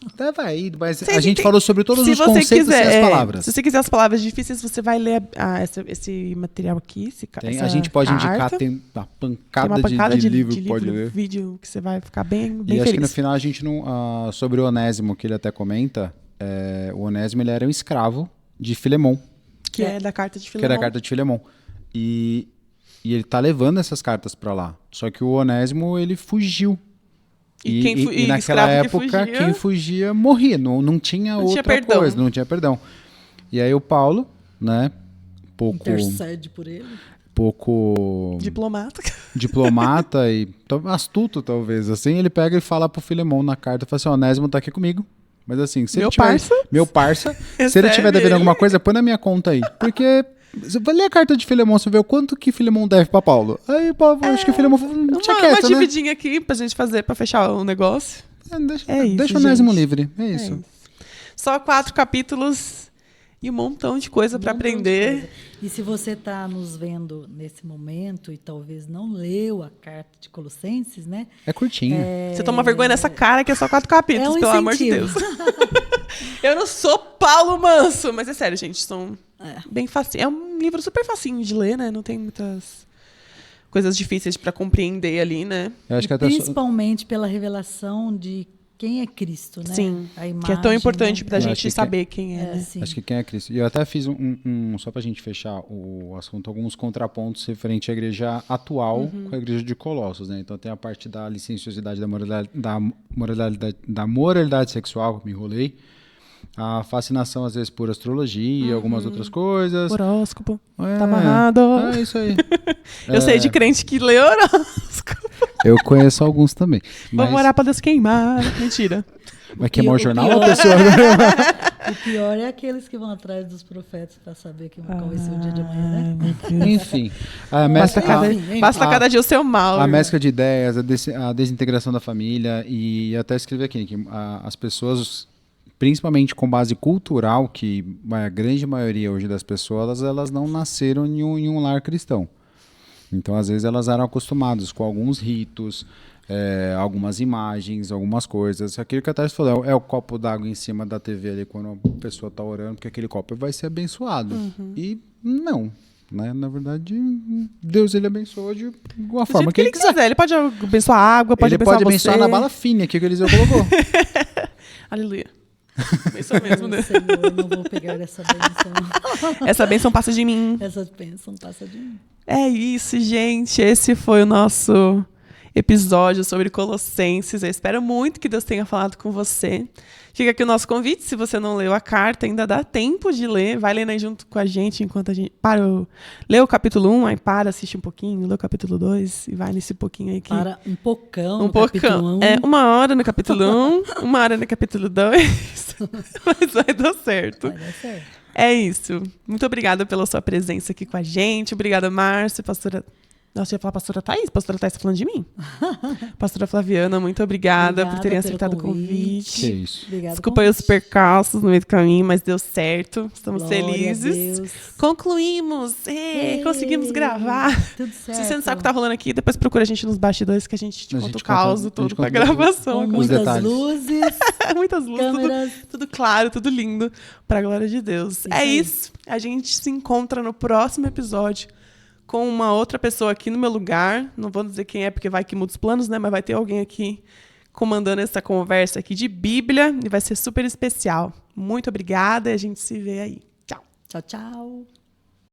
Até vai indo, mas Vocês a gente entendem? falou sobre todos Se os você conceitos quiser, e as palavras. se você quiser as palavras difíceis, você vai ler esse material aqui. A gente pode indicar, carta. tem uma Tem pancada, uma pancada de livro que livro, pode ler. vídeo que você vai ficar bem E acho que no feliz. final a gente não... sobre o Onésimo, que ele até comenta, o Onésimo ele era um escravo de Filemon, Que é da carta de que Filemon. era a carta de Filemon. E ele tá levando essas cartas pra lá. Só que o Onésimo, ele fugiu. E naquela época, quem fugia morria. Não tinha outra perdão. coisa, não tinha perdão. E aí o Paulo, né, Intercede por ele. pouco Diplomata. e astuto, talvez, assim, ele pega e fala pro Filemon na carta, fala assim, Onésimo tá aqui comigo, mas assim, se Meu ele tiver, parça. meu parça, se ele Recebe tiver devendo ele. alguma coisa, põe na minha conta aí, porque você vai ler a carta de Filemon, você vê o quanto que Filemon deve pra Paulo, aí Paulo, acho que Filemon tinha Uma quieto, né? dividinha aqui pra gente fazer, pra fechar o negócio. Deixa o Onésimo gente. livre, é isso. Só 4 capítulos e um montão de coisa pra montão de aprender. coisa. E se você está nos vendo nesse momento e talvez não leu a carta de Colossenses, né? É curtinho. Você toma vergonha nessa cara que é só 4 capítulos, É um pelo amor de Deus. incentivo. Eu não sou Paulo Manso, mas é sério, gente, são É. bem facinho. É um livro super facinho de ler, né? Não tem muitas coisas difíceis pra compreender ali, né? Eu acho que até Principalmente pela revelação de quem é Cristo, né? Sim, A imagem, que é tão importante né? pra Eu acho gente que saber quem é, né? Sim. Acho que quem é Cristo. E eu até fiz só pra gente fechar o assunto, alguns contrapontos referente à igreja atual com a igreja de Colossos, né? Então tem a parte da licenciosidade da moralidade sexual, me enrolei. A fascinação, às vezes, por astrologia e algumas outras coisas. Horóscopo. É, Tá amarrado. É isso aí. Eu sei de crente que lê horóscopo. Eu conheço alguns também. Vamos orar pra Deus queimar. Mentira. Vai queimar o jornal pior- ou a pessoa? O pior é aqueles que vão atrás dos profetas para saber qual vai ser o dia de amanhã, né? Enfim. A Basta mescla, cada dia o seu mal. a irmão. mescla de ideias, a desintegração da família e até escrever aqui que as pessoas, principalmente com base cultural, que a grande maioria hoje das pessoas, elas não nasceram em um lar cristão. Então, às vezes, elas eram acostumadas com alguns ritos, algumas imagens, algumas coisas. Aquilo que a Thais falou, é o copo d'água em cima da TV ali quando a pessoa está orando, porque aquele copo vai ser abençoado. E não, né? Na verdade, Deus ele abençoa de alguma Do forma jeito que ele quiser. Ele pode abençoar a água, pode Ele abençoar pode abençoar você. na bala fina, que o Eliseu colocou. Aleluia. Isso mesmo, né? Senhor, eu não vou pegar essa bênção. Essa bênção passa de mim. Essa bênção passa de mim. É isso, gente. Esse foi o nosso episódio sobre Colossenses. Eu espero muito que Deus tenha falado com você. Fica aqui o nosso convite. Se você não leu a carta, ainda dá tempo de ler. Vai lendo aí junto com a gente enquanto a gente... Lê o capítulo 1, aí assiste um pouquinho. Lê o capítulo 2 e vai nesse pouquinho aí. Para um pocão Um no capítulo 1. É 1 hora no capítulo 1, 1 hora no capítulo 2. Mas vai dar certo. Vai dar certo. É isso. Muito obrigada pela sua presença aqui com a gente. Obrigada, Márcia, pastora... Nossa, eu ia falar pastora Thaís. Pastora Thaís tá falando de mim. Pastora Flaviana, muito obrigada por terem pelo aceitado o convite. Que isso. Obrigada. Desculpa aí os percalços no meio do caminho, mas deu certo. Estamos Glória a felizes. Deus. Concluímos. Conseguimos gravar. Tudo certo. Se você não sabe o que tá rolando aqui, depois procura a gente nos bastidores que a gente te A conta gente o caos conta- a todo gente pra conta gravação. Com Os muitas detalhes. luzes, Muitas luzes, câmeras. tudo claro, tudo lindo, pra glória de Deus. Isso É aí. isso. A gente se encontra no próximo episódio com uma outra pessoa aqui no meu lugar. Não vou dizer quem é, porque vai que muda os planos, né? Mas vai ter alguém aqui comandando essa conversa aqui de Bíblia e vai ser super especial. Muito obrigada e a gente se vê aí. Tchau. Tchau, tchau.